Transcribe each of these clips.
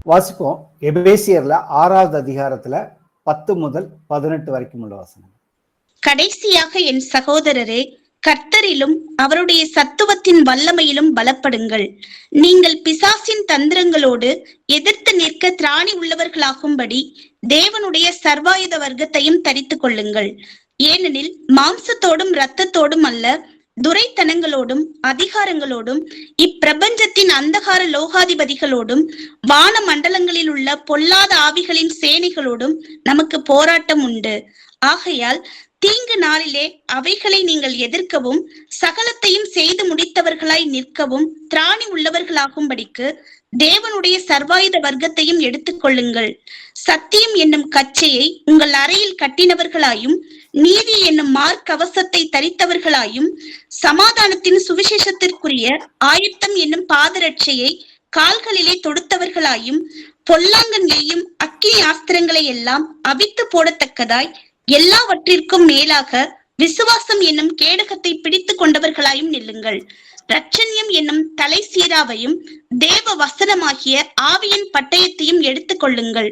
வாசிப்போம். எபேசியர்ல 6வது அதிகாரத்துல 10 முதல் 18 வரைக்கும் உள்ள வசனம். கடைசியாக என் சகோதரரே, கர்த்தரிலும் அவருடைய சத்துவத்தின் வல்லமையிலும் பலப்படுங்கள். நீங்கள் பிசாசின் தந்திரங்களோடு எதிர்த்து நிற்க திராணி உள்ளவர்களாகும்படி தேவனுடைய சர்வாயுத வர்க்கத்தையும் தரித்துக் கொள்ளுங்கள். ஏனெனில் மாம்சத்தோடும் இரத்தத்தோடும் அல்ல, துரைத்தனங்களோடும் அதிகாரங்களோடும் இப்பிரபஞ்சத்தின் அந்தகார லோகாதிபதிகளோடும் வான மண்டலங்களில் உள்ள பொல்லாத ஆவிகளின் சேனைகளோடும் நமக்கு போராட்டம் உண்டு. ஆகையால் தீங்கு நாளிலே அவைகளை நீங்கள் எதிர்க்கவும் சகலத்தையும் செய்து முடித்தவர்களாய் நிற்கவும் திராணி உள்ளவர்களாகும்படிக்கு தேவனுடைய சர்வாயுத வர்க்கத்தையும் எடுத்துக் கொள்ளுங்கள். சத்தியம் என்னும் கச்சையை உங்கள் அறையில் கட்டினவர்களாயும் நீதி என்னும் மார்க்கவசத்தை தரித்தவர்களாயும் சமாதானத்தின் சுவிசேஷத்திற்குரிய ஆயுத்தம் என்னும் பாதரட்சையை கால்களிலே தொடுத்தவர்களாயும் பொல்லாங்கன் எய்யும் அக்கினி ஆஸ்திரங்களை எல்லாம் அவித்து போடத்தக்கதாய் எல்லாவற்றிற்கும் மேலாக விசுவாசம் என்னும் கேடகத்தை பிடித்துக் கொண்டவர்களாயும் நில்லுங்கள். இரட்சண்யம் என்னும் தலை சீராவையும் தேவ வசனமாகிய ஆவியின் பட்டயத்தையும் எடுத்துக் கொள்ளுங்கள்.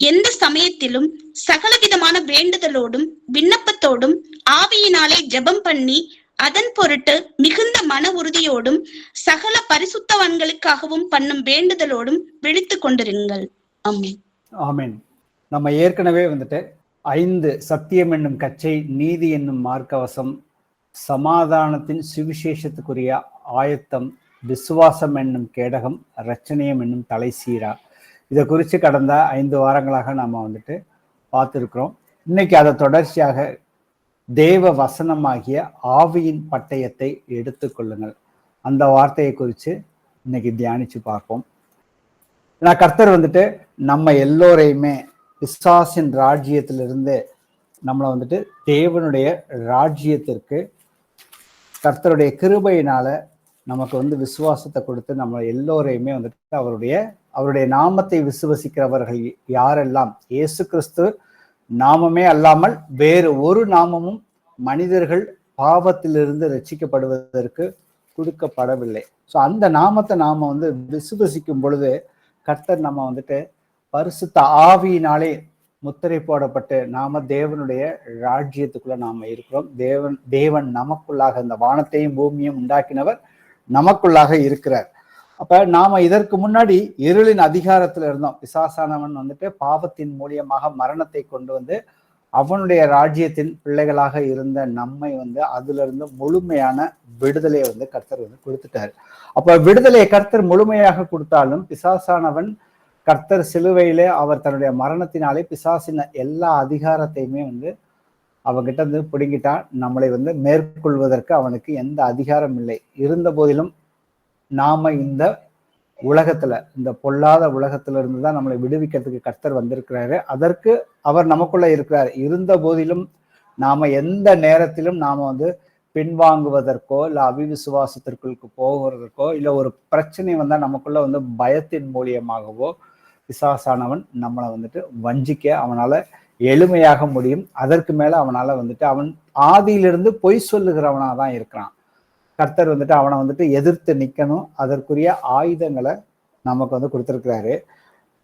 எந்த சமயத்திலும் சகலவிதமான வேண்டுதலோடும் விண்ணப்பத்தோடும் ஆவியினாலே ஜெபம் பண்ணி அதன் பொருட்டு மிகுந்த மன உறுதியோடும் சகல பரிசுத்தவான்களுக்காகவும் பண்ணும் வேண்டுதலோடும் விழித்துக் கொண்டிருங்கள். ஆமென். ஆமென். நம்ம ஏற்கனவே 5 சத்தியம் என்னும் கச்சை, நீதி என்னும் மார்க்கவசம், சமாதானத்தின் சுவிசேஷத்துக்குரிய ஆயத்தம், விசுவாசம் என்னும் கேடகம், இரட்சணியம் என்னும் தலை சீரா, இதை குறித்து கடந்த 5 வாரங்களாக நாம பார்த்துருக்கிறோம். இன்னைக்கு அதை தொடர்ச்சியாக தேவ வசனமாகிய ஆவியின் பட்டயத்தை எடுத்துக்கொள்ளுங்கள், அந்த வார்த்தையை குறித்து இன்னைக்கு தியானிச்சு பார்ப்போம். ஏன்னா கர்த்தர் நம்ம எல்லோரையுமே பிசாசின் ராஜ்யத்திலிருந்து நம்மளை தேவனுடைய ராஜ்யத்திற்கு கர்த்தருடைய கிருபையினால நமக்கு விசுவாசத்தை கொடுத்து நம்ம எல்லோரையுமே அவருடைய நாமத்தை விசுவசிக்கிறவர்கள் யாரெல்லாம், இயேசு கிறிஸ்து நாமமே அல்லாமல் வேறு ஒரு நாமமும் மனிதர்கள் பாவத்திலிருந்து ரட்சிக்கப்படுவதற்கு கொடுக்கப்படவில்லை. ஸோ அந்த நாமத்தை நாம விசுவசிக்கும் பொழுது கர்த்தர் நம்ம பரிசுத்த ஆவியினாலே முத்திரை போடப்பட்டு நாம தேவனுடைய ராஜ்யத்துக்குள்ள நாம இருக்கிறோம். தேவன் நமக்குள்ளாக, இந்த வானத்தையும் பூமியும் உண்டாக்கினவர் நமக்குள்ளாக இருக்கிறார். அப்ப நாம இதற்கு முன்னாடி இருளின் அதிகாரத்துல இருந்தோம். பிசாசானவன் பாவத்தின் மூலியமாக மரணத்தை கொண்டு அவனுடைய ராஜ்யத்தின் பிள்ளைகளாக இருந்த நம்மை அதுல இருந்து முழுமையான விடுதலையை கர்த்தர் கொடுத்துட்டாரு. அப்ப விடுதலையை கர்த்தர் முழுமையாக கொடுத்தாலும் பிசாசானவன் கர்த்தர் சிலுவையிலே அவர் தன்னுடைய மரணத்தினாலே பிசாசின் எல்லா அதிகாரத்தையுமே அவங்கிட்ட பிடுங்கிட்டான். நம்மளை மேற்கொள்வதற்கு அவனுக்கு எந்த அதிகாரம் இல்லை. இருந்த போதிலும் நாம இந்த உலகத்துல, இந்த பொல்லாத உலகத்துல இருந்துதான் நம்மளை விடுவிக்கிறதுக்கு கர்த்தர் வந்திருக்கிறாரு. அதற்கு அவர் நமக்குள்ள இருக்கிறார். இருந்த போதிலும் நாம எந்த நேரத்திலும் நாம பின்வாங்குவதற்கோ இல்ல அவிவிசுவாசத்திற்கு போகிறதற்கோ இல்ல ஒரு பிரச்சனை வந்தா நமக்குள்ள பயத்தின் மூலியமாகவோ பிசாசானவன் நம்மளை வஞ்சிக்க அவனால எளிமையாக முடியும். அதற்கு மேல அவனால அவன் ஆதியிலிருந்து பொய் சொல்லுகிறவனாதான் இருக்கிறான். கர்த்தர் அவனை எதிர்த்து நிக்கணும். அதற்குரிய ஆயுதங்களை நமக்கு கொடுத்திருக்கிறாரு.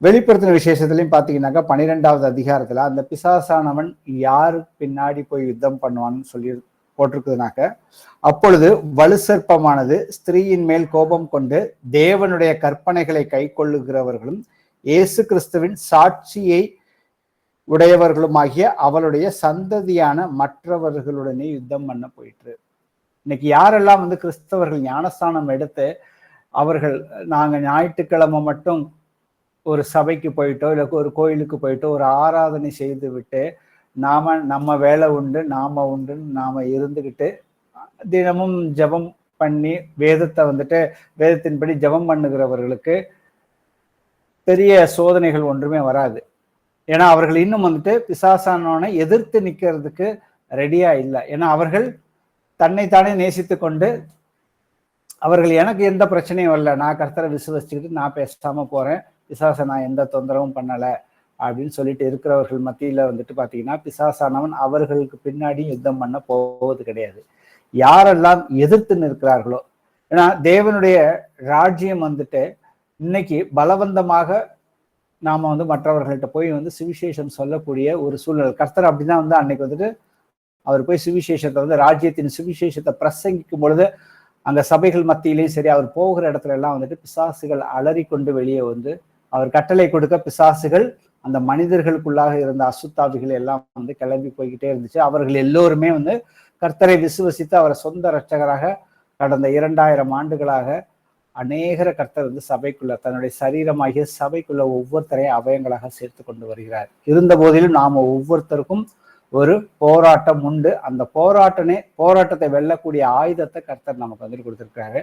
வெளிப்படுத்தின விசேஷத்துலயும் பாத்தீங்கன்னாக்கா 12வது அதிகாரத்துல அந்த பிசாசானவன் யாரு பின்னாடி போய் யுத்தம் பண்ணுவான்னு சொல்லி போட்டிருக்குதுனாக்க, அப்பொழுது வலுசற்பமானது ஸ்திரீயின் மேல் கோபம் கொண்டு தேவனுடைய கற்பனைகளை கை கொள்ளுகிறவர்களும் இயேசு கிறிஸ்துவின் சாட்சியை உடையவர்களுமாகிய அவளுடைய சந்ததியான மற்றவர்களுடனே யுத்தம் பண்ண போயிட்டு. இன்னைக்கு யாரெல்லாம் கிறிஸ்தவர்கள் ஞானஸ்தானம் எடுத்து அவர்கள் நாங்க ஞாயிற்றுக்கிழமை மட்டும் ஒரு சபைக்கு போயிட்டோ இல்லை ஒரு கோயிலுக்கு போயிட்டோ ஒரு ஆராதனை செய்து விட்டு நம்ம வேலை உண்டு நாம உண்டுன்னு நாம இருந்துகிட்டு தினமும் ஜெபம் பண்ணி வேதத்தை வேதத்தின்படி ஜெபம் பண்ணுகிறவர்களுக்கு பெரிய சோதனைகள் ஒன்றுமே வராது. ஏன்னா அவர்கள் இன்னும் பிசாசானவனை எதிர்த்து நிக்கிறதுக்கு ரெடியா இல்லை. ஏன்னா அவர்கள் தன்னைத்தானே நேசித்து கொண்டு அவர்கள் எனக்கு எந்த பிரச்சனையும் வரல, நான் கர்த்தரை விசுவசிச்சுக்கிட்டு நான் பேசாம போறேன், பிசாசை நான் எந்த தொந்தரவும் பண்ணல அப்படின்னு சொல்லிட்டு இருக்கிறவர்கள் மத்தியில பாத்தீங்கன்னா பிசாசானவன் அவர்களுக்கு பின்னாடி யுத்தம் பண்ண போவது கிடையாது. யாரெல்லாம் எதிர்த்து நிற்கிறார்களோ, ஏன்னா தேவனுடைய ராஜ்யம் இன்னைக்கு பலவந்தமாக நாம வந்து மற்றவர்கள்ட்ட போய் வந்து சுவிசேஷம் சொல்லக்கூடிய ஒரு சூழ்நிலை. கர்த்தர் அப்படிதான் வந்து அன்னைக்கு வந்துட்டு அவர் போய் சுவிசேஷத்தை வந்து ராஜ்யத்தின் சுவிசேஷத்தை பிரசங்கிக்கும் பொழுது அங்க சபைகள் மத்தியிலையும் சரி, அவர் போகிற இடத்துல எல்லாம் வந்துட்டு பிசாசுகள் அலறி கொண்டு வெளியே வந்து அவர் கட்டளை கொடுக்க பிசாசுகள் அந்த மனிதர்களுக்குள்ளாக இருந்த அசுத்தாவிகள் எல்லாம் வந்து கிளம்பி போய்கிட்டே இருந்துச்சு. அவர்கள் எல்லோருமே வந்து கர்த்தரை விசுவசித்து அவரை சொந்த இரட்சகராக கடந்த 2000 ஆண்டுகளாக அநேகர கர்த்தர் வந்து சபைக்குள்ள தன்னுடைய சரீரமாகிய சபைக்குள்ள ஒவ்வொருத்தரையும் அவயங்களாக சேர்த்து கொண்டு வருகிறார். இருந்த போதிலும் நாம ஒவ்வொருத்தருக்கும் ஒரு போராட்டம் உண்டு. அந்த போராட்டத்தை வெல்லக்கூடிய ஆயுதத்தை கர்த்தர் நமக்கு வந்துட்டு கொடுத்திருக்காரு.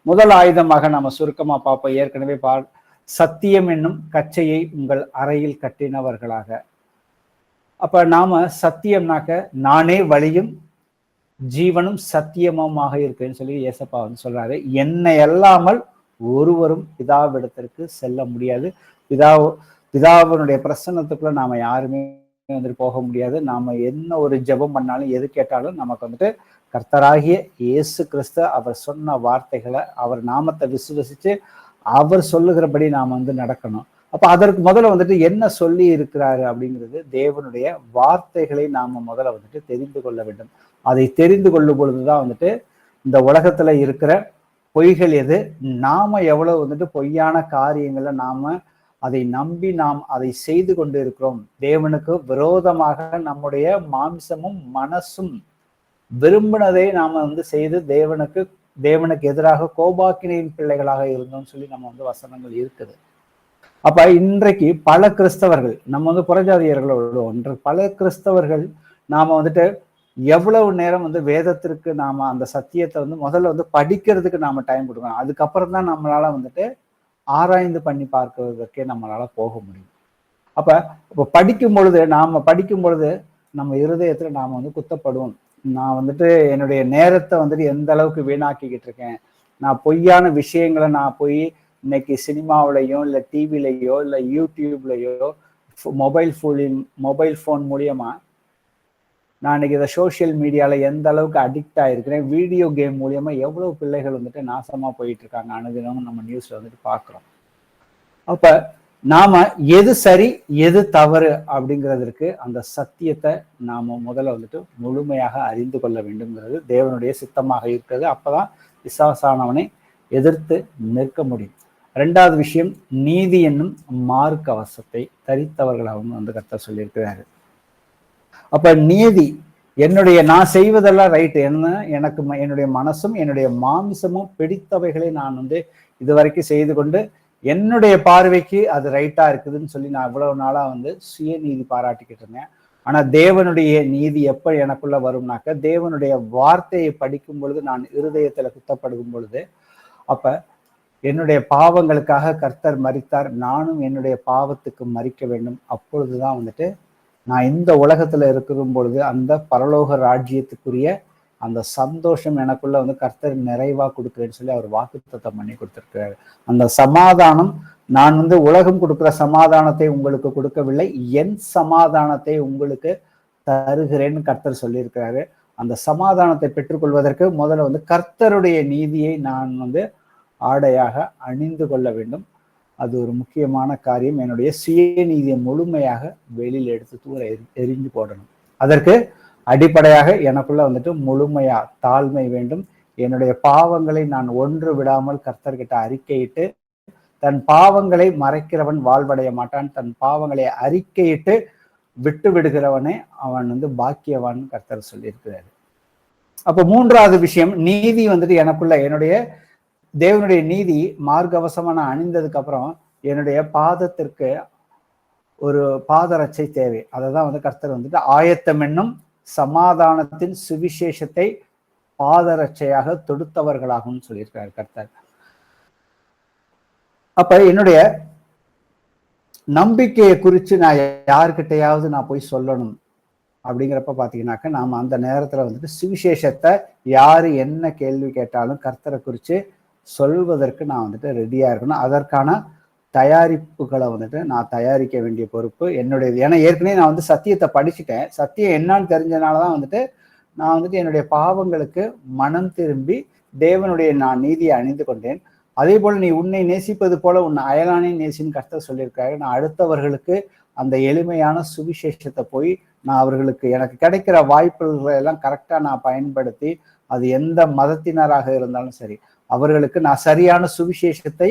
முதல் ஆயுதமாக நம்ம சுருக்கமா பார்ப்போம். ஏற்கனவே சத்தியம் என்னும் கச்சையை உங்கள் அறையில் கட்டினவர்களாக. அப்ப நாம சத்தியம்னாக்க நானே வழியும் ஜீவனும் சத்தியமுமாக இருக்குன்னு சொல்லி ஏசப்பா வந்து சொல்றாரு. என்னை அல்லாமல் ஒருவரும் பிதாவிடத்திற்கு செல்ல முடியாது. பிதாவினுடைய பிரசன்னத்துக்குள்ள நாம யாருமே வந்துட்டு போக முடியாது. நாம என்ன ஒரு ஜெபம் பண்ணாலும் எது கேட்டாலும் நமக்கு வந்துட்டு கர்த்தராகிய இயேசு கிறிஸ்து அவர் சொன்ன வார்த்தைகளை அவர் நாமத்தை விசுவசிச்சு அவர் சொல்லுகிறபடி நாம வந்து நடக்கணும். அப்ப அதற்கு முதல்ல வந்துட்டு என்ன சொல்லி இருக்கிறாரு அப்படிங்கிறது தேவனுடைய வார்த்தைகளை நாம முதல்ல வந்துட்டு தெரிந்து கொள்ள வேண்டும். அதை தெரிந்து கொள்ளும் பொழுதுதான் வந்துட்டு இந்த உலகத்துல இருக்கிற பொய்கள் எது, நாம எவ்வளவு வந்துட்டு பொய்யான காரியங்களை நாம அதை நம்பி நாம் அதை செய்து கொண்டு இருக்கிறோம். தேவனுக்கு விரோதமாக நம்முடைய மாம்சமும் மனசும் விரும்பினதை நாம வந்து செய்து தேவனுக்கு எதிராக கோபாக்கினையின் பிள்ளைகளாக இருந்தோம்னு சொல்லி நம்ம வந்து வசனங்கள் இருக்குது. அப்ப இன்றைக்கு பல கிறிஸ்தவர்கள் நம்ம வந்து புறஜாதியர்களோட ஒன்று பல கிறிஸ்தவர்கள் நாம வந்துட்டு எவ்வளவு நேரம் வந்து வேதத்திற்கு நாம அந்த சத்தியத்தை வந்து முதல்ல வந்து படிக்கிறதுக்கு நாம டைம் கொடுக்கணும். அதுக்கப்புறம் தான் நம்மளால வந்துட்டு ஆராய்ந்து பண்ணி பார்க்கிறதுக்கே நம்மளால போக முடியும். அப்ப படிக்கும் பொழுது நம்ம இருதயத்துல நாம வந்து குத்தப்படுவோம். நான் வந்துட்டு என்னுடைய நேரத்தை வந்துட்டு எந்த அளவுக்கு வீணாக்கிக்கிட்டு இருக்கேன், நான் பொய்யான விஷயங்களை நான் போய் இன்னைக்கு சினிமாவிலையோ இல்லை டிவிலையோ இல்லை யூடியூப்லையோ மொபைல் ஃபோன் மூலியமா நான் இன்னைக்கு இதை சோசியல் மீடியால எந்த அளவுக்கு அடிக்ட் ஆயிருக்கிறேன், வீடியோ கேம் மூலியமா எவ்வளவு பிள்ளைகள் வந்துட்டு நாசமா போயிட்டு இருக்காங்க அனுதினமும் நம்ம நியூஸ்ல வந்துட்டு பாக்குறோம். அப்ப நாம எது சரி எது தவறு அப்படிங்கிறதுக்கு அந்த சத்தியத்தை நாம முதல்ல வந்துட்டு முழுமையாக அறிந்து கொள்ள வேண்டும்ங்கிறது தேவனுடைய சித்தமாக இருக்கிறது. அப்பதான் பிசாசானவனை எதிர்த்து நிற்க முடியும். 2வது விஷயம், நீதி என்னும் மார்க் கவசத்தை தரித்தவர்களாகவும் வந்து கர்த்தர் சொல்லியிருக்கிறாரு. அப்ப நீதி நான் செய்வதெல்லாம் ரைட்டு, எனக்கு என்னுடைய மனசும் என்னுடைய மாம்சமும் பிடித்தவைகளை நான் வந்து இதுவரைக்கும் செய்து கொண்டு என்னுடைய பார்வைக்கு அது ரைட்டா இருக்குதுன்னு சொல்லி நான் இவ்வளவு நாளா வந்து சுய நீதி பாராட்டிக்கிட்டு இருந்தேன். ஆனா தேவனுடைய நீதி எப்ப எனக்குள்ள வரும்னாக்க தேவனுடைய வார்த்தையை படிக்கும் பொழுது நான் இருதயத்துல குத்தப்படும் பொழுது அப்ப என்னுடைய பாவங்களுக்காக கர்த்தர் மரித்தார், நானும் என்னுடைய பாவத்துக்கு மரிக்க வேண்டும். அப்பொழுதுதான் வந்துட்டு நான் இந்த உலகத்துல இருக்கிற பொழுது அந்த பரலோக ராஜ்யத்துக்குரிய அந்த சந்தோஷம் எனக்குள்ள வந்து கர்த்தர் நிறைவா கொடுக்குறேன்னு சொல்லி அவர் வாக்குத்தத்தம் பண்ணி கொடுத்திருக்கிறாரு. அந்த சமாதானம், நான் வந்து உலகம் கொடுக்குற சமாதானத்தை உங்களுக்கு கொடுக்கவில்லை, என் சமாதானத்தை உங்களுக்கு தருகிறேன்னு கர்த்தர் சொல்லியிருக்கிறாரு. அந்த சமாதானத்தை பெற்றுக்கொள்வதற்கு முதல்ல வந்து கர்த்தருடைய நீதியை நான் வந்து ஆடையாக அணிந்து கொள்ள வேண்டும். அது ஒரு முக்கியமான காரியம். என்னுடைய சுயநீதியை முழுமையாக வெளியில் எடுத்து தூர எரிஞ்சு போடணும். அதற்கு அடிப்படையாக எனக்குள்ள வந்துட்டு முழுமையா தாழ்மை வேண்டும். என்னுடைய பாவங்களை நான் ஒன்று விடாமல் கர்த்தர்கிட்ட அறிக்கையிட்டு, தன் பாவங்களை மறைக்கிறவன் வாழ்வடைய மாட்டான், தன் பாவங்களை அறிக்கையிட்டு விட்டு விடுகிறவனே அவன் வந்து பாக்கியவான் கர்த்தர் சொல்லியிருக்கிறாரு. அப்ப 3வது விஷயம், நீதி வந்துட்டு எனக்குள்ள என்னுடைய தேவனுடைய நீதி மார்க்கவசமா நான் அணிந்ததுக்கு அப்புறம் என்னுடைய பாதத்திற்கு ஒரு பாதரட்சை தேவை. அததான் வந்து கர்த்தர் வந்துட்டு ஆயத்தம் என்னும் சமாதானத்தின் சுவிசேஷத்தை பாதரட்சையாக தொடுத்தவர்களாகவும் சொல்லியிருக்காரு கர்த்தர். அப்ப என்னுடைய நம்பிக்கையை குறித்து நான் யாருக்கிட்டையாவது நான் போய் சொல்லணும் அப்படிங்கிறப்ப பாத்தீங்கன்னாக்க நாம அந்த நேரத்துல வந்துட்டு சுவிசேஷத்தை யாரு என்ன கேள்வி கேட்டாலும் கர்த்தரை குறித்து சொல்வதற்கு நான் வந்துட்டு ரெடியா இருக்கணும். அதற்கான தயாரிப்புகளை வந்துட்டு நான் தயாரிக்க வேண்டிய பொறுப்பு என்னுடையது. ஏன்னா ஏற்கனவே நான் வந்து சத்தியத்தை படிச்சுட்டேன். சத்தியம் என்னன்னு தெரிஞ்சனாலதான் வந்துட்டு நான் வந்துட்டு என்னுடைய பாவங்களுக்கு மனம் திரும்பி தேவனுடைய நான் நீதியை அணிந்து கொண்டேன். அதே போல நீ உன்னை நேசிப்பது போல உன் அயலானை நேசின்னு கர்த்தர் சொல்லியிருக்காரு. நான் அடுத்தவர்களுக்கு அந்த எளிமையான சுவிசேஷத்தை போய் நான் அவர்களுக்கு எனக்கு கிடைக்கிற வாய்ப்புகளை எல்லாம் கரெக்டா நான் பயன்படுத்தி, அது எந்த மதத்தினராக இருந்தாலும் சரி, அவர்களுக்கு நான் சரியான சுவிசேஷத்தை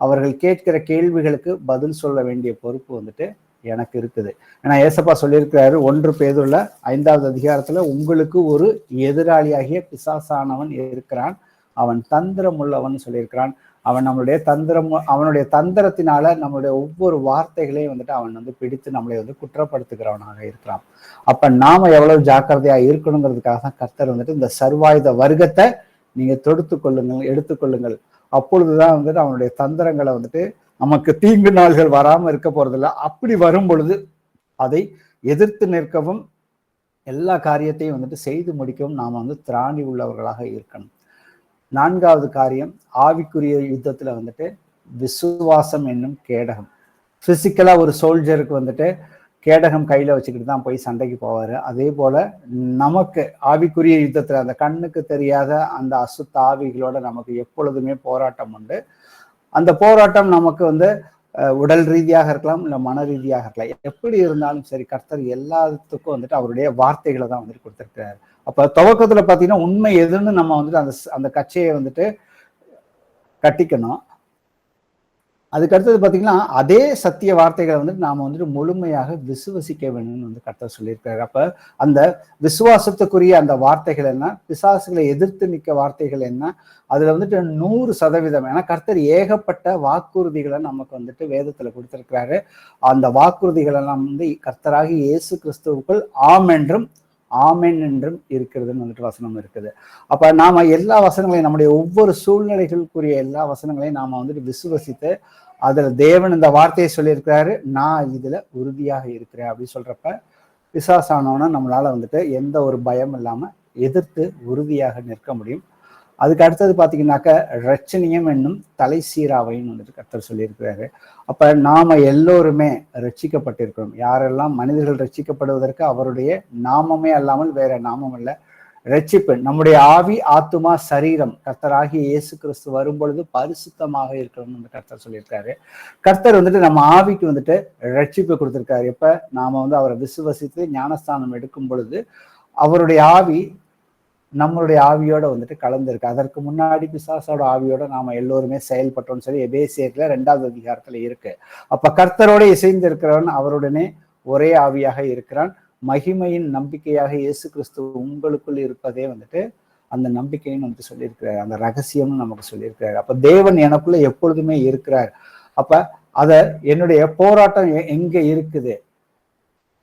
அவர்கள் கேட்கிற கேள்விகளுக்கு பதில் சொல்ல வேண்டிய பொறுப்பு வந்துட்டு எனக்கு இருக்குது. ஏன்னா ஏசப்பா சொல்லியிருக்கிறாரு 1 பேதுருல 5வது அதிகாரத்துல, உங்களுக்கு ஒரு எதிராளியாகிய பிசாசானவன் இருக்கிறான், அவன் தந்திரம் உள்ளவன் சொல்லியிருக்கிறான். அவன் அவனுடைய தந்திரத்தினால நம்மளுடைய ஒவ்வொரு வார்த்தைகளையும் வந்துட்டு அவன் வந்து பிடித்து நம்மளை வந்து குற்றப்படுத்துகிறவனாக இருக்கிறான். அப்ப நாம எவ்வளவு ஜாக்கிரதையா இருக்கணுங்கிறதுக்காக தான் கர்த்தர் வந்துட்டு இந்த சர்வாயுத வர்க்கத்தை நீங்க எடுத்துக்கொள்ளுங்கள். அப்பொழுதுதான் வந்துட்டு அவனுடைய தந்திரங்களை வந்துட்டு நமக்கு தீங்கு நாள்கள் வராம இருக்க போறதில்ல. அப்படி வரும் பொழுது அதை எதிர்த்து நிற்கவும் எல்லா காரியத்தையும் வந்துட்டு செய்து முடிக்கவும் நாம வந்து திராணி உள்ளவர்களாக இருக்கணும். 4வது காரியம், ஆவிக்குரிய யுத்தத்துல வந்துட்டு விசுவாசம் என்னும் கேடகம். பிசிக்கலா ஒரு சோல்ஜருக்கு வந்துட்டு கேடகம் கையில வச்சுக்கிட்டு தான் போய் சண்டைக்கு போவாரு. அதே போல நமக்கு ஆவிக்குரிய யுத்தத்துல அந்த கண்ணுக்கு தெரியாத அந்த அசுத்த ஆவிகளோட நமக்கு எப்பொழுதுமே போராட்டம் உண்டு. அந்த போராட்டம் நமக்கு வந்து உடல் ரீதியாக இருக்கலாம், இல்ல மன ரீதியாக இருக்கலாம். எப்படி இருந்தாலும் சரி, கர்த்தர் எல்லாத்துக்கும் வந்துட்டு அவருடைய வார்த்தைகளை தான் வந்துட்டு கொடுத்திருக்கிறாரு. அப்ப துவக்கத்துல பாத்தீங்கன்னா உண்மை எதுன்னு நம்ம வந்துட்டு அந்த கச்சையை வந்துட்டு கட்டிக்கணும். அதுக்கு அடுத்தது பாத்தீங்கன்னா அதே சத்திய வார்த்தைகளை வந்துட்டு நாம வந்துட்டு முழுமையாக விசுவசிக்க வேணும்னு வந்து கர்த்தர் சொல்லியிருக்காரு. அப்ப அந்த விசுவாசத்துக்குரிய அந்த வார்த்தைகள் என்ன, பிசாசுகளை எதிர்த்து நிற்க வார்த்தைகள் என்ன, அதுல வந்துட்டு 100%, ஏன்னா கர்த்தர் ஏகப்பட்ட வாக்குறுதிகளை நமக்கு வந்துட்டு வேதத்துல கொடுத்திருக்கிறாரு. அந்த வாக்குறுதிகள் எல்லாம் வந்து கர்த்தராகி இயேசு கிறிஸ்துவுக்குள் ஆம் என்றும் ஆமென் என்றும் இருக்கிறதுன்னு வந்துட்டு வசனம் இருக்குது. அப்ப நாம எல்லா வசனங்களையும், நம்முடைய ஒவ்வொரு சூழ்நிலைகளுக்குரிய எல்லா வசனங்களையும் நாம வந்துட்டு விசுவசித்து, அதுல தேவன் இந்த வார்த்தையை சொல்லியிருக்கிறாரு, நான் இதுல உறுதியாக இருக்கிறேன் அப்படின்னு சொல்றப்ப பிசாசானவன நம்மளால வந்துட்டு எந்த ஒரு பயம் இல்லாம எதிர்த்து உறுதியாக நிற்க முடியும். அதுக்கு அடுத்தது பாத்தீங்கன்னாக்க ரட்சணியம் என்னும் தலை சீராவைன்னு வந்துட்டு கர்த்தர் சொல்லியிருக்கிறாரு. அப்ப நாம எல்லோருமே ரட்சிக்கப்பட்டிருக்கிறோம். யாரெல்லாம் மனிதர்கள் ரட்சிக்கப்படுவதற்கு அவருடைய நாமமே அல்லாமல் வேற நாமம் இல்லை. ரட்சிப்பு நம்முடைய ஆவி, ஆத்துமா, சரீரம் கர்த்தராகிய இயேசு கிறிஸ்து வரும் பொழுது பரிசுத்தமாக இருக்கணும்னு கர்த்தர் சொல்லியிருக்காரு. கர்த்தர் வந்துட்டு நம்ம ஆவிக்கு வந்துட்டு ரட்சிப்பு கொடுத்திருக்காரு. எப்ப நாம வந்து அவரை விசுவசித்து ஞானஸ்தானம் எடுக்கும் பொழுது அவருடைய ஆவி நம்மளுடைய ஆவியோட வந்துட்டு கலந்துருக்கு. அதற்கு முன்னாடி பிசாசோட ஆவியோட நாம எல்லோருமே செயல்பட்டோம்னு சொல்லி எபேசியர்ல 2வது அதிகாரத்துல இருக்கு. அப்ப கர்த்தரோட இசைந்து இருக்கிறவன் அவருடனே ஒரே ஆவியாக இருக்கிறான். மகிமையின் நம்பிக்கையாக இயேசு கிறிஸ்து உங்களுக்குள் இருப்பதே வந்துட்டு அந்த நம்பிக்கைன்னு வந்துட்டு சொல்லியிருக்கிறார். அந்த ரகசியம்னு நமக்கு சொல்லியிருக்கிறார். அப்ப தேவன் எனக்குள்ள எப்பொழுதுமே இருக்கிறார். அப்ப அத என்னுடைய போராட்டம் எங்க இருக்குது,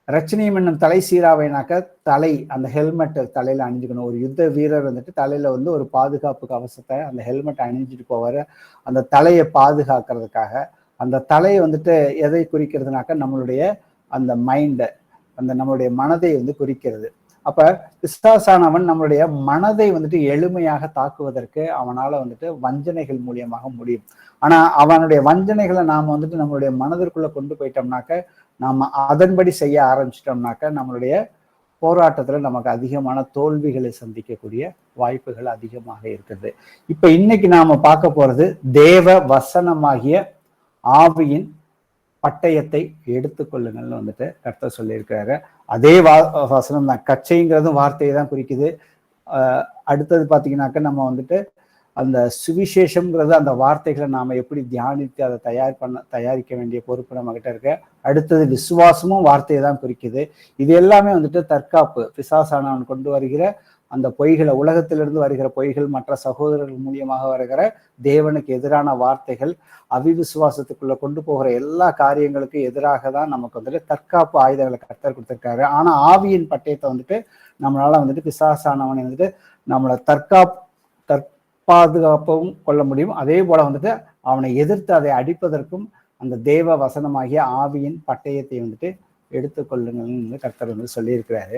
ரட்சணியம் என்னும் தலை சீராவைனாக்க தலை, அந்த ஹெல்மெட் தலையில அணிஞ்சுக்கணும். ஒரு யுத்த வீரர் வந்துட்டு தலையில வந்து ஒரு பாதுகாப்பு கவசத்தை அந்த ஹெல்மெட் அணிஞ்சிட்டு போவாரு. அந்த தலையை பாதுகாக்கிறதுக்காக. அந்த தலையை வந்துட்டு எதை குறிக்கிறதுனாக்க நம்மளுடைய அந்த மைண்டை, அந்த நம்மளுடைய மனதை வந்து குறிக்கிறது. அப்ப பிசாசானவன் நம்மளுடைய மனதை வந்துட்டு எளிமையாக தாக்குவதற்கு அவனால வந்துட்டு வஞ்சனைகள் மூலியமாக முடியும். ஆனா அவனுடைய வஞ்சனைகளை நாம வந்துட்டு நம்மளுடைய மனதிற்குள்ள கொண்டு போயிட்டோம்னாக்க, நாம அதன்படி செய்ய ஆரம்பிச்சிட்டோம்னாக்க நம்மளுடைய போராட்டத்துல நமக்கு அதிகமான தோல்விகளை சந்திக்கக்கூடிய வாய்ப்புகள் அதிகமாக இருக்குது. இப்ப இன்னைக்கு நாம பார்க்க போறது தேவ வசனமாகிய ஆவியின் பட்டயத்தை எடுத்துக்கொள்ளுங்கள்னு வந்துட்டு கர்த்தர் சொல்லியிருக்கிறாரு. அதே வசனம் தான், கச்சைங்கிறதும் வார்த்தையை தான் குறிக்குது. அடுத்தது பாத்தீங்கன்னாக்க நம்ம வந்துட்டு அந்த சுவிசேஷம்ங்கிறது அந்த வார்த்தைகளை நாம எப்படி தியானித்து அதை தயாரிக்க வேண்டிய பொறுப்பு நம்ம கிட்ட இருக்க. அடுத்தது விசுவாசமும் வார்த்தையை தான் குறிக்குது. இது எல்லாமே வந்துட்டு தற்காப்பு. பிசாசானவன் கொண்டு வருகிற அந்த பொய்களை, உலகத்திலிருந்து வருகிற பொய்கள், மற்ற சகோதரர்கள் மூலியமாக வருகிற தேவனுக்கு எதிரான வார்த்தைகள், அவிவிசுவாசத்துக்குள்ள கொண்டு போகிற எல்லா காரியங்களுக்கும் எதிராக தான் நமக்கு வந்துட்டு தற்காப்பு ஆயுதங்களை கர்த்தர் கொடுத்திருக்காரு. ஆனா ஆவியின் பட்டயத்தை வந்துட்டு நம்மளால வந்துட்டு பிசாசானவனை வந்துட்டு நம்மளை பாதுகாப்பவும் கொள்ள முடியும். அதே போல வந்துட்டு அவனை எதிர்த்து அதை அடிப்பதற்கும் அந்த தேவ வசனமாகிய ஆவியின் பட்டயத்தை வந்துட்டு எடுத்துக்கொள்ளுங்கள்னு கர்த்தர் வந்து சொல்லியிருக்கிறாரு.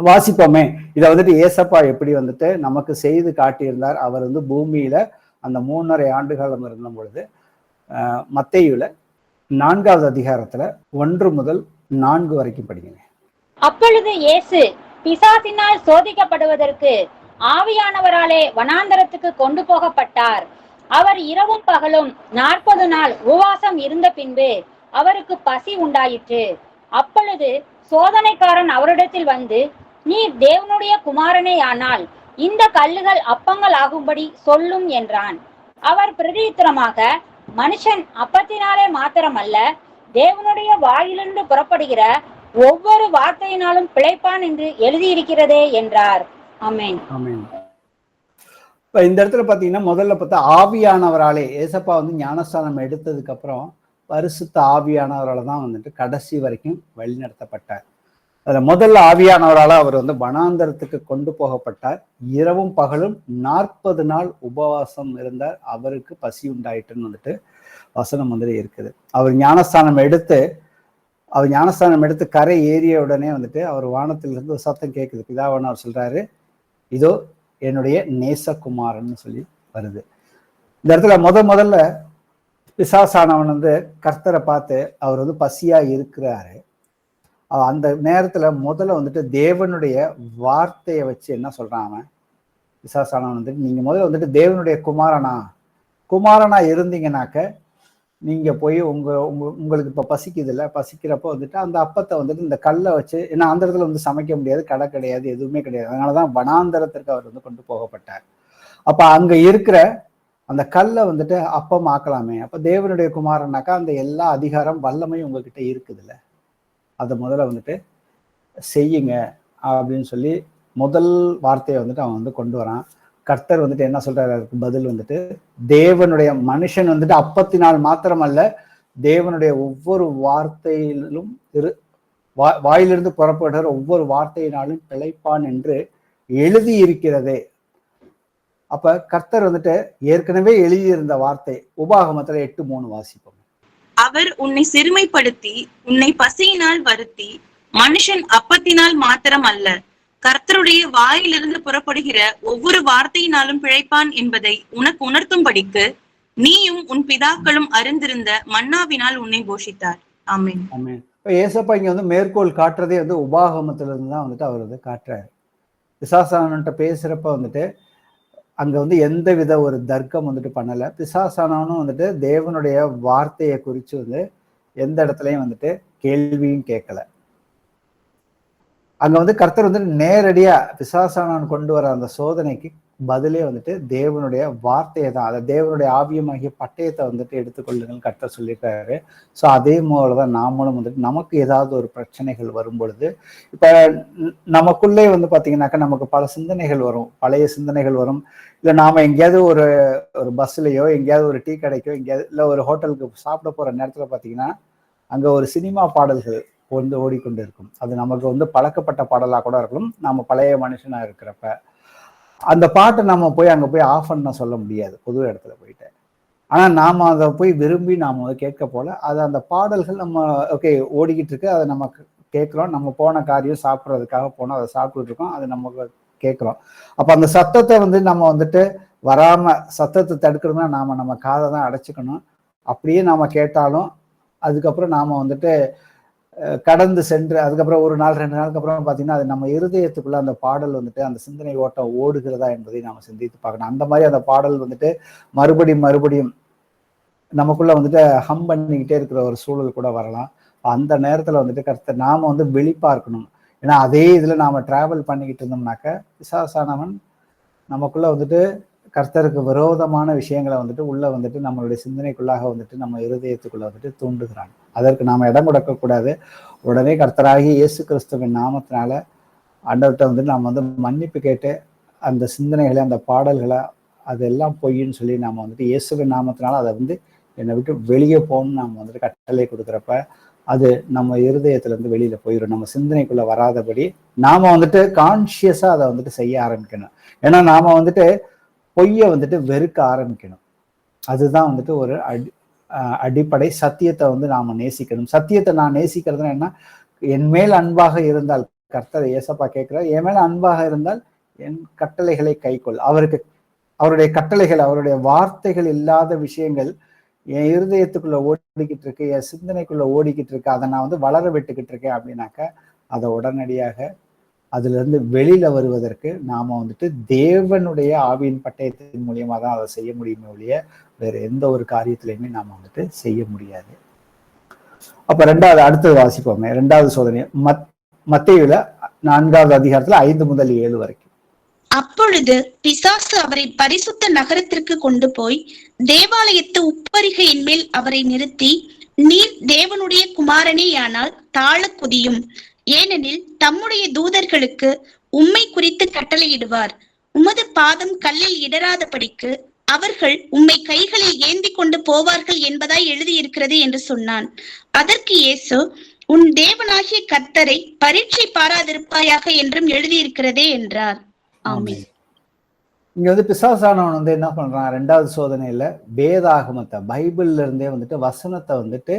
வாசிப்போமே. இதை வந்துட்டு ஏசப்பா எப்படி வந்துட்டு நமக்கு செய்து காட்டியிருந்தார். அவர் வந்து பூமியில அந்த 3.5 ஆண்டு காலம் இருந்த பொழுது மத்தேயுல 4வது அதிகாரத்துல 1 முதல் 4 வரைக்கும் படிங்க. அப்பொழுது இயேசு பிசாசினால் சோதிக்கப்படுவதற்கு ஆவியானவராலே வனாந்தரத்துக்கு கொண்டு போகப்பட்டார். அவர் இரவும் பகலும் 40 நாள் உபவாசம் இருந்த பின்பு அவருக்கு பசி உண்டாயிற்று. அப்பொழுது சோதனைக்காரன் அவரிடத்தில் வந்து, நீர் தேவனுடைய குமாரனே ஆனால் இந்த கல்லுகள் அப்பங்கள் ஆகும்படி சொல்லும் என்றான். அவர் பிரதியுத்தரமாக, மனுஷன் அப்பத்தினாலே மாத்திரமல்ல, தேவனுடைய வாயிலிருந்து புறப்படுகிற ஒவ்வொரு வார்த்தையினாலும் பிழைப்பான் என்று எழுதியிருக்கிறதே என்றார். ஆமென். ஆமென். இப்ப இந்த இடத்துல பாத்தீங்கன்னா முதல்ல பார்த்தா ஆவியானவராலே ஏசப்பா வந்து ஞானஸ்தானம் எடுத்ததுக்கு அப்புறம் பரிசுத்த ஆவியானவரால தான் வந்துட்டு கடைசி வரைக்கும் வழி நடத்தப்பட்டார். அதுல முதல்ல ஆவியானவரால அவர் வந்து வனாந்தரத்துக்கு கொண்டு போகப்பட்டார். இரவும் பகலும் 40 நாள் உபவாசம் இருந்தார். அவருக்கு பசி உண்டாயிட்டுன்னு வந்துட்டு வசனம் வந்துட்டு இருக்குது. அவர் ஞானஸ்தானம் எடுத்து கரை ஏறிய உடனே வந்துட்டு அவர் வானத்திலிருந்து ஒரு சத்தம் கேட்குது. பிதாவான அவர் சொல்றாரு, இதோ என்னுடைய நேசகுமாரன்னு சொல்லி வருது. இந்த இடத்துல முதல்ல பிசாசானவன் வந்து கர்த்தரை பார்த்து அவர் வந்து பசியா இருக்கிறாரு. அந்த நேரத்துல முதல்ல வந்துட்டு தேவனுடைய வார்த்தையை வச்சு என்ன சொல்றான் அவன், பிசாசானவன் வந்துட்டு, நீங்க முதல்ல வந்துட்டு தேவனுடைய குமாரனா இருந்தீங்கன்னாக்க நீங்க போய் உங்களுக்கு இப்ப பசிக்குது இல்ல, பசிக்கிறப்போ வந்துட்டு அந்த அப்பத்தை வந்துட்டு இந்த கல்லை வச்சு, ஏன்னா அந்த இடத்துல வந்து சமைக்க முடியாது, கடை கிடையாது, எதுவுமே கிடையாது. அதனாலதான் வனாந்தரத்திற்கு அவர் வந்து கொண்டு போகப்பட்டார். அப்ப அங்க இருக்கிற அந்த கல்லை வந்துட்டு அப்பம் ஆக்கலாமே. அப்ப தேவனுடைய குமாரனாக்கா அந்த எல்லா அதிகாரம் வல்லமையும் உங்ககிட்ட இருக்குதுல்ல, அதை முதல்ல வந்துட்டு செய்யுங்க அப்படின்னு சொல்லி முதல் வார்த்தையை வந்துட்டு அவன் வந்து கொண்டு வரான். கர்த்தர் வந்துட்டு என்ன சொல்றாரு, அதுக்கு பதில் வந்துட்டு, தேவனுடைய மனுஷன் வந்துட்டு அப்பத்தினால் மாத்திரமல்ல, தேவனுடைய ஒவ்வொரு வார்த்தையிலும் வாயிலிருந்து புறப்படுகிற ஒவ்வொரு வார்த்தையினாலும் பிழைப்பான் என்று எழுதி இருக்கிறதே. அப்ப கர்த்தர் வந்துட்டு ஏற்கனவே எழுதியிருந்த வார்த்தை உபாகமத்துல 8:3 வாசிப்போம். அவர் உன்னை சிறுமைப்படுத்தி உன்னை பசியினால் வருத்தி, மனுஷன் அப்பத்தினால் மாத்திரம் அல்ல, கர்த்தருடைய வாயிலிருந்து புறப்படுகிற ஒவ்வொரு வார்த்தையினாலும் பிழைப்பான் என்பதை உனக்கு உணர்த்தும்படிக்கு நீயும் உன் பிதாக்களும் அறிந்திருந்த மன்னாவினால் உன்னை போஷித்தார். ஆமென். ஆமென். இப்ப ஏசப்பா இங்க வந்து மேற்கோள் காட்டுறதே வந்து உபாகமத்துல இருந்து தான் வந்துட்டு அவர் வந்து காட்டுறாரு. பிசாசானவன்ட்ட பேசுறப்ப வந்துட்டு அங்க வந்து எந்த வித ஒரு தர்க்கம் வந்துட்டு பண்ணல. பிசாசானவனும் வந்துட்டு தேவனுடைய வார்த்தையை குறித்து வந்து எந்த இடத்துலயும் வந்துட்டு கேள்வியும் கேட்கல. அங்க வந்து கர்த்தர் வந்து நேரடியா பிசாசானவன் கொண்டு வர அந்த சோதனைக்கு பதிலே வந்துட்டு தேவனுடைய வார்த்தையை தான், அதை தேவனுடைய ஆவியமாகிய பட்டயத்தை வந்துட்டு எடுத்துக்கொள்ளுங்கள் கர்த்தர் சொல்லியிருக்காரு. ஸோ அதே போலதான் நாமளும் வந்துட்டு நமக்கு ஏதாவது ஒரு பிரச்சனைகள் வரும் பொழுது, இப்ப நமக்குள்ளே வந்து பாத்தீங்கன்னாக்கா நமக்கு பல சிந்தனைகள் வரும், பழைய சிந்தனைகள் வரும். இல்லை நாம எங்கேயாவது ஒரு பஸ்லயோ எங்கேயாவது ஒரு டீ கடைக்கோ எங்கேயாவது இல்லை ஒரு ஹோட்டலுக்கு சாப்பிட போற நேரத்துல பாத்தீங்கன்னா அங்க ஒரு சினிமா பாடல்கள் வந்து ஓடிக்கொண்டு இருக்கும். அது நமக்கு வந்து பழக்கப்பட்ட பாடலா கூட இருக்கும். நாம பழைய மனுஷனா இருக்கிறப்ப அந்த பாட்டை நம்ம போய் அங்க போய் ஆஃப் பண்ண சொல்ல முடியாது பொது இடத்துல போயிட்டு. ஆனா நாம அதை போய் விரும்பி நாம அதை கேட்க போல அது அந்த பாடல்கள் நம்ம ஓகே ஓடிக்கிட்டு இருக்கு, அதை நம்ம கேட்கிறோம். நம்ம போன காரியம் சாப்பிட்றதுக்காக போனோம், அதை சாப்பிட்டுட்டு இருக்கோம், அது நமக்கு கேட்கிறோம். அப்ப அந்த சத்தத்தை வந்து நம்ம வந்துட்டு வராம சத்தத்தை தடுக்கணும்னா நம்ம காதை தான் அடைச்சிக்கணும். அப்படியே நாம கேட்டாலும் அதுக்கப்புறம் நாம வந்துட்டு கடந்து சென்று அதுக்கப்புறம் ஒரு நாள் 2 நாளுக்கு அப்புறம் பார்த்தீங்கன்னா அது நம்ம இருதயத்துக்குள்ள அந்த பாடல் வந்துட்டு அந்த சிந்தனை ஓட்டம் ஓடுகிறதா என்பதை நாம சிந்தித்து பார்க்கணும். அந்த மாதிரி அந்த பாடல் வந்துட்டு மறுபடியும் நமக்குள்ள வந்துட்டு ஹம் பண்ணிக்கிட்டே இருக்கிற ஒரு சூழல் கூட வரலாம். அந்த நேரத்துல வந்துட்டு கர்த்தர் நாம வந்து விழிப்பா இருக்கணும். ஏன்னா அதே இதுல நாம டிராவல் பண்ணிக்கிட்டு இருந்தோம்னாக்க பிசாசானவன் நமக்குள்ள வந்துட்டு கர்த்தருக்கு விரோதமான விஷயங்களை வந்துட்டு உள்ள வந்துட்டு நம்மளுடைய சிந்தனைக்குள்ளாக வந்துட்டு நம்ம இருதயத்துக்குள்ள வந்துட்டு தூண்டுகிறான். அதற்கு நாம இடம் கொடுக்கக்கூடாது. உடனே கர்த்தராகி இயேசு கிறிஸ்துவின் நாமத்தினால ஆண்டவர்கிட்ட வந்துட்டு நம்ம வந்து மன்னிப்பு கேட்டு அந்த சிந்தனைகளை அந்த பாடல்களை அதெல்லாம் பொய்ன்னு சொல்லி நாம வந்துட்டு இயேசுவின் நாமத்தினால அதை வந்து என்னை விட்டு வெளியே போகணும்னு நம்ம வந்துட்டு கட்டளை கொடுக்குறப்ப அது நம்ம இருதயத்துல இருந்து வெளியில போயிடும். நம்ம சிந்தனைக்குள்ள வராதபடி நாம வந்துட்டு கான்சியஸா அதை வந்துட்டு செய்ய ஆரம்பிக்கணும். ஏன்னா நாம வந்துட்டு பொய்யை வந்துட்டு வெறுக்க ஆரம்பிக்கணும். அதுதான் வந்துட்டு ஒரு அடிப்படை. சத்தியத்தை வந்து நாம நேசிக்கணும். சத்தியத்தை நான் நேசிக்கிறதுனா என்ன, என் மேல் அன்பாக இருந்தால், கர்த்தர் ஏசப்பா கேட்கிறார், என் மேல அன்பாக இருந்தால் என் கட்டளைகளை கைக்கொள். அவருடைய கட்டளைகள் அவருடைய வார்த்தைகள் இல்லாத விஷயங்கள் என் இருதயத்துக்குள்ள ஓடிக்கிட்டு இருக்கு, என் சிந்தனைக்குள்ள ஓடிக்கிட்டு இருக்கு, அதை நான் வந்து வளர விட்டுக்கிட்டு இருக்கேன் அப்படின்னாக்க அதை உடனடியாக அதுல இருந்து வெளியில வருவதற்கு நாம வந்துட்டு தேவனுடைய ஆவியின் பட்டயத்தின் மூலியமா தான் அதை செய்ய முடியுமே ஒழிய வேற எந்த ஒரு காரியத்திலையுமே நாம வந்துட்டு செய்ய முடியாது. அப்ப அடுத்தது வாசிப்போமே. 2வது சோதனை மத்தேயுல 4வது அதிகாரத்துல 5 முதல் 7 வரைக்கும். அப்பொழுது பிசாசு அவரை பரிசுத்த நகரத்திற்கு கொண்டு போய் தேவாலயத்து உப்பரிகையின் மேல் அவரை நிறுத்தி, நீர் தேவனுடைய குமாரனேயானால் தாழ குதியும், ஏனெனில் தம்முடைய தூதர்களுக்கு உம்மை குறித்து கட்டளையிடுவார், உமது பாதம் கல்லில் இடராதபடிக்கு அவர்கள் உம்மை கைகளில் ஏந்தி கொண்டு போவார்கள் என்பதாய் எழுதியிருக்கிறது என்று சொன்னான். அதற்கு இயேசு, உன் தேவனாகிய கர்த்தரை பரீட்சை பாராதிருப்பாயாக என்றும் எழுதியிருக்கிறதே என்றார். ஆமென். இங்க வந்து பிசாசானவன் வந்து என்ன பண்றான், 2வது சோதனையில வேதாகமத்தை பைபிள்ல இருந்தே வந்துட்டு வசனத்தை வந்துட்டு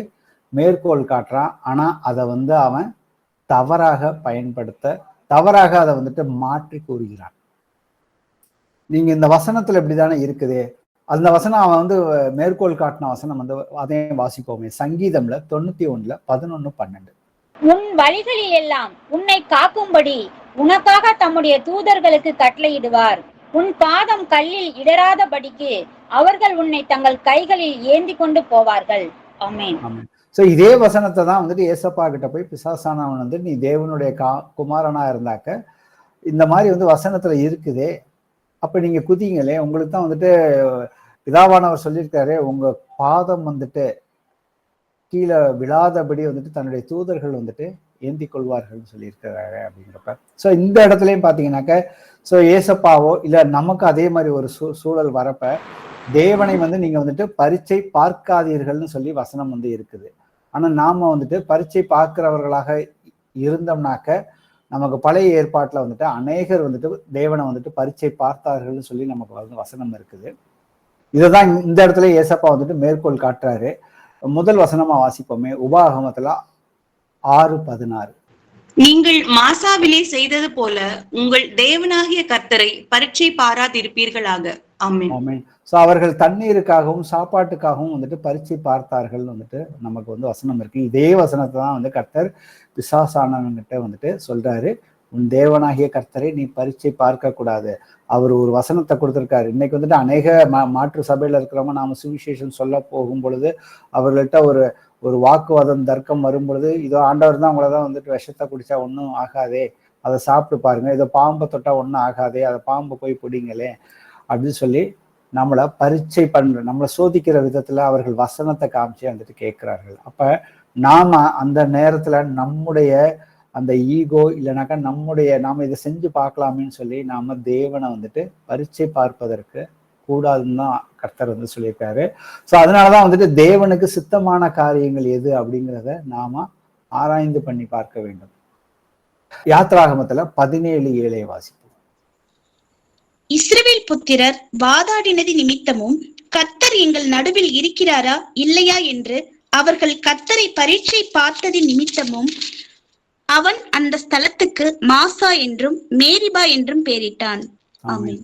மேற்கோள் காட்டுறான். ஆனா அதை வந்து அவன் தவறாக தவறாக அதை வந்துட்டு மாற்றி கூறுகிறான். நீங்க இந்த வசனத்துல இப்படிதானே இருக்குது, அந்த வசனம் அவன் வந்து மேற்கோள் காட்டின வசனம் வந்து அதையும் வாசிப்போமே. சங்கீதம்ல 91 11 12. உன் வழிகளில் எல்லாம் உன்னை காக்கும்படி உனக்காக தம்முடைய தூதர்களுக்கு கட்டளையிடுவார், உன் பாதம் கல்லில் இடராதபடிக்கு அவர்கள் உன்னை தங்கள் கைகளில் ஏந்தி கொண்டு போவார்கள். ஆமென். சோ இதே வசனத்தை தான் வந்துட்டு ஏசப்பா கிட்ட போய் பிசாசானவன் வந்து, நீ தேவனுடைய குமாரனா இருந்தாக்க இந்த மாதிரி வந்து வசனத்துல இருக்குதே, அப்ப நீங்க குதிங்களே, உங்களுக்கு தான் வந்துட்டு பிதாவானவர் சொல்லியிருக்காரு, உங்க பாதம் வந்துட்டு கீழே விழாதபடி வந்துட்டு தன்னுடைய தூதர்கள் வந்துட்டு ஏந்தி கொள்வார்கள் சொல்லியிருக்கிறாரு அப்படிங்கிறப்ப. ஸோ இந்த இடத்துலயும் பாத்தீங்கன்னாக்க ஸோ ஏசப்பாவோ இல்ல நமக்கு அதே மாதிரி ஒரு சூழல் வரப்ப தேவனை வந்து நீங்க வந்துட்டு பரீட்சை பார்க்காதீர்கள்னு சொல்லி வசனம் வந்து இருக்குது. ஆனா நாம வந்துட்டு பரீட்சை பார்க்கிறவர்களாக இருந்தோம்னாக்க நமக்கு பழைய ஏற்பாட்டுல வந்துட்டு அநேகர் வந்துட்டு தேவனை வந்துட்டு பரீட்சை பார்த்தார்கள்னு சொல்லி நமக்கு வந்து வசனம் இருக்குது. இதைதான் இந்த இடத்துல ஏசப்பா வந்துட்டு மேற்கோள் காட்டுறாரு. முதல் வசனமா வாசிப்போமே. உபாகமத்துல 6:16. நீங்கள் மாசாவிலே செய்தது போல உங்கள் தேவனாகிய கர்த்தரை பரீட்சை பாராதிருப்பீர்களாக. ஆமென். ஆமென். சோ அவர்கள் தண்ணீருக்காகவும் சாப்பாட்டுக்காகவும் வந்துட்டு பரீட்சை பார்த்தார்கள் வந்துட்டு நமக்கு வந்து வசனம் இருக்கு. இதே வசனத்தை தான் வந்து கர்த்தர் பிசாசானவன்கிட்ட வந்துட்டு சொல்றாரு, உன் தேவனாகிய கர்த்தரை நீ பரீட்சை பார்க்க கூடாது. அவர் ஒரு வசனத்தை கொடுத்திருக்காரு. இன்னைக்கு வந்துட்டு அநேக மாற்று சபையில இருக்கிறவங்க நாம சுவிசேஷம் சொல்ல போகும் பொழுது அவர்கள்ட்ட ஒரு வாக்குவாதம் தர்க்கம் வரும் பொழுது, இதோ ஆண்டவர் தான் உங்களதான் வந்துட்டு விஷத்தை குடிச்சா ஒன்றும் ஆகாதே, அதை சாப்பிட்டு பாருங்க, இதோ பாம்பை தொட்டா ஒன்றும் ஆகாதே, அதை பாம்பை போய் பிடிங்களே அப்படின்னு சொல்லி நம்மளை பரீட்சை நம்மளை சோதிக்கிற விதத்துல அவர்கள் வசனத்தை காமிச்சு வந்துட்டு கேட்கிறார்கள். அப்ப நாம அந்த நேரத்துல நம்முடைய அந்த ஈகோ இல்லைனாக்கா நாம இதை செஞ்சு பார்க்கலாமேன்னு சொல்லி நாம தேவனை வந்துட்டு பரீட்சை பார்ப்பதற்கு கூடாதுன்னு தான் கர்த்தர் வந்து சொல்லியிருக்காரு. ஸோ அதனாலதான் வந்துட்டு தேவனுக்கு சித்தமான காரியங்கள் எது அப்படிங்கிறத நாம ஆராய்ந்து பண்ணி பார்க்க வேண்டும். யாத்ராகமத்துல 17:7 வாசிப்போம். இஸ்ரவேல் புத்திரர் வாதாடினது நிமித்தமும் கர்த்தர் எங்கள் நடுவில் இருக்கிறாரா இல்லையா என்று அவர்கள் கர்த்தரை பரீட்சை பார்த்தது நிமித்தமும் அவன் அந்த ஸ்தலத்துக்கு மாசா என்றும் மேரிபா என்றும் பெயரிட்டான். ஆமென்.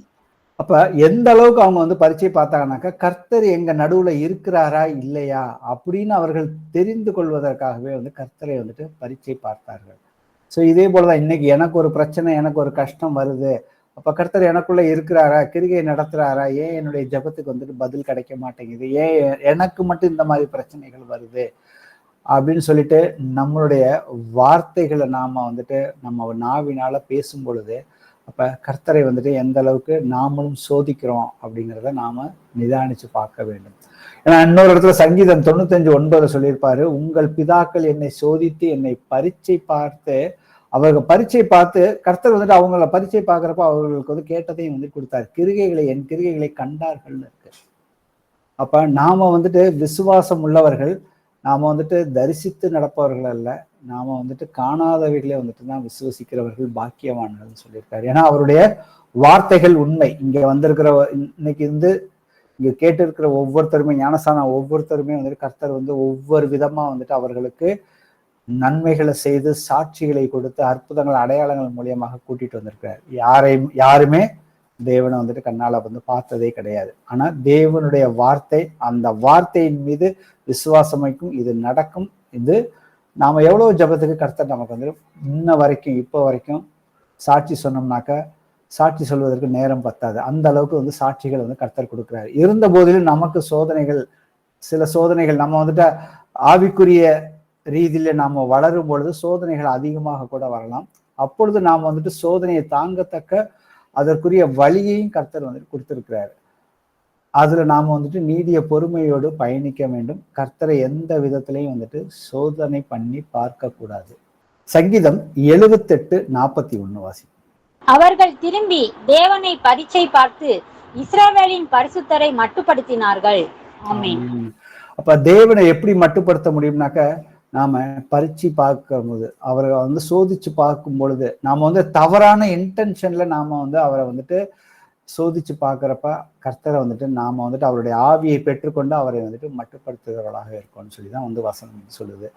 அப்ப எந்த அளவுக்கு அவங்க வந்து பரீட்சை பார்த்தாங்கன்னாக்கா கர்த்தர் எங்க நடுவுல இருக்கிறாரா இல்லையா அப்படின்னு அவர்கள் தெரிந்து கொள்வதற்காகவே வந்து கர்த்தரை வந்துட்டு பரீட்சை பார்த்தார்கள். ஸோ இதே போலதான் இன்னைக்கு எனக்கு ஒரு பிரச்சனை, எனக்கு ஒரு கஷ்டம் வருது, அப்ப கர்த்தர் எனக்குள்ள இருக்கிறாரா, கிரிகை நடத்துறாரா, ஏன் என்னுடைய ஜெபத்துக்கு வந்துட்டு பதில் கிடைக்க மாட்டேங்குது, ஏன் எனக்கு மட்டும் இந்த மாதிரி பிரச்சனைகள் வருது அப்படின்னு சொல்லிட்டு நம்மளுடைய வார்த்தைகளை நாம வந்துட்டு நம்ம நாவினால பேசும் பொழுது அப்ப கர்த்தரை வந்துட்டு எந்த அளவுக்கு நாமளும் சோதிக்கிறோம் அப்படிங்கிறத நாம நிதானிச்சு பார்க்க வேண்டும். ஏன்னா இன்னொரு இடத்துல சங்கீதம் 95:9 சொல்லியிருப்பாரு, உங்கள் பிதாக்கள் என்னை சோதித்து என்னை பரீட்சை பார்த்து, அவர்கள் பரீட்சை பார்த்து கர்த்தர் வந்துட்டு அவங்கள பரீட்சை பார்க்கிறப்ப அவர்களுக்கு வந்து கேட்டதையும் வந்து கொடுத்தாரு, என் கிரிகைகளை கண்டார்கள்னு இருக்கு. அப்ப நாம வந்துட்டு விசுவாசம் உள்ளவர்கள், நாம வந்துட்டு தரிசித்து நடப்பவர்கள் அல்ல, நாம வந்துட்டு காணாதவைகளே வந்துட்டு தான் விசுவசிக்கிறவர்கள் பாக்கியவான்கள் சொல்லியிருக்காரு. ஏன்னா அவருடைய வார்த்தைகள் உண்மை. இங்க வந்திருக்கிற இன்னைக்கு வந்து இங்க கேட்டு இருக்கிற ஒவ்வொருத்தருமே, ஞானசான ஒவ்வொருத்தருமே வந்துட்டு கர்த்தர் வந்து ஒவ்வொரு விதமா வந்துட்டு அவர்களுக்கு நன்மைகளை செய்து சாட்சிகளை கொடுத்து அற்புதங்கள் அடையாளங்கள் மூலியமாக கூட்டிட்டு வந்திருக்கிறார். யாருமே தேவனை வந்துட்டு கண்ணால வந்து பார்த்ததே கிடையாது. ஆனா தேவனுடைய வார்த்தை, அந்த வார்த்தையின் மீது விசுவாசம் வைக்கும், இது நடக்கும். இது நாம எவ்வளவு ஜபத்துக்கு கர்த்தர் நமக்கு வந்து இன்ன வரைக்கும் இப்போ வரைக்கும் சாட்சி சொன்னோம்னாக்கா சாட்சி சொல்வதற்கு நேரம் பத்தாது. அந்த அளவுக்கு வந்து சாட்சிகள் வந்து கர்த்தர் கொடுக்குறாரு. இருந்த போதிலும் நமக்கு சோதனைகள், சில சோதனைகள் நம்ம வந்துட்டு ஆவிக்குரிய ரீதியில நாம வளரும் பொழுது சோதனைகள் அதிகமாக கூட வரலாம். அப்பொழுது நாம் வந்துட்டு சோதனையை தாங்கத்தக்க அதற்குரிய வழியையும் கர்த்தர் வந்துட்டு கொடுத்திருக்கிறாரு. அதுல நாம வந்துட்டு நீடிய பொறுமையோடு பயணிக்க வேண்டும். கர்த்தரை எந்த விதத்திலையும் வந்துட்டு சோதனை பண்ணி பார்க்க கூடாது. சங்கீதம் 78:41 வாசி. அவர்கள் திரும்பி தேவனை பரீட்சை பார்த்து இஸ்ரவேலின் பரிசுத்தரை மட்டுப்படுத்தினார்கள். ஆமென். அப்ப தேவனை எப்படி மட்டுப்படுத்த முடியும்னாக்க, நாம பரீட்சை பார்க்கும்போது, அவரை வந்து சோதிச்சு பார்க்கும் பொழுது, நாம வந்து தவறான இன்டென்ஷன்ல நாம வந்து அவரை வந்துட்டு சோதிச்சு பார்க்கிறப்ப கர்த்தரை வந்துட்டு நாம வந்துட்டு அவருடைய ஆவியை பெற்றுக்கொண்டு அவரை வந்துட்டு மட்டுப்படுத்துகிறவர்களாக இருக்கோம்னு சொல்லிதான் வந்து வசனம் சொல்லுது.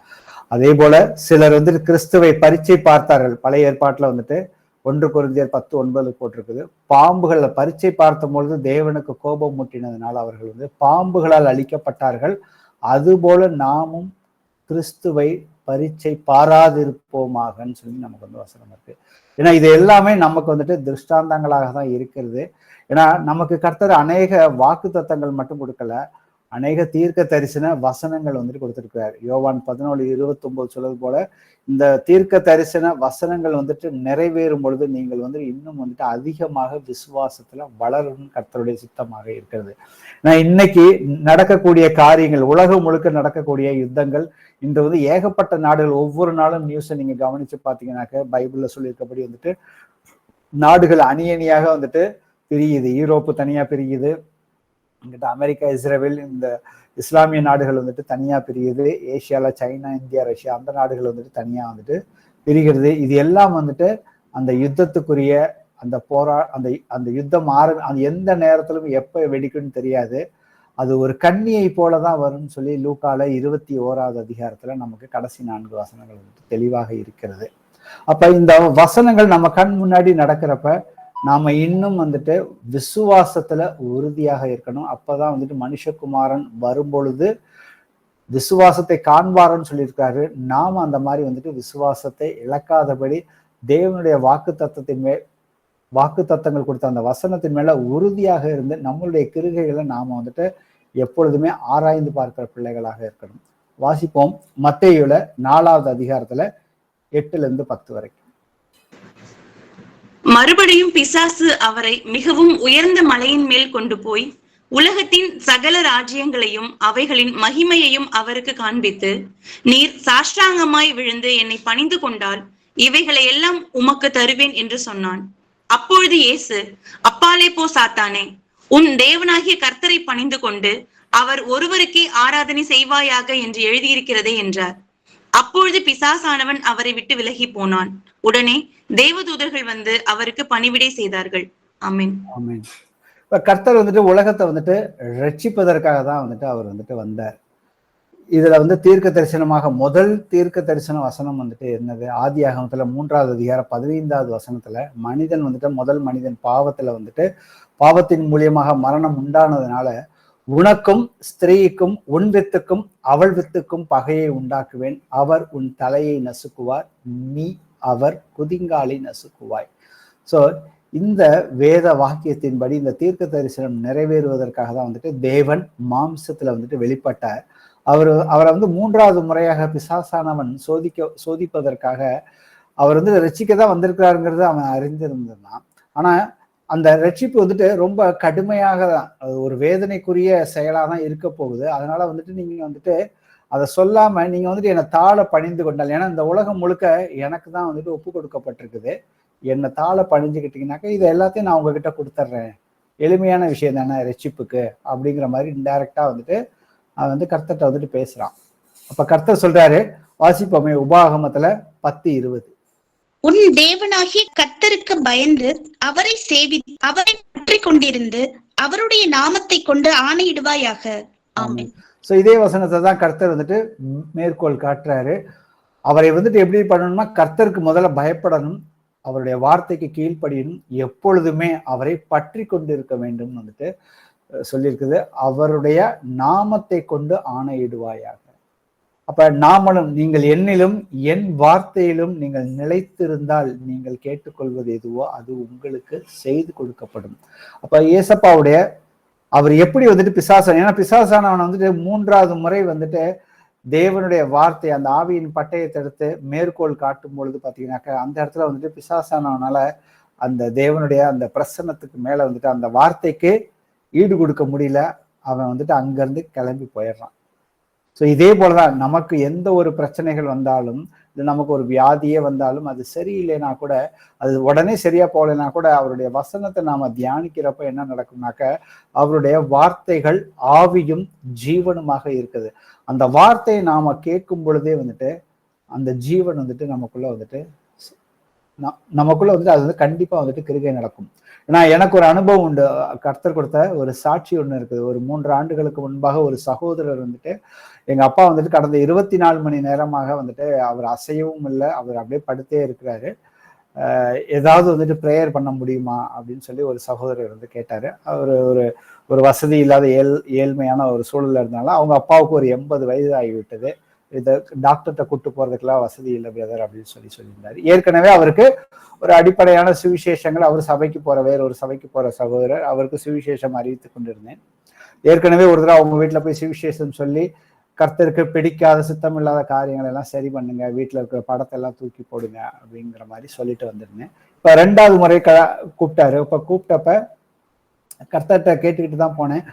அதே போல சிலர் வந்துட்டு கிறிஸ்துவை பரீட்சை பார்த்தார்கள். பழைய ஏற்பாட்டுல வந்துட்டு 1 கொரிந்தியர் 10:9 போட்டிருக்குது. பாம்புகளை பரீட்சை பார்த்த பொழுது தேவனுக்கு கோபம் மூட்டினதுனால அவர்கள் வந்து பாம்புகளால் அழிக்கப்பட்டார்கள். அதுபோல நாமும் கிறிஸ்துவை பரீட்சை பாராதிருப்போமாகன்னு சொல்லி நமக்கு வந்து வசனம் இருக்கு. ஏன்னா இது எல்லாமே நமக்கு வந்துட்டு திருஷ்டாந்தங்களாக தான் இருக்கிறது. ஏன்னா நமக்கு கர்த்தர் அநேக வாக்கு தத்தங்கள் மட்டும் கொடுக்கல, அநேக தீர்க்க தரிசன வசனங்கள் வந்துட்டு கொடுத்திருக்கிறார். யோவான் 14:29 சொல்வது போல இந்த தீர்க்க தரிசன வசனங்கள் வந்துட்டு நிறைவேறும் பொழுது நீங்கள் வந்து இன்னும் வந்துட்டு அதிகமாக விசுவாசத்துல வளரும் கர்த்தருடைய சித்தமாக இருக்கிறது. நான் இன்னைக்கு நடக்கக்கூடிய காரியங்கள், உலகம் முழுக்க நடக்கக்கூடிய யுத்தங்கள், இன்று வந்து ஏகப்பட்ட நாடுகள், ஒவ்வொரு நாளும் நியூஸை நீங்க கவனிச்சு பார்த்தீங்கன்னாக்க பைபிள்ல சொல்லியிருக்கபடி வந்துட்டு நாடுகள் அணியணியாக வந்துட்டு பிரியுது. யூரோப்பு தனியா பிரியுது, இங்கிட்ட அமெரிக்கா, இஸ்ரேல், இந்த இஸ்லாமிய நாடுகள் வந்துட்டு தனியா பிரியுது. ஏசியால சைனா, இந்தியா, ரஷ்யா அந்த நாடுகள் வந்துட்டு தனியா வந்துட்டு பிரிகிறது. இது எல்லாம் வந்துட்டு அந்த யுத்தத்துக்குரிய அந்த அந்த யுத்தம் அது எந்த நேரத்திலும் எப்ப வெடிக்கும்னு தெரியாது. அது ஒரு கண்ணியை போலதான் வரும்னு சொல்லி லூக்கால 21வது அதிகாரத்துல நமக்கு கடைசி 4 வசனங்கள் வந்துட்டு தெளிவாக இருக்கிறது. அப்ப இந்த வசனங்கள் நம்ம கண் முன்னாடி நடக்கிறப்ப நாம இன்னும் வந்துட்டு விசுவாசத்துல உறுதியாக இருக்கணும். அப்பதான் வந்துட்டு மனுஷகுமாரன் வரும்பொழுது விசுவாசத்தை காண்பாருன்னு சொல்லியிருக்காரு. நாம அந்த மாதிரி வந்துட்டு விசுவாசத்தை இழக்காதபடி தேவனுடைய வாக்கு தத்தங்கள் கொடுத்த அந்த வசனத்தின் மேல உறுதியாக இருந்து நம்மளுடைய கிருகைகளை நாம வந்துட்டு எப்பொழுதுமே ஆராய்ந்து பார்க்கிற பிள்ளைகளாக இருக்கணும். வாசிப்போம். மத்தேயுல 4வது அதிகாரத்துல 8-10 வரைக்கும். மறுபடியும் பிசாசு அவரை மிகவும் உயர்ந்த மலையின் மேல் கொண்டு போய் உலகத்தின் சகல ராஜ்யங்களையும் அவைகளின் மகிமையையும் அவருக்கு காண்பித்து, நீர் சாஷ்டாங்கமாய் விழுந்து என்னை பணிந்து கொண்டால் இவைகளை எல்லாம் உமக்கு தருவேன் என்று சொன்னான். அப்பொழுது இயேசு, அப்பாலே போ சாத்தானே, உன் தேவனாகிய கர்த்தரை பணிந்து கொண்டு அவர் ஒருவருக்கே ஆராதனை செய்வாயாக என்று எழுதியிருக்கிறதே என்றார். அப்பொழுது பிசாசானவன் அவரை விட்டு விலகி போனான். உடனே தேவதூதர்கள் வந்து அவருக்கு பணிவிடை செய்தார்கள். ஆமென். ஆமென். இப்ப கர்த்தர் வந்துட்டு உலகத்தை வந்துட்டு ரட்சிப்பதற்காக தான் வந்துட்டு அவர் வந்துட்டு வந்தார். இதுல வந்து தீர்க்க தரிசனமாக முதல் தீர்க்க தரிசன வசனம் வந்துட்டு என்னது? ஆதியாகமத்துல 3வது அதிகாரம் 15வது வசனத்துல மனிதன் வந்துட்டு முதல் மனிதன் பாவத்துல வந்துட்டு பாவத்தின் மூலியமாக மரணம் உண்டானதுனால உனக்கும் ஸ்திரீக்கும் உன் வித்துக்கும் அவள் வித்துக்கும் பகையை உண்டாக்குவேன். அவர் உன் தலையை நசுக்குவார், நீ அவர் குதிங்காலை நசுக்குவாய். சோ இந்த வேத வாக்கியத்தின்படி இந்த தீர்க்க தரிசனம் நிறைவேறுவதற்காக தான் வந்துட்டு தேவன் மாம்சத்துல வந்துட்டு வெளிப்பட்டார். அவரை வந்து 3வது முறையாக பிசாசானவன் சோதிப்பதற்காக அவர் வந்து ரட்சிக்க தான் வந்திருக்கிறாருங்கிறது அவன் அறிந்திருந்தான். ஆனா அந்த ரட்சிப்பு வந்துட்டு ரொம்ப கடுமையாக தான், ஒரு வேதனைக்குரிய செயலாக தான் இருக்க போகுது. அதனால வந்துட்டு நீங்க வந்துட்டு அதை சொல்லாம நீங்க வந்துட்டு என்னை தாழ பணிந்து கொண்டால், ஏன்னா இந்த உலகம் முழுக்க எனக்கு தான் வந்துட்டு ஒப்பு கொடுக்கப்பட்டிருக்குது, என்னை தாழ பணிஞ்சுக்கிட்டீங்கன்னாக்கா இதை எல்லாத்தையும் நான் உங்ககிட்ட கொடுத்துட்றேன், எளிமையான விஷயம் தானே ரட்சிப்புக்கு அப்படிங்கிற மாதிரி இன்டைரக்டா வந்துட்டு அவன் வந்து கர்த்தர்ட்ட வந்துட்டு பேசுறான். அப்ப கர்த்தர் சொல்றாரு, வாசிப்போமே, உபாகமத்துல 10:20. உன் தேவனாகிய கர்த்தருக்கு பயந்து அவரை அவரை பற்றி கொண்டிருந்து அவருடைய நாமத்தை கொண்டு ஆணையிடுவாயாக. ஆமென். சோ இதே வசனத்தை தான் கர்த்தர் வந்துட்டு மேற்கோள் காட்டுறாரு. அவரை வந்துட்டு எப்படி பண்ணணும்னா, கர்த்தருக்கு முதல்ல பயப்படணும், அவருடைய வார்த்தைக்கு கீழ்ப்படியணும், எப்பொழுதுமே அவரை பற்றி கொண்டு இருக்க வேண்டும் வந்துட்டு சொல்லியிருக்குது. அவருடைய நாமத்தை கொண்டு ஆணையிடுவாயாக. அப்ப நாமளும் நீங்கள் என்னிலும் என் வார்த்தையிலும் நீங்கள் நிலைத்திருந்தால் நீங்கள் கேட்டுக்கொள்வது எதுவோ அது உங்களுக்கு செய்து கொடுக்கப்படும். அப்ப ஏசப்பாவுடைய அவர் எப்படி வந்துட்டு பிசாசன், ஏன்னா பிசாசானவன் வந்துட்டு 3வது முறை வந்துட்டு தேவனுடைய வார்த்தை அந்த ஆவியின் பட்டயத்தை எடுத்து மேற்கோள் காட்டும் பொழுது பாத்தீங்கன்னாக்கா அந்த இடத்துல வந்துட்டு பிசாசானவனால அந்த தேவனுடைய அந்த பிரசன்னத்துக்கு மேல வந்துட்டு அந்த வார்த்தைக்கு ஈடு கொடுக்க முடியல. அவன் வந்துட்டு அங்கிருந்து கிளம்பி போயிடுறான். ஸோ இதே போலதான் நமக்கு எந்த ஒரு பிரச்சனைகள் வந்தாலும், இல்லை நமக்கு ஒரு வியாதியே வந்தாலும், அது சரியில்லைன்னா கூட, அது உடனே சரியா போகலைன்னா கூட அவருடைய வசனத்தை நாம தியானிக்கிறப்ப என்ன நடக்கும்னாக்க அவருடைய வார்த்தைகள் ஆவியும் ஜீவனுமாக இருக்குது. அந்த வார்த்தையை நாம கேட்கும் பொழுதே வந்துட்டு அந்த ஜீவன் வந்துட்டு நமக்குள்ள வந்துட்டு அது வந்து கண்டிப்பா வந்துட்டு கிருகை நடக்கும். ஏன்னா எனக்கு ஒரு அனுபவம் உண்டு. கர்த்தர் கொடுத்த ஒரு சாட்சி ஒண்ணு இருக்குது. ஒரு 3 ஆண்டுகளுக்கு முன்பாக ஒரு சகோதரர் வந்துட்டு எங்க அப்பா வந்துட்டு கடந்த 24 மணி நேரமாக வந்துட்டு அவர் அசையவும் இல்லை, அவர் அப்படியே படுத்தே இருக்கிறாரு. ஏதாவது வந்துட்டு ப்ரேயர் பண்ண முடியுமா அப்படின்னு சொல்லி ஒரு சகோதரர் வந்து கேட்டாரு. அவர் ஒரு வசதி இல்லாத ஏழ்மையான ஒரு சூழல்ல இருந்தாலும் அவங்க அப்பாவுக்கு ஒரு 80 வயது ஆகிவிட்டது. இதை டாக்டர்கிட்ட கூட்டு போறதுக்கெல்லாம் வசதி இல்லை பிரதர் அப்படின்னு சொல்லியிருந்தாரு. ஏற்கனவே அவருக்கு ஒரு அடிப்படையான சுவிசேஷங்கள், அவர் சபைக்கு போற வேற ஒரு சபைக்கு போற சகோதரர், அவருக்கு சுவிசேஷம் அறிவித்து கொண்டிருந்தேன். ஏற்கனவே ஒரு தடவை அவங்க வீட்டுல போய் சுவிசேஷம் சொல்லி கர்த்தருக்கு பிடிக்காத சுத்தம் இல்லாத காரியங்கள் எல்லாம் சரி பண்ணுங்க, வீட்டுல இருக்கிற படத்தை எல்லாம் தூக்கி போடுங்க அப்படிங்கிற மாதிரி சொல்லிட்டு வந்திருந்தேன். இப்ப 2வது முறை கூப்பிட்டாரு. இப்ப கூப்பிட்டப்ப கர்த்தர்கிட்ட கேட்டுக்கிட்டு தான் போனேன்.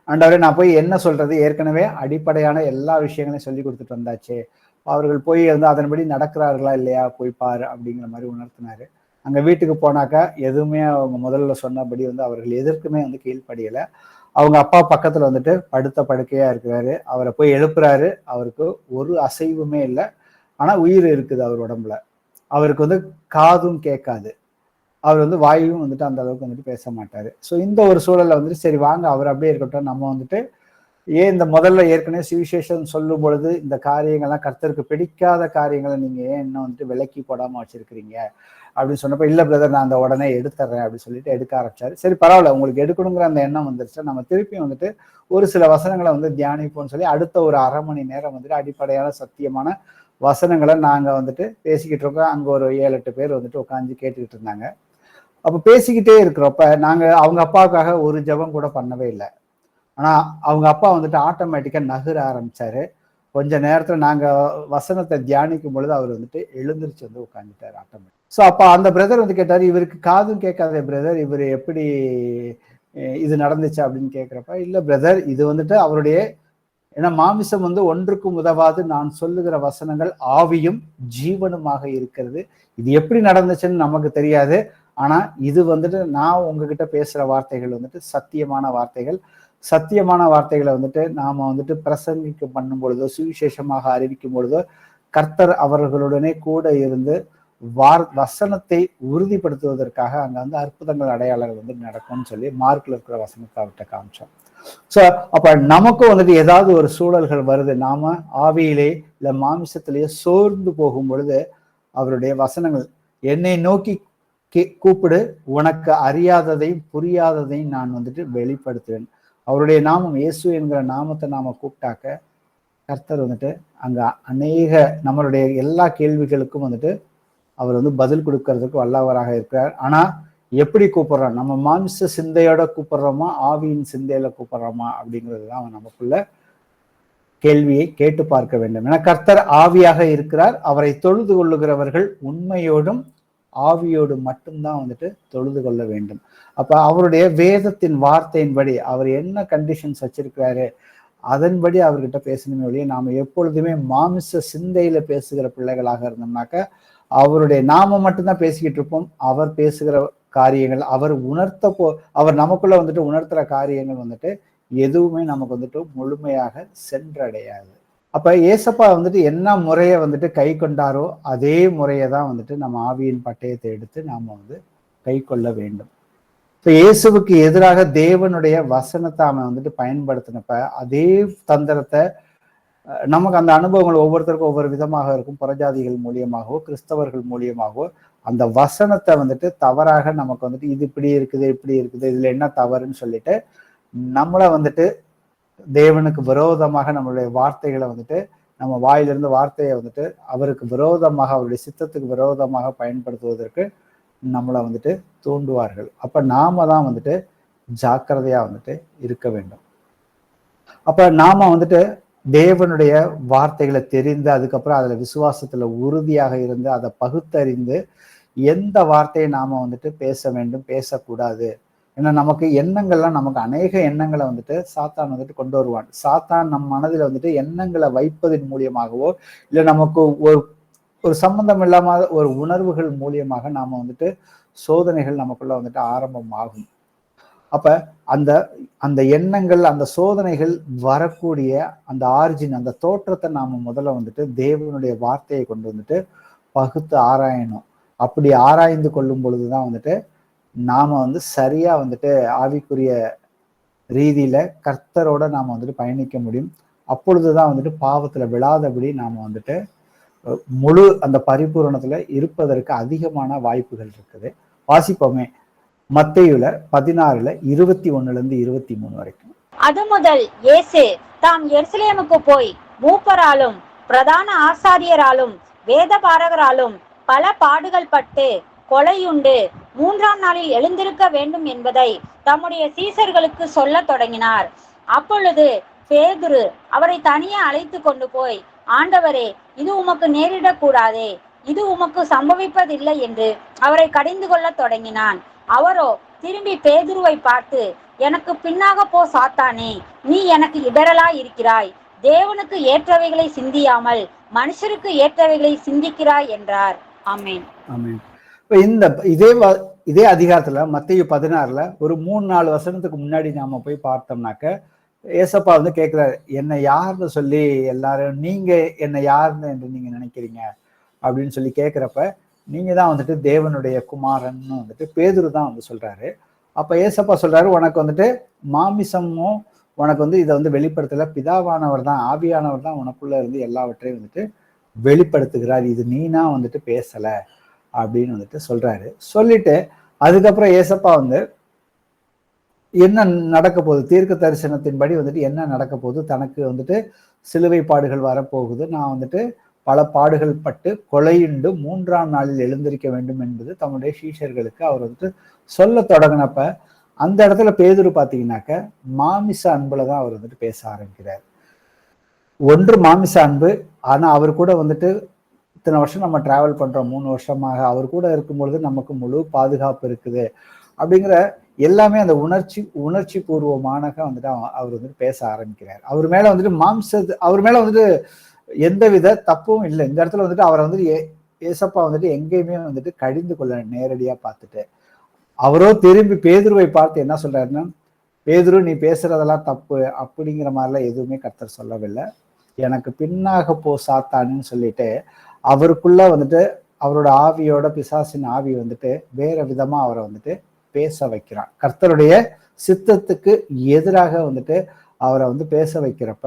ஆண்டவரே நான் போய் என்ன சொல்றது, ஏற்கனவே அடிப்படையான எல்லா விஷயங்களையும் சொல்லி கொடுத்துட்டு வந்தாச்சு, அவர்கள் போய் வந்து அதன்படி நடக்கிறார்களா இல்லையா போய் பாரு அப்படிங்கிற மாதிரி உணர்த்தினாரு. அங்க வீட்டுக்கு போனாக்கா எதுவுமே அவங்க முதல்ல சொன்னபடி வந்து அவர்கள் எதற்குமே வந்து கீழ்ப்படியலை. அவங்க அப்பா பக்கத்துல வந்துட்டு படுத்த படுக்கையா இருக்கிறாரு. அவரை போய் எழுப்புறாரு. அவருக்கு ஒரு அசைவுமே இல்லை. ஆனா உயிர் இருக்குது அவர் உடம்புல. அவருக்கு வந்து காதும் கேட்காது. அவர் வந்து வாயும் வந்துட்டு அந்த அளவுக்கு வந்துட்டு பேச மாட்டாரு. ஸோ இந்த ஒரு சூழல்ல வந்துட்டு சரி வாங்க அவர் அப்படியே இருக்கட்டும், நம்ம வந்துட்டு ஏன் இந்த முதல்ல ஏற்கனவே சுவிசேஷம் சொல்லும் பொழுது இந்த காரியங்கள்லாம் கர்த்தருக்கு பிடிக்காத காரியங்களை நீங்க ஏன் இன்னும் வந்துட்டு விலக்கி போடாம வச்சிருக்கிறீங்க அப்படின்னு சொன்னப்ப இல்ல பிரதர் நான் அந்த உடனே எடுத்துறேன் அப்படின்னு சொல்லிட்டு எடுக்க ஆரம்பிச்சாரு. சரி பரவாயில்ல, உங்களுக்கு எடுக்கணுங்கிற அந்த எண்ணம் வந்துருச்சு, நம்ம திருப்பியும் வந்துட்டு ஒரு சில வசனங்களை வந்து தியானிப்போம்னு சொல்லி அடுத்த ஒரு 1/2 மணி நேரம் வந்துட்டு அடிப்படையான சத்தியமான வசனங்களை நாங்க வந்துட்டு பேசிக்கிட்டு இருக்கோம். அங்க ஒரு 7-8 பேர் வந்துட்டு உட்காந்து கேட்டுக்கிட்டு இருந்தாங்க. அப்ப பேசிக்கிட்டே இருக்கிறப்ப நாங்க அவங்க அப்பாவுக்காக ஒரு ஜெபம் கூட பண்ணவே இல்லை. ஆனா அவங்க அப்பா வந்துட்டு ஆட்டோமேட்டிக்கா நகர ஆரம்பிச்சாரு. கொஞ்ச நேரத்துல நாங்க வசனத்தை தியானிக்கும் பொழுது அவர் வந்துட்டு எழுந்திருச்சு வந்து உட்காந்துட்டாரு ஆட்டோமேட்டிக். ஸோ அப்ப அந்த பிரதர் வந்து கேட்டாரு, இவருக்கு காதும் கேட்காதே பிரதர், இவர் எப்படி இது நடந்துச்சு அப்படின்னு கேட்கிறப்ப இல்ல பிரதர், இது வந்துட்டு அவருடைய, ஏன்னா மாமிசம் வந்து ஒன்றுக்கும் உதவாது, நான் சொல்லுகிற வசனங்கள் ஆவியும் ஜீவனுமாக இருக்கிறது. இது எப்படி நடந்துச்சுன்னு நமக்கு தெரியாது. ஆனா இது வந்துட்டு நான் உங்ககிட்ட பேசுற வார்த்தைகள் வந்துட்டு சத்தியமான வார்த்தைகள். சத்தியமான வார்த்தைகளை வந்துட்டு நாம வந்துட்டு பிரசங்கிக்க பண்ணும் பொழுதோ சுவிசேஷமாக அறிவிக்கும் பொழுதோ கர்த்தர் அவர்களுடனே கூட இருந்து வசனத்தை உறுதிப்படுத்துவதற்காக அங்க வந்து அற்புதங்கள் அடையாளங்கள் வந்து நடக்கும்னு சொல்லி மார்க்ல இருக்கிற வசனத்தை அவர்கிட்ட காமிச்சோம். ஸோ அப்ப நமக்கும் வந்துட்டு ஏதாவது ஒரு சூழல்கள் வருது, நாம ஆவியிலே இல்ல மாமிசத்திலேயே சோர்ந்து போகும் பொழுது அவருடைய வசனங்கள் என்னை நோக்கி கூப்பிடு, உனக்கு அறியாததையும் புரியாததையும் நான் வந்துட்டு வெளிப்படுத்துவேன். அவருடைய நாமம் இயேசு என்கிற நாமத்தை நாம கூப்பிட்டாக்க கர்த்தர் வந்துட்டு அங்க அநேக நம்மளுடைய எல்லா கேள்விகளுக்கும் வந்துட்டு அவர் வந்து பதில் கொடுக்கறதுக்கு வல்லவராக இருக்கிறார். ஆனா எப்படி கூப்பிடுறோம், நம்ம மாம்ச சிந்தையோட கூப்பிடுறோமா ஆவியின் சிந்தையில கூப்பிடுறோமா அப்படிங்கிறது தான் நமக்குள்ள கேள்வியை கேட்டு பார்க்க வேண்டும். ஏன்னா கர்த்தர் ஆவியாக இருக்கிறார். அவரை தொழுது கொள்ளுகிறவர்கள் உண்மையோடும் ஆவியோடு மட்டும்தான் வந்துட்டு தொழுது கொள்ள வேண்டும். அப்ப அவருடைய வேதத்தின் வார்த்தையின்படி அவர் என்ன கண்டிஷன்ஸ் வச்சிருக்கிறாரு அதன்படி அவர்கிட்ட பேசணுமே ஒழிய நாம எப்பொழுதுமே மாமிச சிந்தையில பேசுகிற பிள்ளைகளாக இருந்தோம்னாக்க அவருடைய நாம மட்டும்தான் பேசிக்கிட்டு இருப்போம். அவர் பேசுகிற காரியங்கள் அவர் நமக்குள்ள வந்துட்டு உணர்த்துற காரியங்கள் வந்துட்டு எதுவுமே நமக்கு வந்துட்டு முழுமையாக சென்றடையாது. அப்ப ஏசப்பா வந்துட்டு என்ன முறையை வந்துட்டு கை கொண்டாரோ அதே முறையை தான் வந்துட்டு நம்ம ஆவியின் பட்டயத்தை எடுத்து நாம வந்து கை கொள்ள வேண்டும். இப்ப இயேசுவுக்கு எதிராக தேவனுடைய வசனத்தை அவன் வந்துட்டு பயன்படுத்தினப்ப அதே தந்திரத்தை நமக்கு அந்த அனுபவங்கள் ஒவ்வொருத்தருக்கும் ஒவ்வொரு விதமாக இருக்கும். புறஜாதிகள் மூலியமாகவோ கிறிஸ்தவர்கள் மூலியமாகவோ அந்த வசனத்தை வந்துட்டு தவறாக நமக்கு வந்துட்டு இது இப்படி இருக்குது இதுல என்ன தவறுன்னு சொல்லிட்டு நம்மளை வந்துட்டு தேவனுக்கு விரோதமாக நம்மளுடைய வார்த்தைகளை வந்துட்டு நம்ம வாயிலிருந்து வார்த்தையை வந்துட்டு அவருக்கு விரோதமாக, அவருடைய சித்தத்துக்கு விரோதமாக பயன்படுத்துவதற்கு நம்மளை வந்துட்டு தூண்டுவார்கள். அப்ப நாம தான் வந்துட்டு ஜாக்கிரதையா வந்துட்டு இருக்க வேண்டும். அப்ப நாம வந்துட்டு தேவனுடைய வார்த்தைகளை தெரிந்து, அதுக்கப்புறம் அதுல விசுவாசத்துல உறுதியாக இருந்து, அதை பகுத்தறிந்து எந்த வார்த்தையை நாம வந்துட்டு பேச வேண்டும், பேசக்கூடாது. ஏன்னா நமக்கு எண்ணங்கள்லாம், நமக்கு அநேக எண்ணங்களை வந்துட்டு சாத்தான் வந்துட்டு கொண்டு வருவான். சாத்தான் நம் மனதில் வந்துட்டு எண்ணங்களை வைப்பதன் மூலியமாகவோ இல்லை நமக்கு ஒரு சம்பந்தம் இல்லாம ஒரு உணர்வுகள் மூலியமாக நாம வந்துட்டு சோதனைகள் நமக்குள்ள வந்துட்டு ஆரம்பமாகும். அப்ப அந்த எண்ணங்கள், அந்த சோதனைகள் வரக்கூடிய அந்த ஆர்ஜின், அந்த தோற்றத்தை நாம முதல்ல வந்துட்டு தேவனுடைய வார்த்தையை கொண்டு வந்துட்டு பகுத்து ஆராயணும். அப்படி ஆராய்ந்து கொள்ளும் பொழுதுதான் வந்துட்டு நாம வந்து சரியா வந்துட்டு ஆவிக்குரிய ரீதியில கர்த்தரோட நாம வந்துட்டு பயணிக்க முடியும். அப்பொழுதுதான் வந்துட்டு பாவத்துல விழாதபடி நாம வந்துட்டு முழு அந்த பரிபூரணத்துல இருப்பதற்கு அதிகமான வாய்ப்புகள் இருக்குது. வாசிப்போமே, மத்தேயுல 16:21-23 வரைக்கும். அது முதல் இயேசு தாம் எருசலேமுக்கு போய் மூப்பராலும் பிரதான ஆசாரியராலும் வேதபாரகராலும் பல பாடுகள் பட்டு கொலையுண்டு 3ஆம் நாளில் எழுந்திருக்க வேண்டும் என்பதை தம்முடைய சீசர்களுக்கு சொல்ல தொடங்கினார். அப்பொழுது பேதுரு அவரை தனியே அழைத்து கொண்டு போய், ஆண்டவரே, இது உமக்கு நேரிடக்கூடாதே, இது உமக்கு சம்பவிப்பதில்லை என்று அவரை கடிந்து கொள்ள தொடங்கினான். அவரோ திரும்பி பேதுருவை பார்த்து, எனக்கு பின்னாக போ சாத்தானே, நீ எனக்கு இடரலா இருக்கிறாய், தேவனுக்கு ஏற்றவைகளை சிந்தியாமல் மனுஷருக்கு ஏற்றவைகளை சிந்திக்கிறாய் என்றார். ஆமென். ஆமென். இதே அதிகாரத்துல மத்தேயு 16 ஒரு 3-4 வசனத்துக்கு முன்னாடி நாம போய் பார்த்தோம்னாக்க, ஏசப்பா வந்து கேட்கிறாரு, என்னை யாருன்னு சொல்லி எல்லாரும், நீங்க என்னை யாருன்னு என்று நீங்க நினைக்கிறீங்க அப்படின்னு சொல்லி கேட்கிறப்ப, நீங்க தான் வந்துட்டு தேவனுடைய குமாரன்னு வந்துட்டு பேதுரு தான் வந்து சொல்றாரு. அப்ப ஏசப்பா சொல்றாரு, உனக்கு வந்துட்டு மாமிசமும் உனக்கு வந்து இதை வந்து வெளிப்படுத்தல, பிதாவானவர் தான், ஆவியானவர் தான் உனக்குள்ள இருந்து எல்லாவற்றையும் வந்துட்டு வெளிப்படுத்துகிறார், இது நீனா வந்துட்டு பேசல அப்படின்னு வந்துட்டு சொல்றாரு. சொல்லிட்டு அதுக்கப்புறம் ஏசப்பா வந்து என்ன நடக்க போகுது, தீர்க்க தரிசனத்தின்படி வந்துட்டு என்ன நடக்க போகுது, தனக்கு வந்துட்டு சிலுவை பாடுகள் வரப்போகுது, நான் வந்துட்டு பல பாடுகள் பட்டு கொலையுண்டு 3ஆம் நாளில் எழுந்திருக்க வேண்டும் என்பது தம்முடைய சீஷர்களுக்கு அவர் வந்துட்டு சொல்ல தொடங்கினப்ப, அந்த இடத்துல பேதுரு பார்த்தீங்கன்னாக்க மாமிச அன்புல தான் அவர் வந்துட்டு பேச ஆரம்பிக்கிறார். ஒன்று மாமிச அன்பு, ஆனா அவர் கூட வந்துட்டு இத்தனை வருஷம் நம்ம டிராவல் பண்றோம், 3 வருஷமாக அவர் கூட இருக்கும் பொழுது நமக்கு முழு பாதுகாப்பு இருக்குது அப்படிங்கிற எல்லாமே அந்த உணர்ச்சி பூர்வமான வந்துட்டு அவர் வந்துட்டு பேச ஆரம்பிக்கிறார். அவர் மேல வந்துட்டு அவர் மேல வந்துட்டு எந்தவித தப்பும் இல்லை. இந்த இடத்துல வந்துட்டு அவரை வந்துட்டு ஏசப்பா வந்துட்டு எங்கேயுமே வந்துட்டு கடிந்து கொள்ள நேரடியா பார்த்துட்டு, அவரோ திரும்பி பேதுருவை பார்த்து என்ன சொல்றாருன்னா, பேதுரு நீ பேசுறதெல்லாம் தப்பு அப்படிங்கிற மாதிரிலாம் எதுவுமே கர்த்தர் சொல்லவில்லை, எனக்கு பின்னாக போ சாத்தான்னு சொல்லிட்டு அவருக்குள்ள வந்துட்டு அவரோட ஆவியோட, பிசாசின் ஆவி வந்துட்டு வேற விதமா அவரை வந்துட்டு பேச வைக்கிறான். கர்த்தருடைய சித்தத்துக்கு எதிராக வந்துட்டு அவரை வந்து பேச வைக்கிறப்ப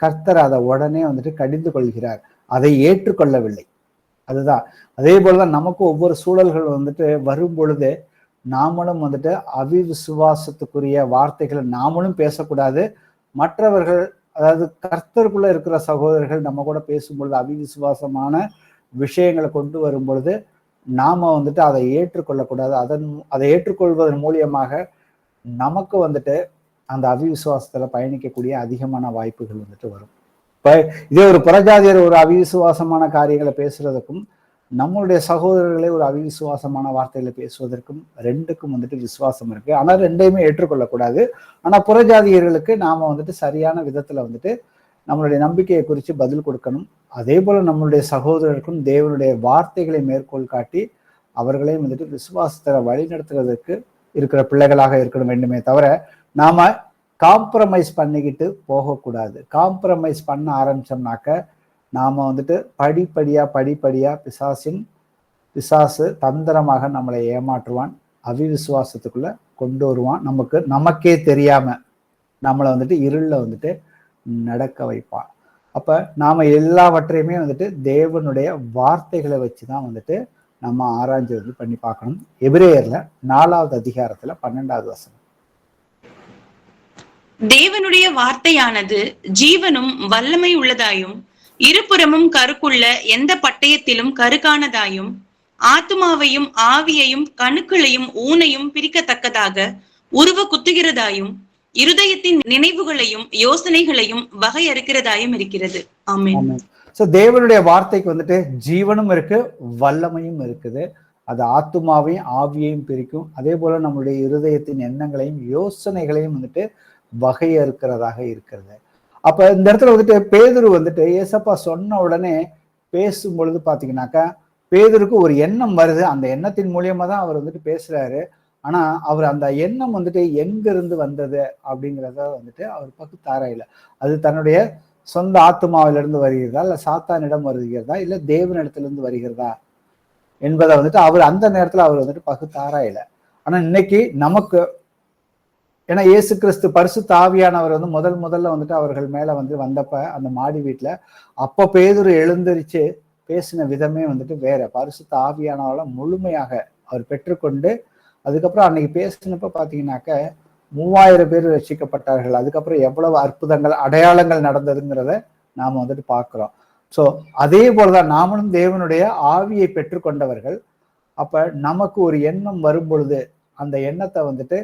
கர்த்தர் அதை உடனே வந்துட்டு கடிந்து கொள்கிறார், அதை ஏற்றுக்கொள்ளவில்லை. அதுதான் அதே போலதான் நமக்கு ஒவ்வொரு சூழல்கள் வந்துட்டு வரும் பொழுது நாமளும் வந்துட்டு அவிவிசுவாசத்துக்குரிய வார்த்தைகளை நாமளும் பேசக்கூடாது. மற்றவர்கள், அதாவது கர்த்தருக்குள்ள இருக்கிற சகோதரர்கள் நம்ம கூட பேசும்பொழுது அவிவிசுவாசமான விஷயங்களை கொண்டு வரும் பொழுது நாம வந்துட்டு அதை ஏற்றுக்கொள்ளக்கூடாது. அதை ஏற்றுக்கொள்வதன் மூலியமாக நமக்கு வந்துட்டு அந்த அவிவிசுவாசத்துல பயணிக்கக்கூடிய அதிகமான வாய்ப்புகள் வந்துட்டு வரும். இப்ப இதே ஒரு புறஜாதியர் ஒரு அவிவிசுவாசமான காரியங்களை பேசுறதுக்கும் நம்மளுடைய சகோதரர்களை ஒரு அவிவிசுவாசமான வார்த்தைகளை பேசுவதற்கும் ரெண்டுக்கும் வந்துட்டு விசுவாசம் இருக்கு. ஆனா ரெண்டையுமே ஏற்றுக்கொள்ளக்கூடாது. ஆனா புறஜாதியர்களுக்கு நாம வந்துட்டு சரியான விதத்துல வந்துட்டு நம்மளுடைய நம்பிக்கையை குறித்து பதில் கொடுக்கணும். அதே போல நம்மளுடைய சகோதரருக்கும் தேவனுடைய வார்த்தைகளை மேற்கோள் காட்டி அவர்களையும் வந்துட்டு விசுவாசத்தை வழிநடத்துவதற்கு இருக்கிற பிள்ளைகளாக இருக்கணும் வேண்டுமே தவிர நாம காம்ப்ரமைஸ் பண்ணிக்கிட்டு போகக்கூடாது. காம்ப்ரமைஸ் பண்ண ஆரம்பிச்சோம்னாக்க நாம வந்துட்டு படிப்படியா பிசாசு தந்திரமாக நம்மளை ஏமாற்றுவான், அவிவிசுவாசத்துக்குள்ள கொண்டு வருவான், நமக்கே தெரியாம நம்மளை வந்துட்டு இருள்ல வந்துட்டு நடக்க வைப்பான். அப்ப நாம எல்லாவற்றையுமே வந்துட்டு தேவனுடைய வார்த்தைகளை வச்சுதான் வந்துட்டு நம்ம ஆராய்ச்சி வந்து பண்ணி பார்க்கணும். எபிரேயர்ல 4வது அதிகாரத்துல 12வது வசனம். தேவனுடைய வார்த்தையானது ஜீவனும் வல்லமை உள்ளதாயும் இருபுறமும் கருக்குள்ள எந்த பட்டயத்திலும் கருக்கானதாயும் ஆத்துமாவையும் ஆவியையும் கணுக்களையும் ஊனையும் பிரிக்கத்தக்கதாக உருவ குத்துகிறதாயும் இருதயத்தின் நினைவுகளையும் யோசனைகளையும் வகையறுக்கிறதாயும் இருக்கிறது. ஆமென். சோ தேவனுடைய வார்த்தைக்கு வந்துட்டு ஜீவனும் இருக்கு, வல்லமையும் இருக்குது. அது ஆத்துமாவையும் ஆவியையும் பிரிக்கும். அதே போல நம்மளுடைய இருதயத்தின் எண்ணங்களையும் யோசனைகளையும் வந்துட்டு வகையறுக்கிறதாக இருக்கிறது. அப்ப இந்த இடத்துல வந்துட்டு பேதுரு வந்துட்டு ஏசப்பா சொன்ன உடனே பேசும் பொழுது பாத்தீங்கன்னாக்கா பேதுருக்கு ஒரு எண்ணம் வருது. அந்த எண்ணத்தின் மூலியமா தான் அவர் வந்துட்டு பேசுறாரு. ஆனா அவர் அந்த எண்ணம் வந்துட்டு எங்க இருந்து வந்தது அப்படிங்கிறத வந்துட்டு அவர் பகுத்தாராயில. அது தன்னுடைய சொந்த ஆத்மாவிலிருந்து வருகிறதா, இல்ல சாத்தானிடம் வருகிறதா, இல்ல தேவனிடத்திலிருந்து வருகிறதா என்பதை வந்துட்டு அவர் அந்த நேரத்துல அவர் வந்துட்டு பகுத்தாராயில. ஆனா இன்னைக்கு நமக்கு, ஏன்னா இயேசு கிறிஸ்து பரிசுத்த ஆவியானவர் வந்து முதல்ல வந்துட்டு அவர்கள் மேல வந்து வந்தப்ப அந்த மாடி வீட்டுல அப்ப பேதுரு எழுந்தரிச்சு பேசின விதமே வந்துட்டு வேற. பரிசுத்த ஆவியானவரை முழுமையாக அவர் பெற்றுக்கொண்டு அதுக்கப்புறம் அன்னைக்கு பேசினப்ப பாத்தீங்கன்னாக்க 3000 பேர் ரட்சிக்கப்பட்டார்கள். அதுக்கப்புறம் எவ்வளவு அற்புதங்கள் அடையாளங்கள் நடந்ததுங்கிறத நாம வந்துட்டு பார்க்கிறோம். ஸோ அதே போலதான் நாமளும் தேவனுடைய ஆவியை பெற்றுக்கொண்டவர்கள். அப்ப நமக்கு ஒரு எண்ணம் வரும் பொழுது அந்த எண்ணத்தை வந்துட்டு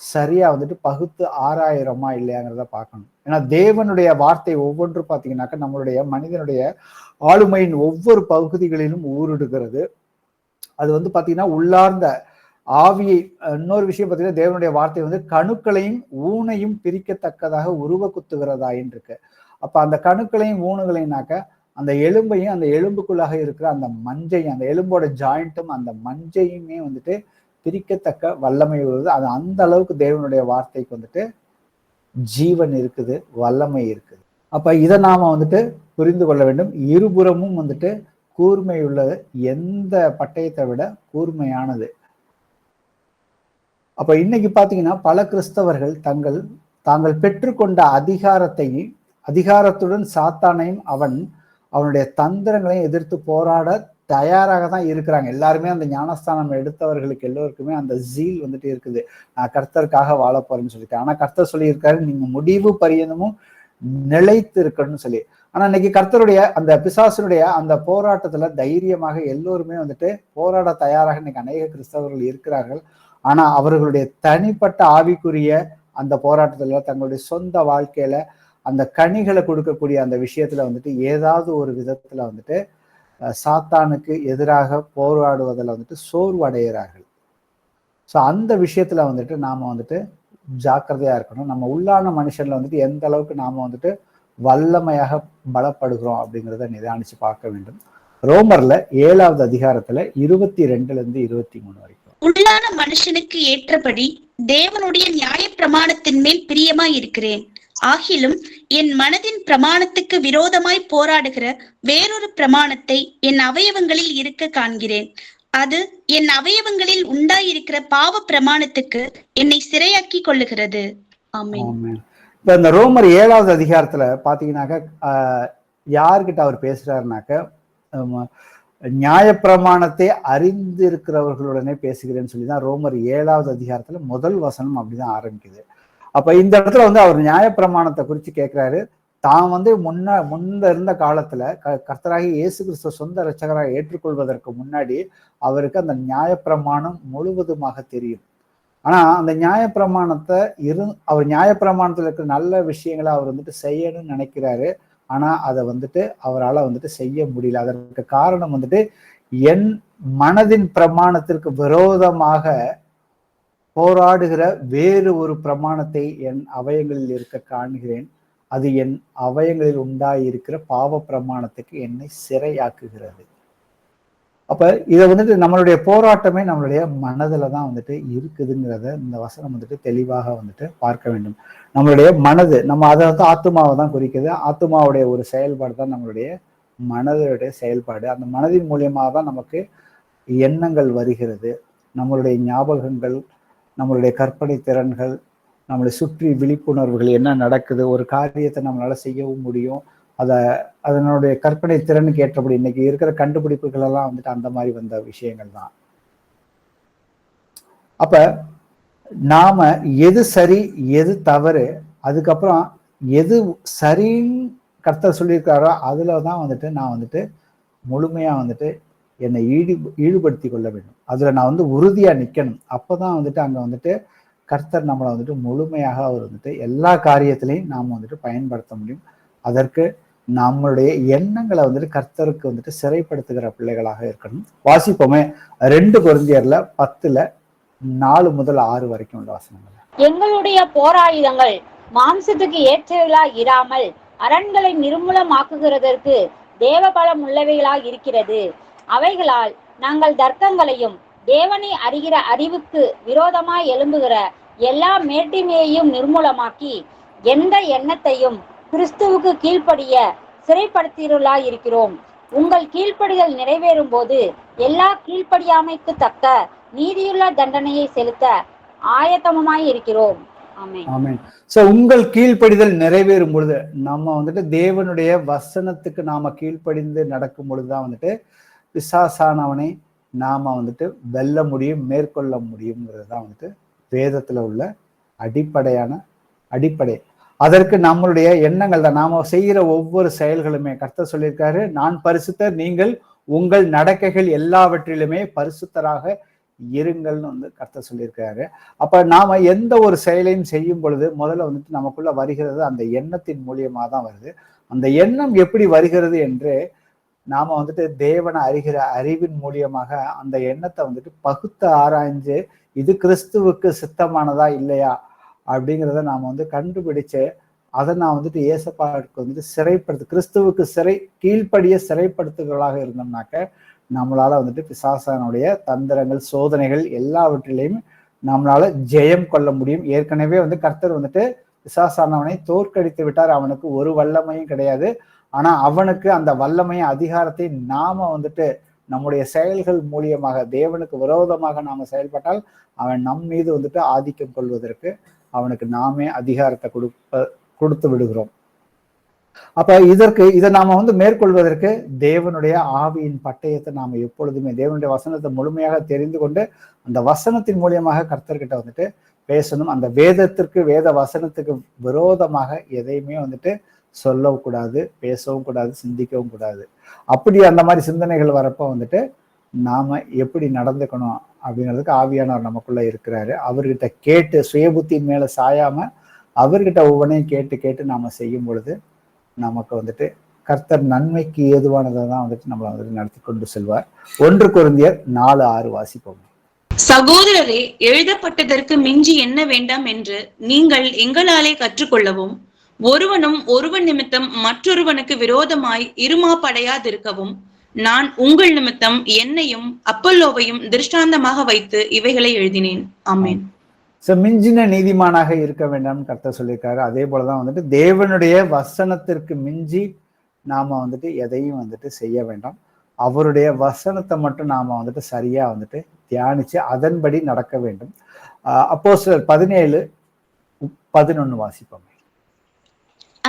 சரியா வந்துட்டு பகுத்து ஆராயிரமா இல்லையாங்கிறத பார்க்கணும். ஏன்னா தேவனுடைய வார்த்தை ஒவ்வொன்று பார்த்தீங்கன்னாக்க நம்மளுடைய மனிதனுடைய ஆளுமையின் ஒவ்வொரு பகுதிகளிலும் ஊடுருகிறது. அது வந்து பாத்தீங்கன்னா உள்ளார்ந்த ஆவியை. இன்னொரு விஷயம் பார்த்தீங்கன்னா தேவனுடைய வார்த்தை வந்து கணுக்களையும் ஊனையும் பிரிக்கத்தக்கதாக உருவ குத்துகிறதாயின்னு இருக்கு. அப்ப அந்த கணுக்களையும் ஊனுகளைனாக்க அந்த எலும்பையும் அந்த எலும்புக்குள்ளாக இருக்கிற அந்த மஞ்சையும் அந்த எலும்போட ஜாயிண்ட்டும் அந்த மஞ்சையுமே வந்துட்டு பிரிக்கத்தக்க வல்லமை உள்ளது. அது அந்த அளவுக்கு தேவனுடைய வார்த்தைக்கு வந்துட்டு ஜீவன் இருக்குது, வல்லமை இருக்குது. அப்ப இதை நாம வந்துட்டு புரிந்து கொள்ள வேண்டும். இருபுறமும் வந்துட்டு கூர்மை உள்ளது, எந்த பட்டயத்தை விட கூர்மையானது. அப்ப இன்னைக்கு பாத்தீங்கன்னா பல கிறிஸ்தவர்கள் தாங்கள் பெற்றுக்கொண்ட அதிகாரத்துடன் சாத்தானையும் அவனுடைய தந்திரங்களையும் எதிர்த்து போராட தயாராக தான் இருக்கிறாங்க. எல்லாருமே அந்த ஞானஸ்தானம் எடுத்தவர்களுக்கு எல்லோருக்குமே அந்த ஜீல் வந்துட்டு இருக்குது. நான் கர்த்தருக்காக வாழ போறேன்னு சொல்லியிருக்கேன். ஆனா கர்த்தர் சொல்லியிருக்காரு நீங்க முடிவு பரியந்தமும் நிலைத்து இருக்கணும்னு சொல்லி. ஆனா இன்னைக்கு கர்த்தருடைய அந்த பிசாசனுடைய அந்த போராட்டத்துல தைரியமாக எல்லோருமே வந்துட்டு போராட தயாராக இன்னைக்கு அநேக கிறிஸ்தவர்கள் இருக்கிறார்கள். ஆனா அவர்களுடைய தனிப்பட்ட ஆவிக்குரிய அந்த போராட்டத்துல தங்களுடைய சொந்த வாழ்க்கையில அந்த கனிகளை கொடுக்கக்கூடிய அந்த விஷயத்துல வந்துட்டு ஏதாவது ஒரு விதத்துல வந்துட்டு சாத்தானுக்கு எதிராக போராடுவதில் வந்துட்டு சோர்வடைகிறார்கள். ஸோ அந்த விஷயத்துல வந்துட்டு நாம வந்துட்டு ஜாக்கிரதையா இருக்கணும். நம்ம உள்ளான மனுஷன்ல வந்துட்டு எந்த அளவுக்கு நாம வந்துட்டு வல்லமையாக பலப்படுகிறோம் அப்படிங்கிறத நிதானிச்சு பார்க்க வேண்டும். ரோமர்ல 7வது அதிகாரத்துல 22 - 23 வரைக்கும். உள்ளான மனுஷனுக்கு ஏற்றபடி தேவனுடைய நியாய பிரமாணத்தின் மேல் பிரியமாய் இருக்கிறேன். ஆகிலும் என் மனதின் பிரமாணத்துக்கு விரோதமாய் போராடுகிற வேறொரு பிரமாணத்தை என் அவயவங்களில் இருக்க காண்கிறேன். அது என் அவயவங்களில் உண்டாயிருக்கிற பாவ பிரமாணத்துக்கு என்னை சிறையாக்கி கொள்ளுகிறது. ஆமென். இப்ப இந்த ரோமர் 7வது அதிகாரத்துல பாத்தீங்கன்னாக்க யார்கிட்ட அவர் பேசுறாருனாக்க நியாயப்பிரமாணத்தை அறிந்திருக்கிறவர்களுடனே பேசுகிறேன்னு சொல்லிதான் ரோமர் 7வது அதிகாரத்துல முதல் வசனம் அப்படிதான் ஆரம்பிக்குது. அப்ப இந்த இடத்துல வந்து அவர் நியாயப்பிரமாணத்தை குறித்து கேட்கிறாரு. தான் வந்து முன்ன இருந்த காலத்துல கர்த்தராகி இயேசு கிறிஸ்துவ சொந்த இரட்சகராக ஏற்றுக்கொள்வதற்கு முன்னாடி அவருக்கு அந்த நியாயப்பிரமாணம் முழுவதுமாக தெரியும். ஆனா அந்த நியாயப்பிரமாணத்தை அவர் நியாயப்பிரமாணத்துல இருக்கிற நல்ல விஷயங்களை அவர் வந்துட்டு செய்யணும்னு நினைக்கிறாரு. ஆனா அதை வந்துட்டு அவரால் வந்துட்டு செய்ய முடியல. அதற்கு காரணம் வந்துட்டு என் மனதின் பிரமாணத்திற்கு விரோதமாக போராடுகிற வேறு ஒரு பிரமாணத்தை என் அவயங்களில் இருக்க காண்கிறேன். அது என் அவயங்களில் உண்டாயிருக்கிற பாவ பிரமாணத்துக்கு என்னை சிறையாக்குகிறது. அப்ப இதை வந்துட்டு நம்மளுடைய போராட்டமே நம்மளுடைய மனதுல தான் வந்துட்டு இருக்குதுங்கிறத இந்த வசனம் வந்துட்டு தெளிவாக வந்துட்டு பார்க்க வேண்டும். நம்மளுடைய மனது, நம்ம அதை வந்து ஆத்துமாவை தான் குறிக்குது. ஆத்துமாவுடைய ஒரு செயல்பாடு தான் நம்மளுடைய மனதுடைய செயல்பாடு. அந்த மனதின் மூலியமாக தான் நமக்கு எண்ணங்கள் வருகிறது. நம்மளுடைய ஞாபகங்கள், நம்மளுடைய கற்பனை திறன்கள், நம்மளை சுற்றி விழிப்புணர்வுகள், என்ன நடக்குது, ஒரு காரியத்தை நம்மளால செய்யவும் முடியும். அதனுடைய கற்பனை திறனுக்கு ஏற்றபடி இன்னைக்கு இருக்கிற கண்டுபிடிப்புகள் எல்லாம் வந்துட்டு அந்த மாதிரி வந்த விஷயங்கள் தான். அப்ப நாம எது சரி எது தவறு, அதுக்கப்புறம் எது சரின்னு கர்த்தர் சொல்லியிருக்காரோ அதுல தான் வந்துட்டு நான் வந்துட்டு முழுமையா வந்துட்டு என்னை ஈடுபடுத்தி கொள்ள வேண்டும். அதுல நான் வந்து உறுதியா நிக்கணும். அப்பதான் வந்துட்டு அங்க வந்துட்டு கர்த்தர் நம்மளை வந்துட்டு முழுமையாக அவர் வந்துட்டு எல்லா காரியத்திலையும் நாம் வந்துட்டு பயன்படுத்த முடியும். அதற்கு நம்மளுடைய எண்ணங்களை வந்துட்டு கர்த்தருக்கு வந்துட்டு சிறைப்படுத்துகிற பிள்ளைகளாக இருக்கணும். வாசிப்போமே 2 கொரிந்தியர்ல 10:4 முதல் 6 வரைக்கும் உள்ள வசனங்கள். எங்களுடைய போராயுதங்கள் மாம்சத்துக்கு ஏற்றவைகளா இராமல் அரண்களை நிர்மூலமாக்குகிறதற்கு தேவபலம் உள்ளவைகளாய் இருக்கிறது. அவைகளால் நாங்கள் தர்க்கங்களையும் தேவனை அறிகிற அறிவுக்கு விரோதமாய் எழும்புகிற எல்லா மேட்டிமையையும் நிர்மூலமாக்கி எந்த எண்ணத்தையும் கிறிஸ்துவுக்கு கீழ்ப்படிய சிறைப்படுத்தியுள்ளாய் இருக்கிறோம். உங்கள் கீழ்ப்படிதல் நிறைவேறும் போது எல்லா கீழ்ப்படியாமைக்கு தக்க நீதியுள்ள தண்டனையை செலுத்த ஆயத்தமாய் இருக்கிறோம். ஆமென். சோ உங்கள் கீழ்ப்படிதல் நிறைவேறும் பொழுது நம்ம வந்துட்டு தேவனுடைய வசனத்துக்கு நாம கீழ்ப்படிந்து நடக்கும் பொழுதுதான் வந்துட்டு பிசாசானவனை நாம வந்துட்டு வெல்ல முடியும், மேற்கொள்ள முடியுங்கிறது தான் வந்துட்டு வேதத்துல உள்ள அடிப்படை. அதற்கு நம்மளுடைய எண்ணங்கள் தான். நாம செய்கிற ஒவ்வொரு செயல்களுமே கர்த்தர் சொல்லியிருக்காரு, நான் பரிசுத்தர், நீங்கள் உங்கள் நடக்கைகள் எல்லாவற்றிலுமே பரிசுத்தராக இருங்கள்னு வந்து கர்த்தர் சொல்லியிருக்காரு. அப்ப நாம எந்த ஒரு செயலையும் செய்யும் பொழுது முதல்ல வந்துட்டு நமக்குள்ள வருகிறது அந்த எண்ணத்தின் மூலியமா தான் வருது. அந்த எண்ணம் எப்படி வருகிறது என்று நாம வந்துட்டு தேவனை அறிகிற அறிவின் மூலியமாக அந்த எண்ணத்தை வந்துட்டு பகுத்து ஆராய்ஞ்சு இது கிறிஸ்துவுக்கு சித்தமானதா இல்லையா அப்படிங்கிறத நாம வந்து கண்டுபிடிச்சு அதை நான் வந்துட்டு ஏசப்பாவுக்கு வந்துட்டு கிறிஸ்துவுக்கு கீழ்ப்படிய சிறைப்படுத்துகளாக இருந்தோம்னாக்க நம்மளால வந்துட்டு பிசாசானுடைய தந்திரங்கள், சோதனைகள் எல்லாவற்றிலையும் நம்மளால ஜெயம் கொள்ள முடியும். ஏற்கனவே வந்து கர்த்தர் வந்துட்டு பிசாசானவனை தோற்கடித்து விட்டார். அவனுக்கு ஒரு வல்லமையும் கிடையாது. ஆனா அவனுக்கு அந்த வல்லமையும் அதிகாரத்தை நாம வந்துட்டு நம்முடைய செயல்கள் மூலியமாக தேவனுக்கு விரோதமாக நாம செயல்பட்டால் அவன் நம் மீது வந்துட்டு ஆதிக்கம் கொள்வதற்கு அவனுக்கு நாமே அதிகாரத்தை கொடுத்து விடுகிறோம். அப்ப இதை நாம வந்து மேற்கொள்வதற்கு தேவனுடைய ஆவியின் பட்டயத்தை நாம எப்பொழுதுமே தேவனுடைய வசனத்தை முழுமையாக தெரிந்து கொண்டு அந்த வசனத்தின் மூலியமாக கர்த்தர்கிட்ட வந்துட்டு பேசணும். அந்த வேத வசனத்துக்கு விரோதமாக எதையுமே வந்துட்டு சொல்லவும் கூடாது, பேசவும் கூடாது, சிந்திக்கவும் கூடாது. அப்படி அந்த மாதிரி சிந்தனைகள் வரப்போ வந்துட்டு நாம எப்படி நடந்துக்கணும் அப்படிங்கிறதுக்கு ஆவியானவர் நமக்குள்ள இருக்கிறாரு. அவர்கிட்ட கேட்டு சுயபுத்தின் மேல சாயாம அவர்கிட்ட ஒவ்வொன்றையும் கேட்டு நாம செய்யும் பொழுது நமக்கு வந்துட்டு கர்த்தர் நன்மைக்கு ஏதுவானதை தான் வந்துட்டு நம்மளை வந்துட்டு நடத்தி கொண்டு செல்வார். 1 கொரிந்தியர் 4:6 வாசிப்போம். சகோதரரே, எழுதப்பட்டதற்கு மிஞ்சி என்ன வேண்டாம் என்று நீங்கள் எங்களாலே கற்றுக்கொள்ளவும் ஒருவனும் ஒருவன் நிமித்தம் மற்றொருவனுக்கு விரோதமாய் இருமாப்படையாதிருக்கவும் நான் உங்கள் நிமித்தம் என்னையும் அப்பல்லோவையும் திருஷ்டாந்தமாக வைத்து இவைகளை எழுதினேன். ஆமென். மிஞ்சின நீதிமானாக இருக்க வேண்டாம்னு கர்த்தர் சொல்லியிருக்காரு. அதே போலதான் வந்துட்டு தேவனுடைய வசனத்திற்கு மிஞ்சி நாம வந்துட்டு எதையும் வந்துட்டு செய்ய வேண்டாம். அவருடைய வசனத்தை மட்டும் நாம வந்துட்டு சரியா வந்துட்டு தியானிச்சு அதன்படி நடக்க வேண்டும். அப்போஸ்தலர் 17:11 வாசிப்போம்.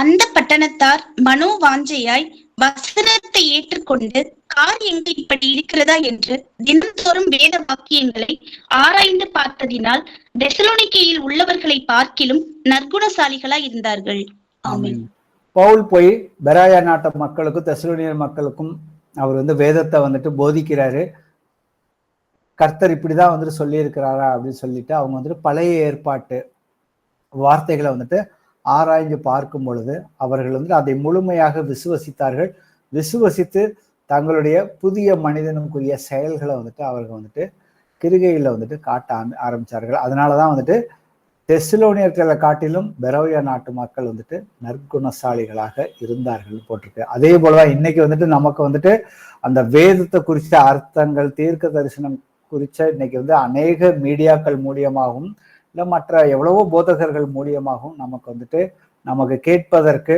அந்த பட்டணத்தார் மனோவாஞ்சையாய் வசனத்தை ஏற்றுக்கொண்டு காரியங்கள் இப்படி இருக்கிறதா என்று தினந்தோறும் வேத வாக்கியங்களை ஆராய்ந்து பார்த்ததினால் தெசலோனிக்கேயில் உள்ளவர்களை பார்க்கிலும் நற்குணசாலிகளாய் இருந்தார்கள். ஆமென். பவுல் போய் பெராயா நாட்டு மக்களுக்கும் தெசலோனியர் மக்களுக்கும் அவர் வந்து வேதத்தை வந்துட்டு போதிக்கிறாரு. கர்த்தர் இப்படிதான் வந்துட்டு சொல்லி இருக்கிறாரா அப்படின்னு சொல்லிட்டு அவங்க வந்துட்டு பழைய ஏற்பாட்டு வார்த்தைகளை வந்துட்டு ஆராய்ந்து பார்க்கும் பொழுது அவர்கள் வந்துட்டு அதை முழுமையாக விசுவசித்தார்கள். விசுவசித்து தங்களுடைய புதிய மனிதனுக்குரிய செயல்களை வந்துட்டு அவர்கள் வந்துட்டு கிருகையில வந்துட்டு காட்ட ஆரம்பிச்சார்கள். அதனாலதான் வந்துட்டு தெசலோனியர்களை காட்டிலும் பெரோயா நாட்டு மக்கள் வந்துட்டு நற்குணசாலிகளாக இருந்தார்கள் போட்டிருக்கு. அதே போலதான் இன்னைக்கு வந்துட்டு நமக்கு வந்துட்டு அந்த வேதத்தை குறித்த அர்த்தங்கள், தீர்க்க தரிசனம் குறிச்ச இன்னைக்கு வந்து அநேக மீடியாக்கள் மூலியமாகவும் இல்லை மற்ற எவ்வளவோ போதகர்கள் மூலியமாகவும் நமக்கு கேட்பதற்கு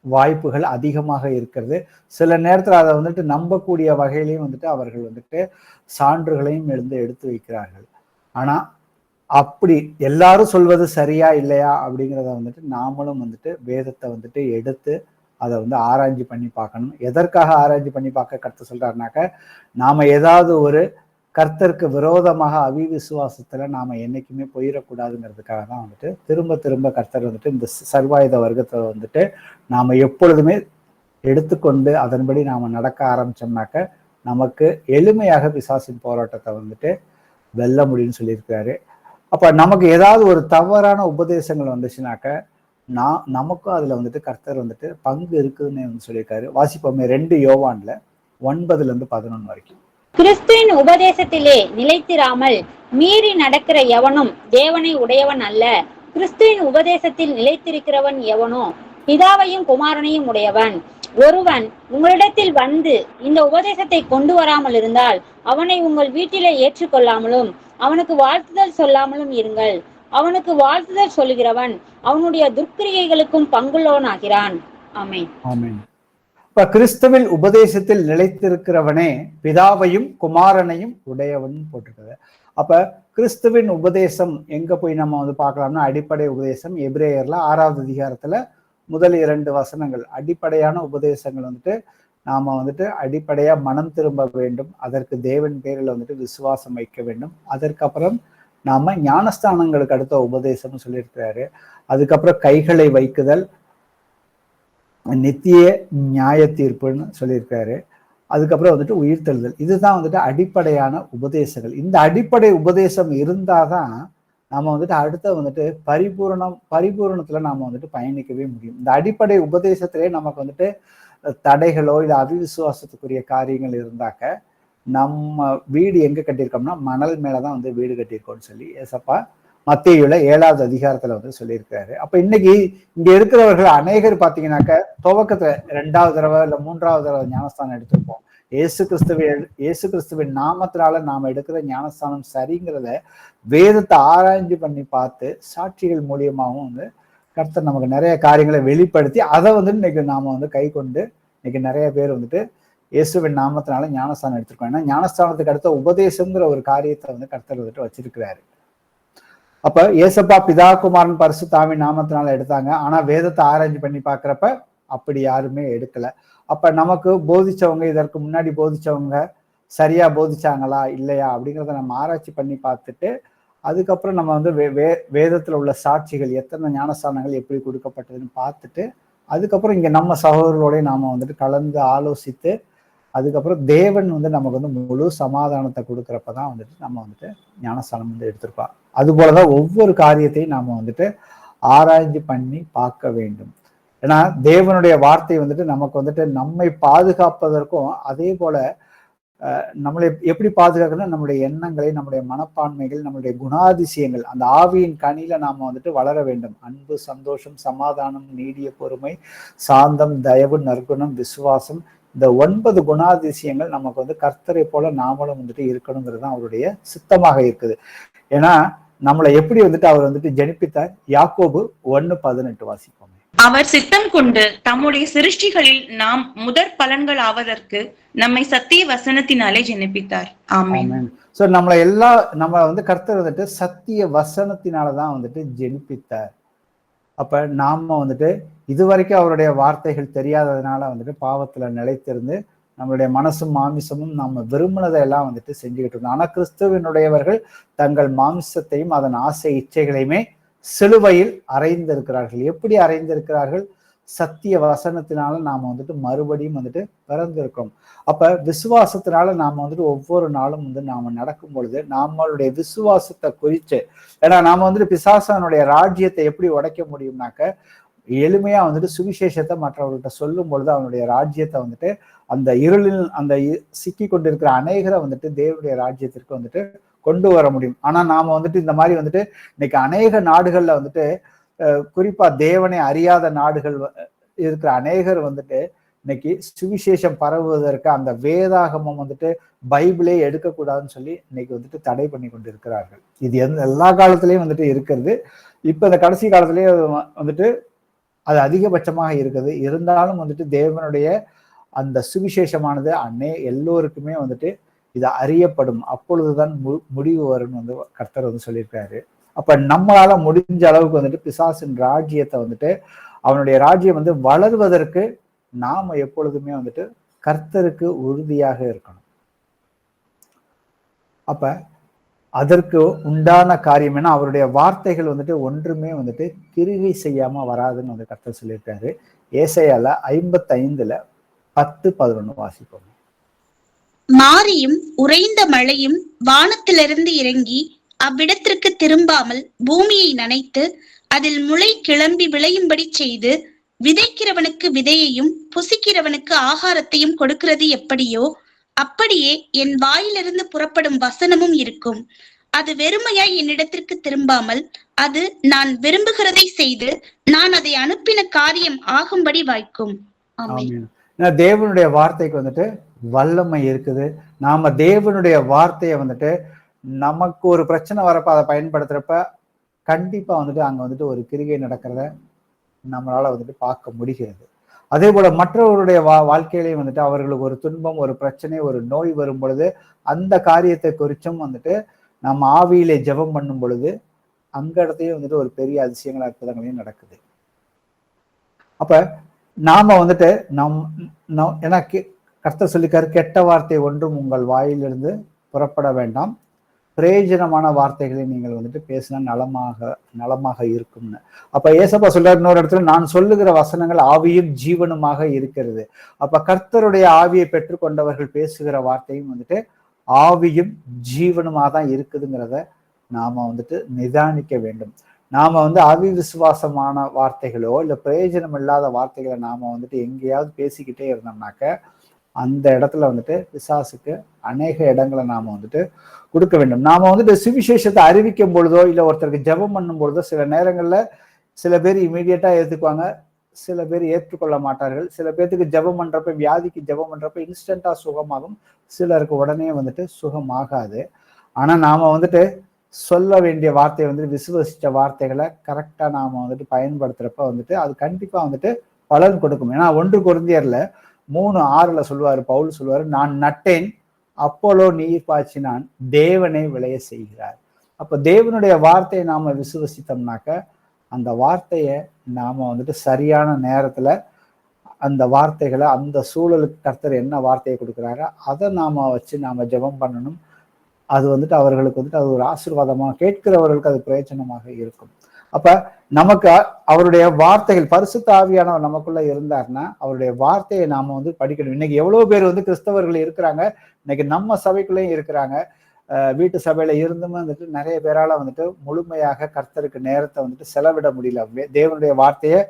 வாய்ப்புகள் அதிகமாக இருக்கிறது. சில நேரத்தில் அதை வந்துட்டு நம்பக்கூடிய வகையிலையும் வந்துட்டு அவர்கள் வந்துட்டு சான்றுகளையும் எடுத்து வைக்கிறார்கள். ஆனா அப்படி எல்லாரும் சொல்வது சரியா இல்லையா அப்படிங்கிறத வந்துட்டு நாமளும் வந்துட்டு வேதத்தை வந்துட்டு எடுத்து அதை வந்து ஆராய்ச்சி பண்ணி பார்க்கணும். எதற்காக ஆராய்ச்சி பண்ணி பார்க்க கருத்து சொல்றாருனாக்க நாம ஏதாவது ஒரு கர்த்தருக்கு விரோதமாக அவிவிசுவாசத்துல நாம என்னைக்குமே போயிடக்கூடாதுங்கிறதுக்காக தான் வந்துட்டு திரும்ப திரும்ப கர்த்தர் வந்துட்டு இந்த சர்வாயுத வர்க்கத்தை வந்துட்டு நாம எப்பொழுதுமே எடுத்துக்கொண்டு அதன்படி நாம நடக்க ஆரம்பிச்சோம்னாக்க நமக்கு எளிமையாக பிசாசின் போராட்டத்தை வந்துட்டு வெல்ல முடியும்னு சொல்லியிருக்காரு. அப்ப நமக்கு ஏதாவது ஒரு தவறான உபதேசங்கள் வந்துச்சுனாக்க நமக்கும் அதுல வந்துட்டு கர்த்தர் வந்துட்டு பங்கு இருக்குதுன்னு வந்து சொல்லியிருக்காரு. வாசிப்போமே 2 யோவான்ல 9-11 வரைக்கும். கிறிஸ்துவின் உபதேசத்திலே நிலைத்திராமல் மீறி நடக்கிற எவனும் தேவனை உடையவன் அல்ல. கிறிஸ்துவின் உபதேசத்தில் நிலைத்திருக்கிறவன் எவனோ பிதாவையும் குமாரனையும் உடையவன். ஒருவன் உங்களிடத்தில் வந்து இந்த உபதேசத்தை கொண்டு வராமல் இருந்தால் அவனை உங்கள் வீட்டிலே ஏற்றுக்கொள்ளாமலும் அவனுக்கு வாழ்த்துதல் சொல்லாமலும் இருங்கள். அவனுக்கு வாழ்த்துதல் சொல்லுகிறவன் அவனுடைய துர்க்கிரியைகளுக்கும் பங்குள்ளவனாகிறான். ஆமென். ஆமென். இப்ப கிறிஸ்துவின் உபதேசத்தில் நிலைத்திருக்கிறவனே பிதாவையும் குமாரனையும் உடையவன் போட்டிருக்கிறது. அப்ப கிறிஸ்துவின் உபதேசம் எங்க போய் நம்ம வந்து பார்க்கலாம்னா அடிப்படை உபதேசம் எபிரேயர்ல 6வது அதிகாரத்துல முதல் 2 வசனங்கள் அடிப்படையான உபதேசங்கள் வந்துட்டு நாம வந்துட்டு அடிப்படையா மனம் திரும்ப வேண்டும். அதற்கு தேவன் பேரில் வந்துட்டு விசுவாசம் வைக்க வேண்டும். அதற்கப்புறம் நாம ஞானஸ்தானங்களுக்கு அடுத்த உபதேசம்னு சொல்லியிருக்கிறாரு. அதுக்கப்புறம் கைகளை வைக்குதல், நித்திய நியாய தீர்ப்புன்னு சொல்லியிருக்காரு. அதுக்கப்புறம் வந்துட்டு உயிர்த்தெழுதல். இதுதான் வந்துட்டு அடிப்படையான உபதேசங்கள். இந்த அடிப்படை உபதேசம் இருந்தாதான் நாம வந்துட்டு அடுத்த வந்துட்டு பரிபூரணத்துல நாம வந்துட்டு பயணிக்கவே முடியும். இந்த அடிப்படை உபதேசத்திலே நமக்கு வந்துட்டு தடைகளோ இல்லை அவிவிசுவாசத்துக்குரிய காரியங்கள் இருந்தாக்க நம்ம வீடு எங்க கட்டியிருக்கோம்னா மணல் மேலதான் வந்து வீடு கட்டியிருக்கோம்னு சொல்லி ஏசப்பா மத்தேயுல 7வது அதிகாரத்துல வந்து சொல்லியிருக்காரு. அப்ப இன்னைக்கு இங்க இருக்கிறவர்கள் அநேகர் பாத்தீங்கன்னாக்க துவக்கத்துல 2வது தடவை இல்ல 3வது தடவை ஞானஸ்தானம் எடுத்திருப்போம். இயேசு கிறிஸ்துவின் நாமத்தினால நாம எடுக்கிற ஞானஸ்தானம் சரிங்கிறத வேதத்தை ஆராய்ச்சி பண்ணி பார்த்து சாட்சிகள் மூலியமாகவும் வந்து கர்த்தர் நமக்கு நிறைய காரியங்களை வெளிப்படுத்தி அதை வந்து இன்னைக்கு நாம வந்து கை கொண்டு இன்னைக்கு நிறைய பேர் வந்துட்டு இயேசுவின் நாமத்தினால ஞானஸ்தானம் எடுத்திருக்கோம். ஏன்னா ஞானஸ்தானத்துக்கு அடுத்த உபதேசங்கிற ஒரு காரியத்தை வந்து கர்த்தர் வந்துட்டு வச்சிருக்கிறாரு. அப்ப ஏசப்பா பிதா குமாரன் பரிசுத்தாவின் நாமத்தினால எடுத்தாங்க. ஆனா வேதத்தை ஆராய்ச்சி பண்ணி பாக்குறப்ப அப்படி யாருமே எடுக்கல. அப்ப நமக்கு போதிச்சவங்க, இதற்கு முன்னாடி போதிச்சவங்க சரியா போதிச்சாங்களா இல்லையா அப்படிங்கிறத நம்ம ஆராய்ச்சி பண்ணி பார்த்துட்டு அதுக்கப்புறம் நம்ம வந்து வேதத்துல உள்ள சாட்சிகள் எத்தனை ஞானஸ்தானங்கள் எப்படி கொடுக்கப்பட்டதுன்னு பார்த்துட்டு அதுக்கப்புறம் இங்க நம்ம சகோதரர்களோட நாம வந்துட்டு கலந்து ஆலோசித்து அதுக்கப்புறம் தேவன் வந்து நமக்கு வந்து முழு சமாதானத்தை கொடுக்குறப்பதான் வந்துட்டு நம்ம வந்துட்டு ஞானஸ்தானம் வந்து எடுத்திருப்போம். அது போலதான் ஒவ்வொரு காரியத்தையும் நாம வந்துட்டு ஆராய்ச்சி பண்ணி பார்க்க வேண்டும். ஏன்னா தேவனுடைய வார்த்தை வந்துட்டு நமக்கு வந்துட்டு நம்மை பாதுகாப்பதற்கும் அதே போல நம்மளை எப்படி பாதுகாக்கணும், நம்முடைய எண்ணங்களை, நம்முடைய மனப்பான்மைகள், நம்முடைய குணாதிசயங்கள், அந்த ஆவியின் கனியில நாம வந்துட்டு வளர வேண்டும். அன்பு, சந்தோஷம், சமாதானம், நீடிய பொறுமை, சாந்தம், தயவு, நற்குணம், விசுவாசம், இந்த 9 குணாதிசயங்கள் நமக்கு வந்து கர்த்தரை போல நாமளும் வந்துட்டு இருக்கணுங்கிறது தான் அவருடைய சித்தமாக இருக்குது. ஏன்னா நம்மளை எப்படி வந்துட்டு அவர் வந்துட்டு ஜெனிப்பித்தார். யாக்கோபு 1:18 வாசிப்போம். அவர் சித்தம் கொண்டு தம்முடைய சிருஷ்டிகளில் நாம் முதற் பலன்கள் ஆவதற்கு நம்மை சத்திய வசனத்தினாலே ஜெனிப்பித்தார். ஆமென். சோ நம்ம வந்து கர்த்தர் வந்துட்டு சத்திய வசனத்தினாலதான் வந்துட்டு ஜெனிப்பித்தார். அப்ப நாம வந்துட்டு இதுவரைக்கும் அவருடைய வார்த்தைகள் தெரியாததுனால வந்துட்டு பாவத்துல நிலைத்திருந்து நம்மளுடைய மனசும் மாமிசமும் நம்ம விரும்பினதை எல்லாம் வந்துட்டு செஞ்சுக்கிட்டு இருந்தோம். ஆனா கிறிஸ்துவனுடையவர்கள் தங்கள் மாமிசத்தையும் அதன் ஆசை இச்சைகளையுமே சிலுவையில் அறைந்திருக்கிறார்கள். எப்படி அறைந்திருக்கிறார்கள்? சத்திய வசனத்தினால நாம வந்துட்டு மறுபடியும் வந்துட்டு பிறந்திருக்கோம். அப்ப விசுவாசத்தினால நாம வந்துட்டு ஒவ்வொரு நாளும் வந்து நாம நடக்கும் பொழுது நம்மளுடைய விசுவாசத்தை குறித்து, ஏன்னா நாம வந்துட்டு பிசாசனுடைய ராஜ்யத்தை எப்படி உடைக்க முடியும்னாக்க எளிமையா வந்துட்டு சுவிசேஷத்தை மற்றவர்கள்ட்ட சொல்லும் பொழுது அவனுடைய ராஜ்யத்தை வந்துட்டு அந்த இருளில் அந்த சிக்கி கொண்டிருக்கிற அநேகரை வந்துட்டு தேவனுடைய ராஜ்யத்திற்கு வந்துட்டு கொண்டு வர முடியும். ஆனா நாம வந்துட்டு இந்த மாதிரி வந்துட்டு இன்னைக்கு அநேக நாடுகள்ல வந்துட்டு குறிப்பா தேவனை அறியாத நாடுகள் இருக்கிற அநேகர் வந்துட்டு இன்னைக்கு சுவிசேஷம் பரவுவதற்கு அந்த வேதாகமம் வந்துட்டு பைபிளே எடுக்கக்கூடாதுன்னு சொல்லி இன்னைக்கு வந்துட்டு தடை பண்ணி கொண்டு இருக்கிறார்கள். இது எல்லா காலத்திலயும் வந்துட்டு இருக்கிறது. இப்ப இந்த கடைசி காலத்திலேயே வந்துட்டு அது அதிகபட்சமாக இருக்குது. இருந்தாலும் வந்துட்டு தேவனுடைய அந்த சுவிசேஷமானது எல்லோருக்குமே வந்துட்டு இது அறியப்படும். அப்பொழுதுதான் முடிவு வரும்னு வந்து கர்த்தர் வந்து சொல்லியிருக்காரு. அப்ப நம்மளால முடிஞ்ச அளவுக்கு வந்துட்டு பிசாசின் ராஜ்யத்தை வந்துட்டு அவனுடைய ராஜ்யம் வந்து வளர்வதற்கு நாம எப்பொழுதுமே வந்துட்டு கர்த்தருக்கு உறுதியாக இருக்கணும். அப்ப அதற்கு உண்டான காரியம் என்ன, அவருடைய வார்த்தைகள் வந்துட்டு ஒன்றுமே வந்துட்டு கிரிகை செய்யாம வராதுன்னு வந்து கர்த்தர் சொல்லியிருக்காரு. ஏசாயால 55:10-11 வாசிப்போம். மாரியும் உறைந்த மழையும் வானத்திலிருந்து இறங்கி அவ்விடத்திற்கு திரும்பாமல் பூமியை நனைத்து அதில் முளை கிளம்பி விளையும்படி செய்து விதைக்கிறவனுக்கு விதையையும் புசிக்கிறவனுக்கு ஆகாரத்தையும் கொடுக்கிறது எப்படியோ அப்படியே என் வாயிலிருந்து புறப்படும் வசனமும் இருக்கும். அது வெறுமையாய் என்னிடத்திற்கு திரும்பாமல் அது நான் விரும்புகிறதை செய்து நான் அதை அனுப்பின காரியம் ஆகும்படி வாய்க்கும். ஆமென். தேவனுடைய வார்த்தைக்கு வந்துட்டு வல்லமை இருக்குது. நாம தேவனுடைய வார்த்தையை வந்துட்டு நமக்கு ஒரு பிரச்சனை வரப்ப அதை பயன்படுத்துறப்ப கண்டிப்பா வந்துட்டு அங்க வந்துட்டு ஒரு கிரிகை நடக்கிறத நம்மளால வந்துட்டு பார்க்க முடிகிறது. அதே போல மற்றவருடைய வாழ்க்கையிலையும் வந்துட்டு அவர்களுக்கு ஒரு துன்பம், ஒரு பிரச்சனை, ஒரு நோய் வரும் பொழுது அந்த காரியத்தை குறிச்சும் வந்துட்டு நம்ம ஆவியிலே ஜெபம் பண்ணும் பொழுது அங்க இடத்தையும் வந்துட்டு ஒரு பெரிய அதிசயங்கள் அற்புதங்களையும் நடக்குது. அப்ப நாம வந்துட்டு ஏன்னா கர்த்தர் சொல்லிக்காரு, கெட்ட வார்த்தை ஒன்றும் உங்கள் வாயிலிருந்து புறப்பட வேண்டாம், பிரயோஜனமான வார்த்தைகளை நீங்கள் வந்துட்டு பேசினா நலமாக இருக்கும்னு. அப்ப ஏசப்பா சொல்றாரு இன்னொரு இடத்துல, நான் சொல்லுகிற வசனங்கள் ஆவியும் ஜீவனுமாக இருக்கிறது. அப்ப கர்த்தருடைய ஆவியை பெற்றுக்கொண்டவர்கள் பேசுகிற வார்த்தையும் வந்துட்டு ஆவியும் ஜீவனுமாக தான் இருக்குதுங்கிறத நாம வந்துட்டு நிதானிக்க வேண்டும். நாம வந்து அவிவிசுவாசமான வார்த்தைகளோ இல்ல பிரயோஜனம் இல்லாத வார்த்தைகளை நாம வந்துட்டு எங்கேயாவது பேசிக்கிட்டே இருந்தோம்னாக்க அந்த இடத்துல வந்துட்டு பிசாசுக்கு அநேக இடங்களை நாம வந்துட்டு கொடுக்க வேண்டும். நாம வந்துட்டு சுவிசேஷத்தை அறிவிக்கும் பொழுதோ இல்ல ஒருத்தருக்கு ஜெபம் பண்ணும் பொழுதோ சில நேரங்கள்ல சில பேர் இமீடியட்டா ஏத்துக்குவாங்க, சில பேர் ஏற்றுக்கொள்ள மாட்டார்கள். சில பேர்த்துக்கு ஜெபம் பண்றப்ப, வியாதிக்கு ஜெபம் பண்றப்ப இன்ஸ்டன்டா சுகமாகும், சிலருக்கு உடனே வந்துட்டு சுகமாகாது. ஆனா நாம வந்துட்டு சொல்ல வேண்டிய வார்த்தையை வந்துட்டு விசுவசிச்ச வார்த்தைகளை கரெக்டா நாம வந்துட்டு பயன்படுத்துறப்ப வந்துட்டு அது கண்டிப்பா வந்துட்டு பலன் கொடுக்கும். ஏன்னா 1 கொரிந்தியர்ல 3:6 சொல்லுவாரு, பவுல் சொல்லுவாரு, நான் நட்டேன் அப்போலோ நீர் பாய்ச்சினான், தேவனை விளைய செய்கிறார். அப்ப தேவனுடைய வார்த்தையை நாம விசுவசித்தோம்னாக்க அந்த வார்த்தையை நாம வந்துட்டு சரியான நேரத்துல அந்த வார்த்தைகளை அந்த சூழலுக்கு கர்த்தர் என்ன வார்த்தையை கொடுக்குறாரோ அதை நாம வச்சு நாம ஜெபம் பண்ணணும். அது வந்துட்டு அவர்களுக்கு வந்துட்டு அது ஒரு ஆசீர்வாதமாக, கேட்கிறவர்களுக்கு அது பிரயோஜனமாக இருக்கும். அப்ப நமக்கு அவருடைய வார்த்தைகள், பரிசுத்த ஆவியானவர் நமக்குள்ள இருந்தாருன்னா அவருடைய வார்த்தையை நாம வந்து படிக்கணும். இன்னைக்கு எவ்வளவு பேர் வந்து கிறிஸ்தவர்கள் இருக்கிறாங்க, இன்னைக்கு நம்ம சபைக்குள்ளேயும் இருக்கிறாங்க. வீட்டு சபையில இருந்தும் வந்துட்டு நிறைய பேரால வந்துட்டு முழுமையாக கர்த்தருக்கு நேரத்தை வந்துட்டு செலவிட முடியல. தேவனுடைய வார்த்தையை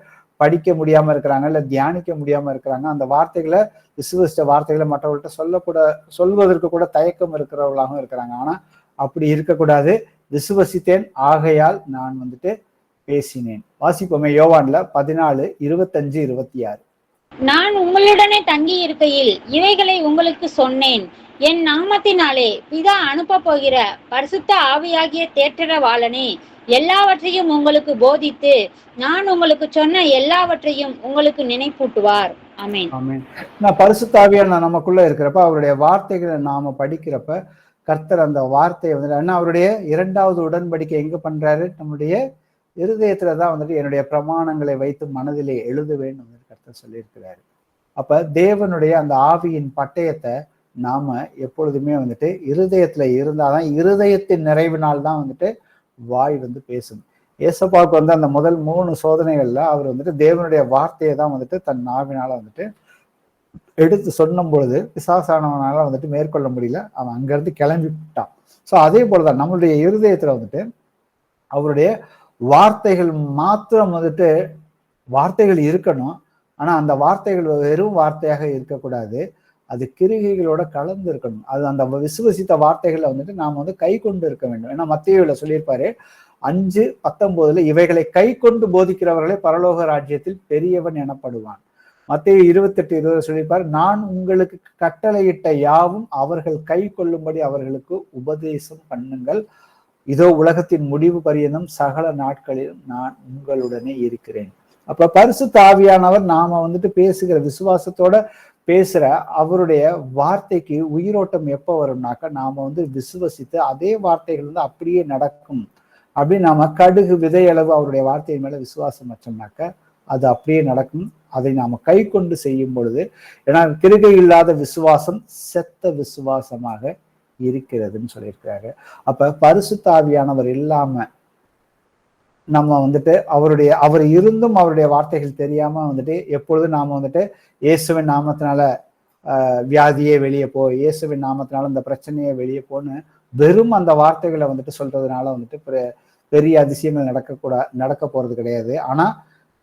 படிக்க முடியாம இருக்கிறாங்க, இல்ல தியானிக்க முடியாம இருக்கிறாங்க. அந்த வார்த்தைகளை விசுவசித்த வார்த்தைகளை மற்றவர்கள்ட்ட சொல்வதற்கு கூட தயக்கம் இருக்கிறவர்களாகவும் இருக்கிறாங்க. ஆனா அப்படி இருக்கக்கூடாது. விசுவசித்தேன் ஆகையால் நான் வந்துட்டு பேசினேன். வாசிப்போமே யோவான்ல 14:25-26. நான் உங்களுடனே தங்கி இருக்கையில் இவைகளை உங்களுக்கு சொன்னேன். என் நாமத்தினாலே பிதா அனுப்ப போகிற பரிசுத்த ஆவியாகிய தேற்றரவாளனே எல்லாவற்றையும் உங்களுக்கு போதித்து நான் உங்களுக்கு சொன்ன எல்லாவற்றையும் உங்களுக்கு நினைப்பூட்டுவார். ஆமென். ஆமென். நான் பரிசுத்த ஆவியான நமக்குள்ள இருக்கிறப்ப அவருடைய வார்த்தைகளை நாம படிக்கிறப்ப கர்த்தர் அந்த வார்த்தையை வந்துட்டு அவருடைய 2வது உடன்படிக்கை எங்க பண்றாரு, நம்முடைய இருதயத்துலதான் வந்துட்டு என்னுடைய பிரமாணங்களை வைத்து மனதிலே எழுதுவேன் கர்த்தர் சொல்லியிருக்கிறாரு. அப்ப தேவனுடைய அந்த ஆவியின் பட்டயத்தை நாம எப்பொழுதுமே வந்துட்டு இருதயத்துல இருந்தாதான், இருதயத்தின் நிறைவினால் தான் வந்துட்டு வாய் வந்து பேசும். ஏசப்பாவுக்கு வந்து அந்த முதல் 3 சோதனைகள்ல அவர் வந்துட்டு தேவனுடைய வார்த்தையை தான் வந்துட்டு தன் நாவினால வந்துட்டு எடுத்து சொன்னும் பொழுது பிசாசானவனால வந்துட்டு மேற்கொள்ள முடியல, அவன் அங்கிருந்து கிளம்பி விட்டான். ஸோ அதே போலதான் நம்மளுடைய இருதயத்துல வந்துட்டு அவருடைய வார்த்தைகள் மாத்திரம் வந்துட்டு வார்த்தைகள் இருக்கணும். ஆனா அந்த வார்த்தைகள் வெறும் வார்த்தையாக இருக்கக்கூடாது, அது கிரிகைகளோட கலந்து இருக்கணும். அது அந்த விசுவசித்த வார்த்தைகளை வந்துட்டு நாம வந்து கை கொண்டு இருக்க வேண்டும். ஏன்னா மத்தேயுல சொல்லியிருப்பாரு 5:19 இவைகளை கை கொண்டு போதிக்கிறவர்களே பரலோக ராஜ்யத்தில் பெரியவன் எனப்படுவான். மத்தேயு 28:20 சொல்லியிருப்பாரு, நான் உங்களுக்கு கட்டளையிட்ட யாவும் அவர்கள் கை கொள்ளும்படி அவர்களுக்கு உபதேசம் பண்ணுங்கள், இதோ உலகத்தின் முடிவு பரியந்தம் சகல நாட்களிலும் நான் உங்களுடனே இருக்கிறேன். அப்ப பரிசுத்த ஆவியானவர் நாம வந்துட்டு பேசுகிற விசுவாசத்தோட பேசுற அவருடைய வார்த்தைக்கு உயிரோட்டம் எப்ப வரும்னாக்க நாம வந்து விசுவசித்து அதே வார்த்தைகள் வந்து அப்படியே நடக்கும் அப்படின்னு நாம கடுகு விதையளவு அவருடைய வார்த்தையின் மேல விசுவாசம் வச்சோம்னாக்க அது அப்படியே நடக்கும். அதை நாம கை கொண்டு செய்யும் பொழுது, ஏன்னா கிருகை இல்லாத விசுவாசம் செத்த விசுவாசமாக இருக்கிறதுன்னு சொல்லியிருக்காரு. அப்ப பரிசுத்த ஆவியானவர் இல்லாம நம்ம வந்துட்டு அவர் இருந்தும் அவருடைய வார்த்தைகள் தெரியாம வந்துட்டு எப்பொழுதும் நாம வந்துட்டு இயேசுவின் நாமத்தினால வியாதியே வெளியே போ, இயேசுவின் நாமத்தினால இந்த பிரச்சனையே வெளியே போன்னு வெறும் அந்த வார்த்தைகளை வந்துட்டு சொல்றதுனால வந்துட்டு பெரிய அதிசயங்கள் நடக்க போறது கிடையாது. ஆனா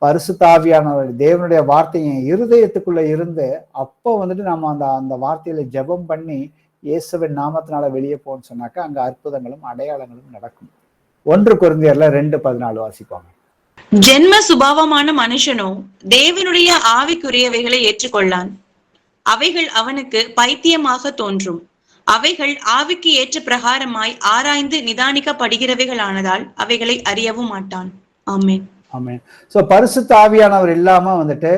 பரிசுத்த ஆவியானவர் தேவனுடைய வார்த்தையை இருதயத்துக்குள்ள இருந்து அப்போ வந்துட்டு நம்ம அந்த வார்த்தையில ஜெபம் பண்ணி இயேசுவின் நாமத்தினால வெளியே போன்னு சொன்னாக்கா அங்க அற்புதங்களும் அடையாளங்களும் நடக்கும். 1 கொரிந்தியர்ல 2:14 வாசிப்பாங்க. ஜென்ம சுபாவமான மனுஷனோ தேவனுடைய ஆவிக்குரியவைகளை ஏற்றுக்கொள்ளான். அவைகள் அவனுக்கு பைத்தியமாக தோன்றும். அவைகள் ஆவிக்கு ஏற்ற பிரகாரமாய் ஆராய்ந்து நிதானிக்கப்படுகிறவைகளானதால் அவைகளை அறியவும் மாட்டான். ஆமென். ஆமென். சோ பரிசுத்த ஆவியானவர் இல்லாம வந்துட்டு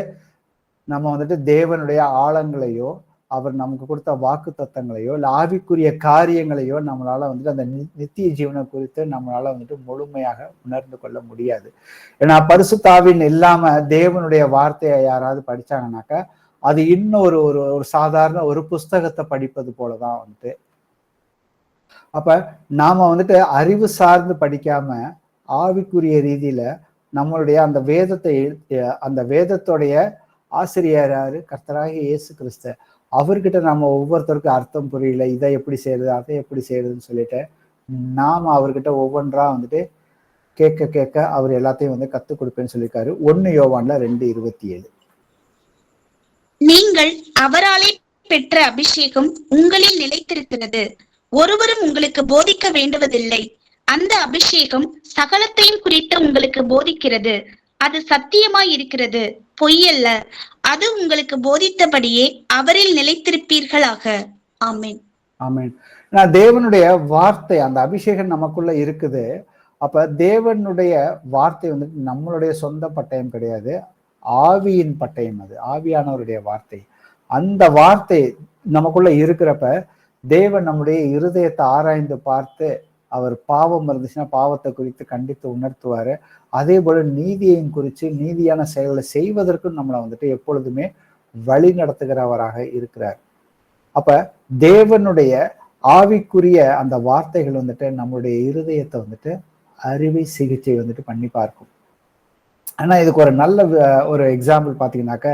நம்ம வந்துட்டு தேவனுடைய ஆழங்களையோ அவர் நமக்கு கொடுத்த வாக்கு தத்தங்களையோ இல்ல ஆவிக்குரிய காரியங்களையோ நம்மளால வந்துட்டு அந்த நித்திய ஜீவனை குறித்து நம்மளால வந்துட்டு முழுமையாக உணர்ந்து கொள்ள முடியாது. ஏன்னா பரிசுத்த ஆவியின் இல்லாம தேவனுடைய வார்த்தையை யாராவது படிச்சாங்கன்னாக்கா அது இன்னும் ஒரு சாதாரண ஒரு புஸ்தகத்தை படிப்பது போலதான் வந்துட்டு. அப்ப நாம வந்துட்டு அறிவு சார்ந்து படிக்காம ஆவிக்குரிய ரீதியில நம்மளுடைய அந்த வேதத்துடைய ஆசிரியர் யாரு? கர்த்தராகிய இயேசு கிறிஸ்து. அவர்கிட்ட நம்ம ஒவ்வொருத்தருக்கும் அர்த்தம் புரியல, இதை எப்படி செய்யறது அதை எப்படி செய்யறதுன்னு சொல்லிட்டு நாம அவர்கிட்ட ஒவ்வொன்றா வந்துட்டு கேட்க அவர் எல்லாத்தையும் வந்து கத்துக் கொடுப்பேன்னு சொல்லியிருக்காரு. 1 யோவான்ல 2:27. நீங்கள் அவராலே பெற்ற அபிஷேகம் உங்களில் நிலைத்திருக்கிறது, ஒருவரும் உங்களுக்கு போதிக்க வேண்டுவதில்லை. அந்த அபிஷேகம் சகலத்தையும் குறித்து உங்களுக்கு போதிக்கிறது. அது சத்தியமாய் இருக்கிறது, பொய்யல்ல. அது உங்களுக்கு போதித்தபடியே அவரில் நிலைத்திருப்பீர்களாக. ஆமென். ஆமென். தேவனுடைய வார்த்தை அந்த அபிஷேகம் நமக்குள்ள இருக்குது. அப்ப தேவனுடைய வார்த்தை வந்துட்டு நம்மளுடைய சொந்த பட்டயம் கிடையாது, ஆவியின் பட்டயம். அது ஆவியானவருடைய வார்த்தை. அந்த வார்த்தை நமக்குள்ள இருக்கிறப்ப தேவன் நம்முடைய இருதயத்தை ஆராய்ந்து பார்த்து அவர் பாவம் இருந்துச்சுன்னா பாவத்தை குறித்து கண்டித்து உணர்த்துவாரு. அதே போல நீதியையும் குறித்து நீதியான செயல்களை செய்வதற்கும் நம்மளை வந்துட்டு எப்பொழுதுமே வழி நடத்துகிறவராக இருக்கிறார். அப்ப தேவனுடைய ஆவிக்குரிய அந்த வார்த்தைகள் வந்துட்டு நம்மளுடைய இருதயத்தை வந்துட்டு அறுவை சிகிச்சை வந்துட்டு பண்ணி பார்க்கும். ஆனா இதுக்கு ஒரு நல்ல ஒரு எக்ஸாம்பிள் பாத்தீங்கன்னாக்க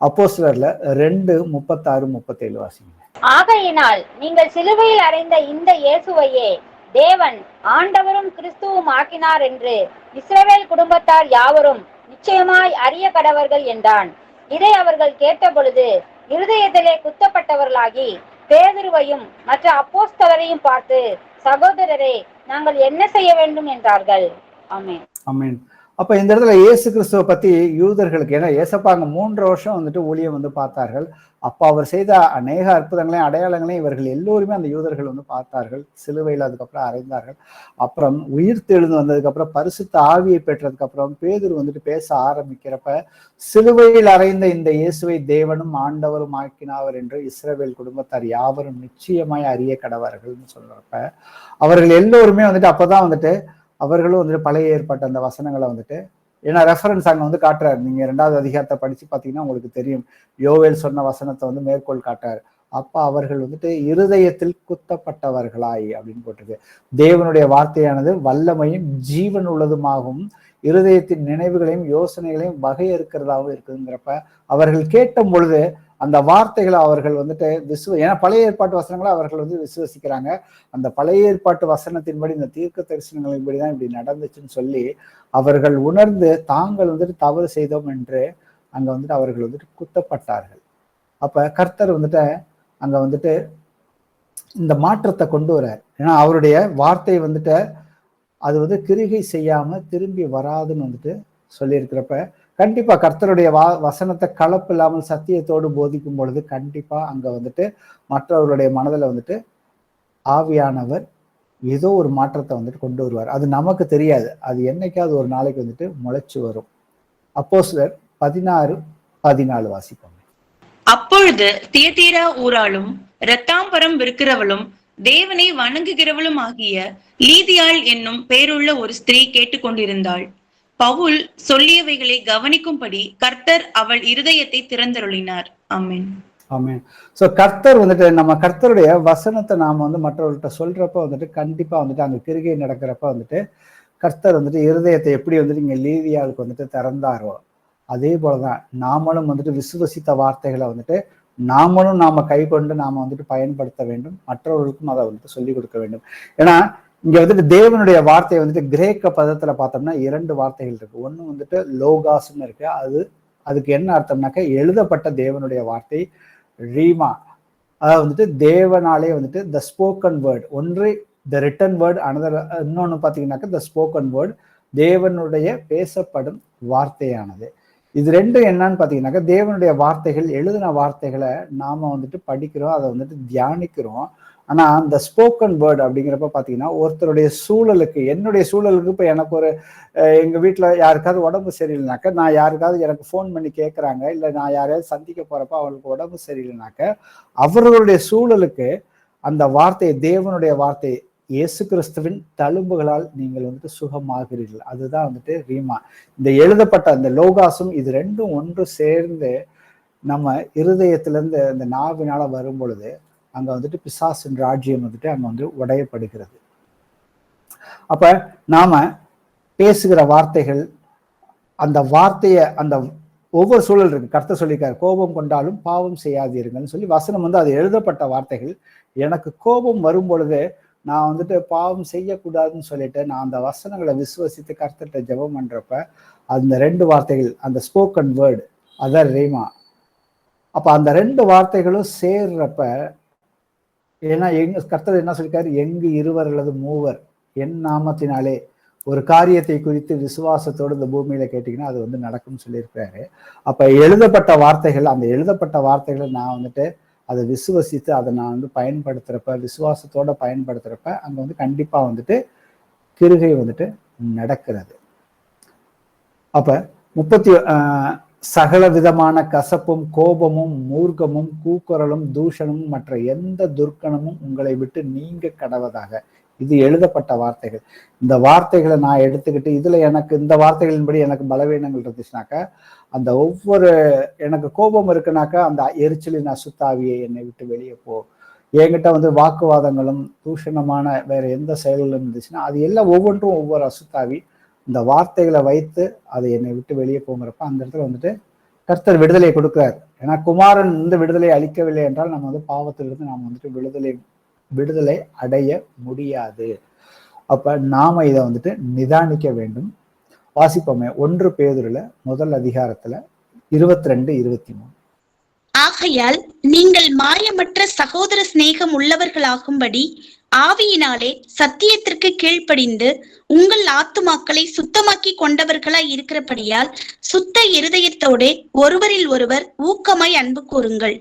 அப்போஸ்தலர்ல 2:36-37 வாசிங்க. ஆகையினால் நீங்கள் சிலுவையில் அறைந்த இந்த இயேசுவையே தேவன் ஆண்டவரும் கிறிஸ்துவும் ஆக்கினார் என்று இஸ்ரவேல் குடும்பத்தார் யாவரும் நிச்சயமாய் அறிய கடவர்கள் என்றான். இதை அவர்கள் கேட்ட பொழுது இருதயத்திலே குத்தப்பட்டவர்களாகி பேதுருவையும் மற்ற அப்போஸ்தலரையும் பார்த்து, சகோதரரே, நாங்கள் என்ன செய்ய வேண்டும் என்றார்கள். ஆமென். ஆமென். அப்ப இந்த இடத்துல இயேசு கிறிஸ்துவ பத்தி யூதர்களுக்கு, ஏன்னா ஏசப்பா அங்க 3 வருஷம் வந்துட்டு ஊழியம் வந்து பார்த்தார்கள். அப்ப அவர் செய்த அநேக அற்புதங்களையும் அடையாளங்களையும் இவர்கள் எல்லோருமே அந்த யூதர்கள் வந்து பார்த்தார்கள். சிலுவையில் அதுக்கப்புறம் அறைந்தார்கள். அப்புறம் உயிர் தெழுந்து வந்ததுக்கு அப்புறம் பரிசுத்த ஆவியை பெற்றதுக்கு அப்புறம் பேதுரு வந்துட்டு பேச ஆரம்பிக்கிறப்ப சிலுவையில் அறைந்த இந்த இயேசுவை தேவனும் ஆண்டவரும் ஆக்கினாவர் என்று இஸ்ரவேல் குடும்பத்தார் யாவரும் நிச்சயமாய் அறிய கடவர்கள்னு சொல்றப்ப அவர்கள் எல்லோருமே வந்துட்டு அப்பதான் வந்துட்டு அவர்களும் வந்துட்டு பழைய ஏற்பாட்டு அந்த வசனங்களை வந்துட்டு, ஏன்னா ரெஃபரன்ஸ் அங்க வந்து காட்டுறாரு. நீங்க 2வது அதிகாரத்தை படிச்சு பாத்தீங்கன்னா உங்களுக்கு தெரியும், யோவேல் சொன்ன வசனத்தை வந்து மேற்கோள் காட்டுறாரு. அப்ப அவர்கள் வந்துட்டு இருதயத்தில் குத்தப்பட்டவர்களாய் அப்படின்னு போட்டிருக்கு. தேவனுடைய வார்த்தையானது வல்லமையும் ஜீவன் உள்ளதுமாகவும் இருதயத்தின் நினைவுகளையும் யோசனைகளையும் வகையறுக்கிறதாகவும் இருக்குதுங்கிறப்ப அவர்கள் கேட்ட பொழுது அந்த வார்த்தைகளை அவர்கள் வந்துட்டு ஏன்னா பழைய ஏற்பாட்டு வசனங்களை அவர்கள் வந்து விசுவசிக்கிறாங்க. அந்த பழைய ஏற்பாட்டு வசனத்தின்படி இந்த தீர்க்க தரிசனங்களின்படிதான் இப்படி நடந்துச்சுன்னு சொல்லி அவர்கள் உணர்ந்து தாங்கள் வந்துட்டு தவறு செய்தோம் என்று அங்க வந்துட்டு அவர்கள் வந்துட்டு குத்தப்பட்டார்கள். அப்ப கர்த்தர் வந்துட்டு அங்க வந்துட்டு இந்த மாற்றத்தை கொண்டு வர்றார். ஏன்னா அவருடைய வார்த்தை வந்துட்டு அது வந்து கிரிகை செய்யாம திரும்பி வராதுன்னு வந்துட்டு சொல்லியிருக்கிறப்ப கண்டிப்பா கர்த்தருடைய வசனத்தை கலப்பு இல்லாமல் சத்தியத்தோடு போதிக்கும் பொழுது கண்டிப்பா அங்க வந்துட்டு மற்றவர்களுடைய மனதில் வந்துட்டு ஆவியானவர் ஏதோ ஒரு மாற்றத்தை வந்துட்டு கொண்டு வருவார். அது நமக்கு தெரியாது, அது என்னைக்காவது ஒரு நாளைக்கு வந்துட்டு முளைச்சு வரும். அப்போஸ்தலர் 16:14 வாசிப்பாங்க. அப்பொழுது தியத்தீரா ஊராளும் இரத்தாம்பரம் விற்கிறவளும் தேவனை வணங்குகிறவளும் ஆகிய லீதியாள் என்னும் பேருள்ள ஒரு ஸ்திரீ கேட்டுக்கொண்டிருந்தாள். பவுல் சொல்லியவைகளை கவனிக்கும்படி கர்த்தர் அவள் இருதயத்தை திறந்தருளினார். ஆமென். ஆமென். ஸோ கர்த்தர் வந்துட்டு நம்ம கர்த்தருடைய வசனத்தை நாம வந்து மற்றவர்கள்ட்ட சொல்றப்ப வந்துட்டு கண்டிப்பா வந்துட்டு அங்க கிருகை நடக்கிறப்ப வந்துட்டு கர்த்தர் வந்துட்டு இருதயத்தை எப்படி வந்துட்டு இங்க லீதியாளுக்கு வந்துட்டு திறந்தாரோ அதே போலதான் நாமளும் வந்துட்டு விசுவசித்த வார்த்தைகளை வந்துட்டு நாம கை கொண்டு நாம வந்துட்டு பயன்படுத்த வேண்டும், மற்றவர்களுக்கும் அதை வந்துட்டு சொல்லிக் கொடுக்க வேண்டும். ஏன்னா இங்க வந்துட்டு தேவனுடைய வார்த்தையை வந்துட்டு கிரேக்க பதத்துல பார்த்தோம்னா 2 வார்த்தைகள் இருக்கு. ஒண்ணு வந்துட்டு லோகாஸ்ன்னு இருக்கு. அதுக்கு என்ன அர்த்தம்னாக்க எழுதப்பட்ட தேவனுடைய வார்த்தை, ரீமா, அதாவது வந்துட்டு தேவனாலே வந்துட்டு த ஸ்போக்கன் வேர்ட். ஒன்று த ரிட்டன் வேர்ட், இன்னொன்னு பாத்தீங்கன்னாக்க த ஸ்போக்கன் வேர்ட், தேவனுடைய பேசப்படும் வார்த்தையானது. இது ரெண்டும் என்னன்னு பாத்தீங்கன்னாக்க தேவனுடைய வார்த்தைகள், எழுதின வார்த்தைகளை நாம வந்துட்டு படிக்கிறோம், அதை வந்துட்டு தியானிக்கிறோம். ஆனா அந்த ஸ்போக்கன் வேர்ட் அப்படிங்கிறப்ப பாத்தீங்கன்னா ஒருத்தருடைய சூழலுக்கு, என்னுடைய சூழலுக்கு இப்ப எனக்கு ஒரு எங்க வீட்டுல யாருக்காவது உடம்பு சரியில்லைனாக்க, நான் யாருக்காவது எனக்கு ஃபோன் பண்ணி கேட்கறாங்க, இல்ல நான் யாரையாவது சந்திக்க போறப்ப அவங்களுக்கு உடம்பு சரியில்லைனாக்க அவர்களுடைய சூழலுக்கு அந்த வார்த்தை, தேவனுடைய வார்த்தை, இயேசு கிறிஸ்துவின் தழும்புகளால் நீங்கள் வந்துட்டு சுகமாகிறீர்கள், அதுதான் வந்துட்டு ரீமா. இந்த எழுதப்பட்ட அந்த லோகாசும் இது ரெண்டும் ஒன்று சேர்ந்து நம்ம இருதயத்திலிருந்து இந்த நாவினால வரும் பொழுது அங்க வந்துட்டு பிசாசின் ராஜ்யம் வந்துட்டு அங்க வந்து உடையப்படுகிறது. அப்ப நாம பேசுகிற வார்த்தைகள், அந்த வார்த்தைய, அந்த ஒவ்வொரு சூழல் இருக்கு. கர்த்தர் சொல்லியிருக்காரு, கோபம் கொண்டாலும் பாவம் செய்யாதீர்கள்னு சொல்லி வசனம் வந்து அது எழுதப்பட்ட வார்த்தைகள். எனக்கு கோபம் வரும் பொழுது நான் வந்துட்டு பாவம் செய்யக்கூடாதுன்னு சொல்லிட்டு நான் அந்த வசனங்களை விசுவசித்து கர்த்தர்கிட்ட ஜெபம் பண்றப்ப அந்த 2 வார்த்தைகள், அந்த ஸ்போக்கன் வேர்டு, அதான் ரீமா. அப்ப அந்த 2 வார்த்தைகளும் சேர்றப்ப, ஏன்னா கர்த்தர் என்ன சொல்லிருக்காரு, எங்கு 2 அல்லது 3 என் நாமத்தினாலே ஒரு காரியத்தை குறித்து விசுவாசத்தோடு இந்த பூமியில கேட்டீங்கன்னா அது வந்து நடக்கும்னு சொல்லியிருக்காரு. அப்ப எழுதப்பட்ட வார்த்தைகள், அந்த எழுதப்பட்ட வார்த்தைகளை நான் வந்துட்டு அதை விசுவசித்து அதை நான் வந்து பயன்படுத்துறப்ப, விசுவாசத்தோட பயன்படுத்துறப்ப அங்க வந்து கண்டிப்பா வந்துட்டு கிருகை வந்துட்டு நடக்கிறது. அப்ப சகல விதமான கசப்பும் கோபமும் மூர்க்கமும் கூக்குரலும் தூஷணமும் மற்ற எந்த துர்க்கணமும் உங்களை விட்டு நீங்க கடவதாக. இது எழுதப்பட்ட வார்த்தைகள். இந்த வார்த்தைகளை நான் எடுத்துக்கிட்டு இதுல எனக்கு இந்த வார்த்தைகளின்படி எனக்கு பலவீனங்கள் இருந்துச்சுனாக்கா, அந்த ஒவ்வொரு, எனக்கு கோபம் இருக்குனாக்கா அந்த எரிச்சலின் அசுத்தாவியை என்னை விட்டு வெளியே போ. என்கிட்ட வந்து வாக்குவாதங்களும் தூஷணமான வேற எந்த செயல்களும் இருந்துச்சுன்னா அது எல்லாம் ஒவ்வொன்றும் ஒவ்வொரு அசுத்தாவி. இந்த வார்த்தைகளை வைத்து அதை என்னை விட்டு வெளியே போங்கிறப்ப அந்த இடத்துல வந்துட்டு கர்த்தர் விடுதலை கொடுக்கிறார். ஏன்னா குமாரன் வந்து விடுதலை அளிக்கவில்லை என்றால் நம்ம வந்து பாவத்திலிருந்து நாம் வந்துட்டு விடுதலை அடைய முடியாது. அப்ப நாம இதை வந்துட்டு நிதானிக்க வேண்டும். வாசிப்போமே 1 பேதுருல 1 அதிகாரத்துல 22, 23. ஆகையால் நீங்கள் மாயமற்ற சகோதர சிநேகம் உள்ளவர்களாகும்படி ஆவியினாலே சத்தியத்திற்கு கீழ்ப்படிந்து உங்கள் ஆத்துமாக்களை சுத்தமாக்கி கொண்டவர்களாய் இருக்கிறபடியால் சுத்த இருதயத்தோடு ஒருவரில் ஒருவர் ஊக்கமாய் அன்பு கூறுங்கள்.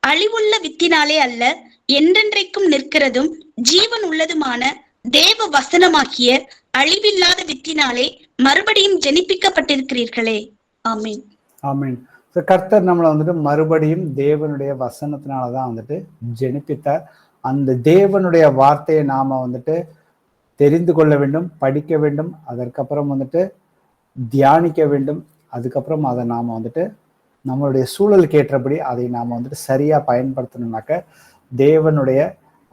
அழிவுள்ள வித்தினாலே அல்ல, என்றென்றைக்கும் நிற்கிறதும் ஜீவன் உள்ளதுமான தேவ வசனமாக்கிய அழிவில்லாத வித்தினாலே மறுபடியும் ஜெனிப்பிக்கப்பட்டிருக்கிறீர்களே. ஆமீன். ஆமீன். கர்த்தர் நம்மளை வந்துட்டு மறுபடியும் தேவனுடைய வசனத்தினாலதான் வந்துட்டு ஜெனிப்பித்தார். அந்த தேவனுடைய வார்த்தையை நாம வந்துட்டு தெரிந்து கொள்ள வேண்டும், படிக்க வேண்டும், அதற்கப்புறம் வந்துட்டு தியானிக்க வேண்டும். அதுக்கப்புறம் அதை நாம வந்துட்டு நம்மளுடைய சூழலுக்கு ஏற்றபடி அதை நாம வந்துட்டு சரியா பயன்படுத்தணும்னாக்க தேவனுடைய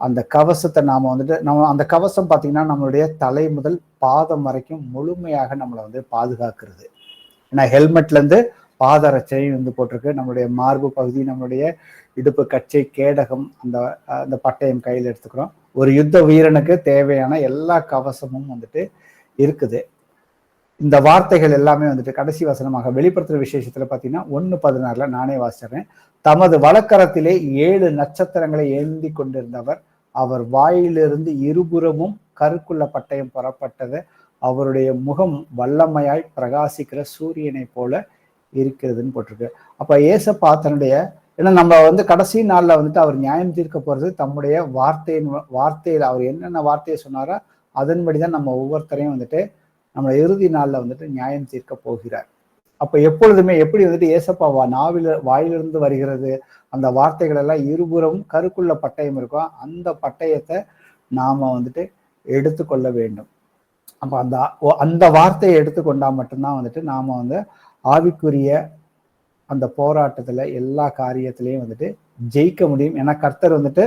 அந்த கவசத்தை நாம வந்துட்டு அந்த கவசம் பார்த்தீங்கன்னா நம்மளுடைய தலை முதல் பாதம் வரைக்கும் முழுமையாக நம்மளை வந்து பாதுகாக்கிறது. ஏன்னா ஹெல்மெட்ல இருந்து பாதரட்சையும் வந்து போட்டிருக்கு. நம்மளுடைய மார்பு பகுதி, நம்மளுடைய இடுப்பு கச்சை, கேடகம், அந்த பட்டயம் கையில் எடுத்துக்கிறோம். ஒரு யுத்த வீரனுக்கு தேவையான எல்லா கவசமும் வந்துட்டு இருக்குது. இந்த வார்த்தைகள் எல்லாமே வந்துட்டு கடைசி வசனமாக வெளிப்படுத்துற விசேஷத்துல பாத்தீங்கன்னா 1:16 நானே வாசிக்கிறேன். தமது வலக்கரத்திலே 7 நட்சத்திரங்களை ஏந்தி கொண்டிருந்தவர், அவர் வாயிலிருந்து இருபுறமும் கருக்குள்ள பட்டயம் புறப்பட்டது, அவருடைய முகம் வல்லமையாய் பிரகாசிக்கிற சூரியனை போல இருக்கிறதுன்னு போட்டிருக்கு. அப்ப ஏசப்பா தன்னுடைய, ஏன்னா நம்ம வந்து கடைசி நாள்ல வந்துட்டு அவர் நியாயம் தீர்க்க போறது தம்முடைய வார்த்தையில அவர் என்னென்ன வார்த்தையை சொன்னாரோ அதன்படிதான் நம்ம ஒவ்வொருத்தரையும் வந்துட்டு நம்ம இறுதி நாள்ல வந்துட்டு நியாயம் தீர்க்க போகிறார். அப்ப எப்பொழுதுமே எப்படி வந்துட்டு ஏசப்பா வாயிலிருந்து வருகிறது அந்த வார்த்தைகள் எல்லாம் இருபுறமும் கருக்குள்ள பட்டயம் இருக்கும், அந்த பட்டயத்தை நாம வந்துட்டு எடுத்துக்கொள்ள வேண்டும். அப்ப அந்த வார்த்தையை எடுத்துக்கொண்டா மட்டும்தான் வந்துட்டு நாம வந்து ஆவிக்குரிய அந்த போராட்டத்துல எல்லா காரியத்திலையும் வந்துட்டு ஜெயிக்க முடியும். ஏன்னா கர்த்தர் வந்துட்டு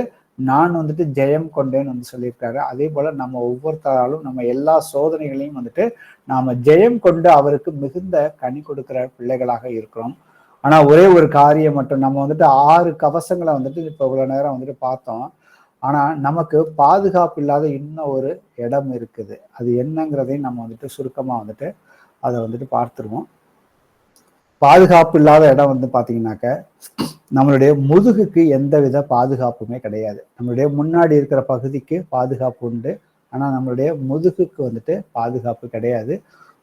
நான் வந்துட்டு ஜெயம் கொண்டேன்னு வந்து சொல்லியிருக்காரு. அதே போல நம்ம ஒவ்வொருத்தராலும் நம்ம எல்லா சோதனைகளையும் வந்துட்டு நாம ஜெயம் கொண்டு அவருக்கு மிகுந்த கனி கொடுக்கிற பிள்ளைகளாக இருக்கிறோம். ஆனா ஒரே ஒரு காரியம் மட்டும், நம்ம வந்துட்டு 6 கவசங்களை வந்துட்டு இப்ப இவ்வளவு நேரம் வந்துட்டு பார்த்தோம். ஆனா நமக்கு பாதுகாப்பு இல்லாத இன்னும் ஒரு இடம் இருக்குது. அது என்னங்கிறதையும் நம்ம வந்துட்டு சுருக்கமா வந்துட்டு அதை வந்துட்டு பார்த்துருவோம். பாதுகாப்பு இல்லாத இடம் வந்து பாத்தீங்கன்னாக்க, நம்மளுடைய முதுகுக்கு எந்தவித பாதுகாப்புமே கிடையாது. நம்மளுடைய முன்னாடி இருக்கிற பகுதிக்கு பாதுகாப்பு உண்டு, ஆனா நம்மளுடைய முதுகுக்கு வந்துட்டு பாதுகாப்பு கிடையாது.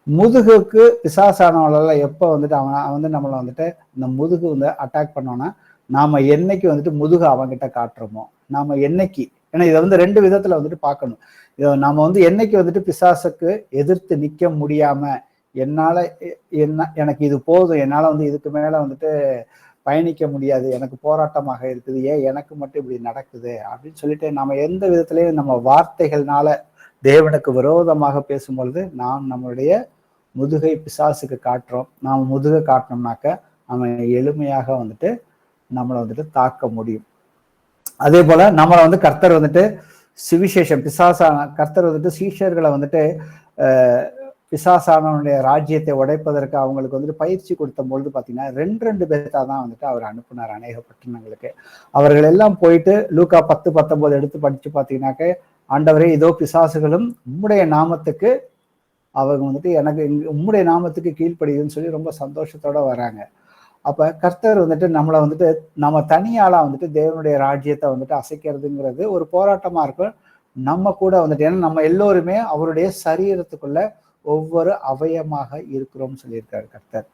முதுகுக்கு பிசாசானவங்கள எப்ப வந்துட்டு அவன் வந்து நம்மளை வந்துட்டு இந்த முதுகு வந்து அட்டாக் பண்ணோம்னா, நாம என்னைக்கு வந்துட்டு முதுகு அவன்கிட்ட காட்டுறோமோ, நாம என்னைக்கு, ஏன்னா இதை வந்து 2 விதத்துல வந்துட்டு பார்க்கணும். நாம வந்து என்னைக்கு வந்துட்டு பிசாசுக்கு எதிர்த்து நிக்க முடியாம, என்னால எனக்கு இது போதும், என்னால வந்து இதுக்கு மேல வந்துட்டு பயணிக்க முடியாது, எனக்கு போராட்டமாக இருக்குது, ஏன் எனக்கு மட்டும் இப்படி நடக்குது அப்படின்னு சொல்லிட்டு நம்ம எந்த விதத்திலையும் நம்ம வார்த்தைகள்னால தேவனுக்கு விரோதமாக பேசும்பொழுது நாம் நம்மளுடைய முதுகை பிசாசுக்கு காட்டுறோம். நாம் முதுகை காட்டினோம்னாக்க அவன் எளிமையாக வந்துட்டு நம்மளை வந்துட்டு தாக்க முடியும். அதே போல நம்மளை வந்து கர்த்தர் வந்துட்டு சுவிசேஷம் கர்த்தர் வந்துட்டு சீஷர்களை வந்துட்டு பிசாசானவனுடைய ராஜ்யத்தை உடைப்பதற்கு அவங்களுக்கு வந்துட்டு பயிற்சி கொடுத்த பொழுது பார்த்தீங்கன்னா 2 பேர்த்தா தான் வந்துட்டு அவர் அனுப்புனார் அநேக பட்டணங்களுக்கு. அவர்கள் எல்லாம் போயிட்டு லூக்கா 10:19 எடுத்து படிச்சு பார்த்தீங்கன்னாக்க, ஆண்டவரே இதோ பிசாசுகளும் உம்முடைய நாமத்துக்கு அவங்க வந்துட்டு எனக்கு உம்முடைய நாமத்துக்கு கீழ்ப்படியுதுன்னு சொல்லி ரொம்ப சந்தோஷத்தோட வராங்க. அப்ப கர்த்தர் வந்துட்டு நம்மளை வந்துட்டு நம்ம தனியாளா வந்துட்டு தேவனுடைய ராஜ்யத்தை வந்துட்டு அசைக்கிறதுங்கிறது ஒரு போராட்டமா இருக்கும். நம்ம கூட வந்துட்டு, ஏன்னா நம்ம எல்லோருமே அவருடைய சரீரத்துக்குள்ள ஒவ்வொரு அவயமாக இருக்கிறோம்னு சொல்லியிருக்காரு கர்த்தர்.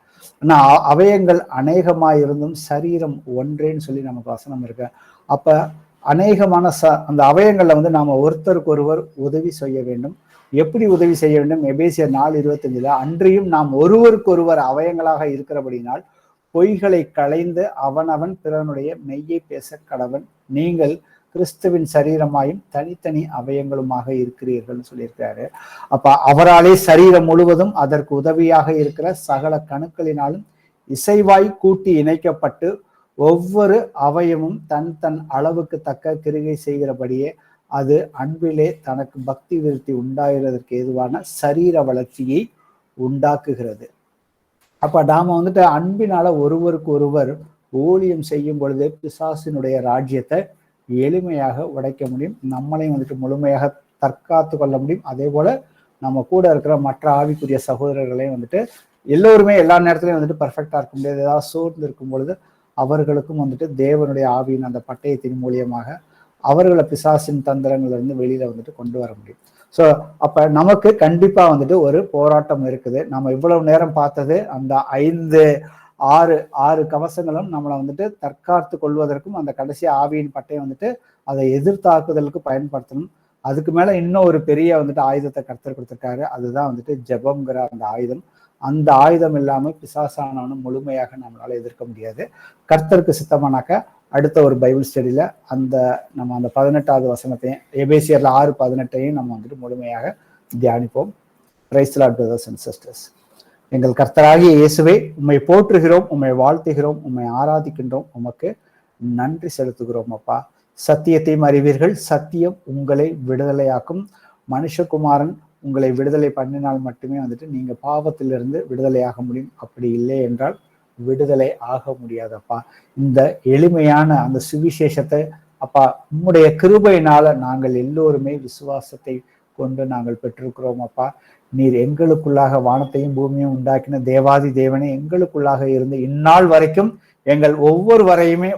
ஆனா அவயங்கள் அநேகமாக இருந்தும் சரீரம் ஒன்றேன்னு சொல்லி நமக்கு வசனம் இருக்கு. அப்ப அநேகமான அந்த அவயங்கள்ல வந்து நாம ஒருத்தருக்கு ஒருவர் உதவி செய்ய வேண்டும். எப்படி உதவி செய்ய வேண்டும்? எபேசியர் 4:25 அன்றியும் நாம் ஒருவருக்கு ஒருவர் அவயங்களாக இருக்கிறபடினால் பொய்களை களைந்து அவனவன் பிறனுடைய மெய்யை பேச கடவன், நீங்கள் கிறிஸ்துவின் சரீரமாயும் தனித்தனி அவயங்களுமாக இருக்கிறீர்கள் சொல்லியிருக்காரு. அப்ப அவராலே சரீரம் முழுவதும் அதற்கு உதவியாக இருக்கிற சகல கணுக்களினாலும் இசைவாய் கூட்டி இணைக்கப்பட்டு ஒவ்வொரு அவயமும் தன் தன் அளவுக்கு தக்க கிரிகை செய்கிறபடியே அது அன்பிலே தனக்கு பக்தி விருத்தி உண்டாகிறதற்கு ஏதுவான சரீர வளர்ச்சியை உண்டாக்குகிறது. அப்ப நாம வந்துட்டு அன்பினால ஒருவருக்கு ஒருவர் ஊழியம் செய்யும் பொழுது பிசாசினுடைய ராஜ்யத்தை எளிமையாக உடைக்க முடியும். நம்மளையும் வந்துட்டு முழுமையாக தற்காத்து கொள்ள முடியும். அதே போல நம்ம கூட இருக்கிற மற்ற ஆவிக்குரிய சகோதரர்களையும் வந்துட்டு எல்லோருமே எல்லா நேரத்திலையும் வந்துட்டு பர்ஃபெக்டா இருக்க முடியாது. ஏதாவது சோர்ந்து இருக்கும் பொழுது அவர்களுக்கும் வந்துட்டு தேவனுடைய ஆவியின் அந்த பட்டயத்தின் மூலியமாக அவர்களை பிசாசின் தந்திரங்கள்ல இருந்து வெளியில வந்துட்டு கொண்டு வர முடியும். ஸோ அப்ப நமக்கு கண்டிப்பா வந்துட்டு ஒரு போராட்டம் இருக்குது. நம்ம இவ்வளவு நேரம் பார்த்தது அந்த 6 கவசங்களும் நம்மளை வந்துட்டு தற்காத்து கொள்வதற்கும் அந்த கடைசி ஆவியின் பட்டையை வந்துட்டு அதை எதிர்த்தாக்குதலுக்கு பயன்படுத்தணும். அதுக்கு மேல இன்னும் ஒரு பெரிய வந்துட்டு ஆயுதத்தை கர்த்தர் கொடுத்திருக்காரு. அதுதான் வந்துட்டு ஜெபம்ங்கிற அந்த ஆயுதம். அந்த ஆயுதம் இல்லாம பிசாசானவனும் முழுமையாக நம்மளால எதிர்க்க முடியாது. கர்த்தருக்கு சித்தமானாக்க அடுத்த ஒரு பைபிள் ஸ்டடியில நம்ம அந்த 18வது வசனத்தையும் எபேசியர்ல 6:18 நம்ம வந்துட்டு முழுமையாக தியானிப்போம். Praise the Lord brothers and sisters. எங்கள் கர்த்தராகிய இயேசுவே, உம்மை போற்றுகிறோம், உம்மை வாழ்த்துகிறோம், உம்மை ஆராதிக்கின்றோம், உமக்கு நன்றி செலுத்துகிறோம். அப்பா, சத்தியத்தையும் அறிவீர்கள், சத்தியம் உங்களை விடுதலையாக்கும். மனுஷகுமாரன் உங்களை விடுதலை பண்ணினால் மட்டுமே வந்துட்டு நீங்க பாவத்திலிருந்து விடுதலையாக முடியும். அப்படி இல்லை என்றால் விடுதலை ஆக முடியாதப்பா. இந்த எளிமையான அந்த சுவிசேஷத்தை அப்பா உம்முடைய கிருபையினால நாங்கள் எல்லோருமே விசுவாசத்தை கொண்டு நாங்கள் பெற்றிருக்கிறோம். அப்பா, நீர் எங்களுக்குள்ளாக வானத்தையும் பூமியும் உண்டாக்கின தேவாதி தேவனே, எங்களுக்குள்ளாக இருந்து இந்நாள் வரைக்கும் எங்கள் ஒவ்வொருவரையுமே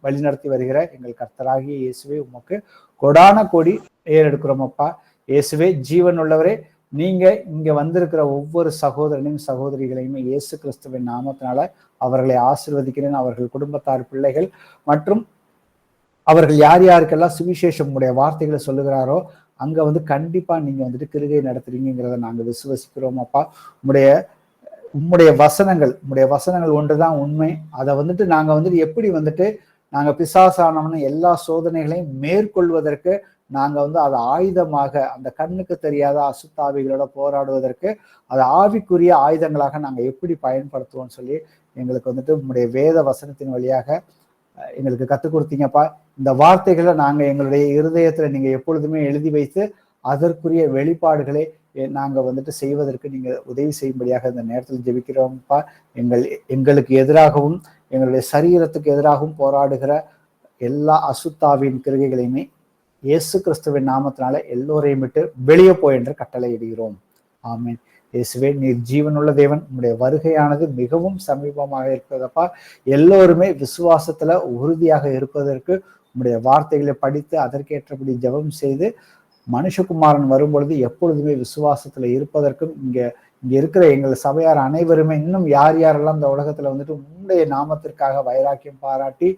வழிநடத்தி வருகிற எங்கள் கர்த்தராகிய இயேசுவே, உமக்கு கொடான கோடி ஏறெடுக்கிறோம். அப்பா இயேசுவே, ஜீவன் உள்ளவரே, நீங்க இங்க வந்திருக்கிற ஒவ்வொரு சகோதரனையும் சகோதரிகளையுமே இயேசு கிறிஸ்துவின் நாமத்தினால அவர்களை ஆசீர்வதிக்கிறேன். அவர்கள் குடும்பத்தார், பிள்ளைகள் மற்றும் அவர்கள் யார் யாருக்கெல்லாம் சுவிசேஷம் உடைய வார்த்தைகளை சொல்லுகிறாரோ அங்க வந்து கண்டிப்பா நீங்க வந்துட்டு கிருகை நடத்துறீங்கிறத நாங்க விசுவசிக்கிறோம். அப்பா, உம்முடைய வசனங்கள் ஒன்றுதான் உண்மை. அதை வந்துட்டு நாங்க வந்துட்டு எப்படி வந்துட்டு நாங்க பிசாசானவன எல்லா சோதனைகளையும் மேற்கொள்வதற்கு நாங்க வந்து அதை ஆயுதமாக அந்த கண்ணுக்கு தெரியாத அசுத்தாவிகளோட போராடுவதற்கு அதை ஆவிக்குரிய ஆயுதங்களாக நாங்க எப்படி பயன்படுத்துவோம்னு சொல்லி எங்களுக்கு வந்துட்டு உங்களுடைய வேத வசனத்தின் வழியாக எங்களுக்கு கற்றுக் கொடுத்தீங்கப்பா. இந்த வார்த்தைகளை நாங்க எங்களுடைய இருதயத்துல நீங்க எப்பொழுதுமே எழுதி வைத்து அதற்குரிய வெளிப்பாடுகளை நாங்க வந்துட்டு செய்வதற்கு நீங்க உதவி செய்யும்படியாக இந்த நேரத்தில் ஜெபிக்கிறோம்ப்பா. எங்களுக்கு எதிராகவும் எங்களுடைய சரீரத்துக்கு எதிராகவும் போராடுகிற எல்லா அசுத்தாவின் கிரிகைகளையுமே இயேசு கிறிஸ்துவின் நாமத்தினால எல்லோரையும் விட்டு வெளியே போய் என்று கட்டளை இடுகிறோம். ஆமீன். இயேசுவே, நீர் ஜீவனுள்ள தேவன், உங்களுடைய வருகையானது மிகவும் சமீபமாக இருக்கிறதப்பா. எல்லோருமே விசுவாசத்துல உறுதியாக இருப்பதற்கு உங்களுடைய வார்த்தைகளை படித்து அதற்கேற்றபடி ஜெபம் செய்து மனுஷகுமாரன் வரும்பொழுது எப்பொழுதுமே விசுவாசத்துல இருப்பதற்கும் இங்க இருக்கிற எங்கள் சபையார் அனைவருமே இன்னும் யார் யாரெல்லாம் இந்த உலகத்துல வந்துட்டு உன்னுடைய நாமத்திற்காக வைராக்கியம் பாராட்டி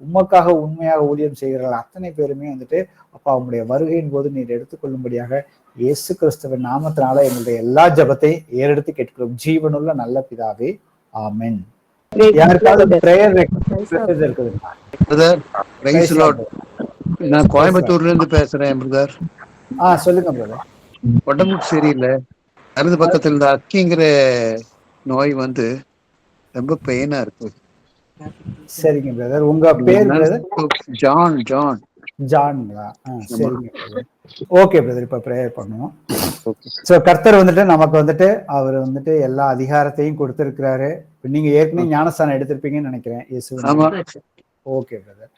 உமக்காக உண்மையாக ஊழியம் செய்கிறார்கள் அத்தனை பேருமே வந்துட்டு அப்பா உங்களுடைய வருகையின் போது நீர் எடுத்துக்கொள்ளும்படியாக இயேசு கிறிஸ்துவின் நாமத்தினால எங்களுடைய எல்லா ஜெபத்தையும் ஏறெடுத்து கேட்கிறோம். ஜீவனுள்ள நல்ல பிதாவே, ஆமென். யாருக்காவது பிரேயர் இருக்குதுங்களா? நான் கோயம்புத்தூர்ல இருந்து பேசுறேன் பிரதர். சொல்லுங்க பிரதர். உடம்புக்கு சரியில்லை. வலது பக்கத்துல இந்த அக்கிங்கிற நோய் வந்து ரொம்ப பெயினா இருக்கு. சரிங்க பிரதர். உங்க பேர் பிரதர்? ஜான். ஜான்ங்களா? சரிங்க பிரதர். ஓகே பிரதர், இப்ப பிரேயர் பண்ணுவோம். சோ கர்த்தர் வந்துட்டு நமக்கு வந்துட்டு அவர் வந்துட்டு எல்லா அதிகாரத்தையும் கொடுத்திருக்கிறாரு. நீங்க ஏற்கனவே ஞானஸ்தானம் எடுத்திருப்பீங்கன்னு நினைக்கிறேன். இயேசு. Okay brother.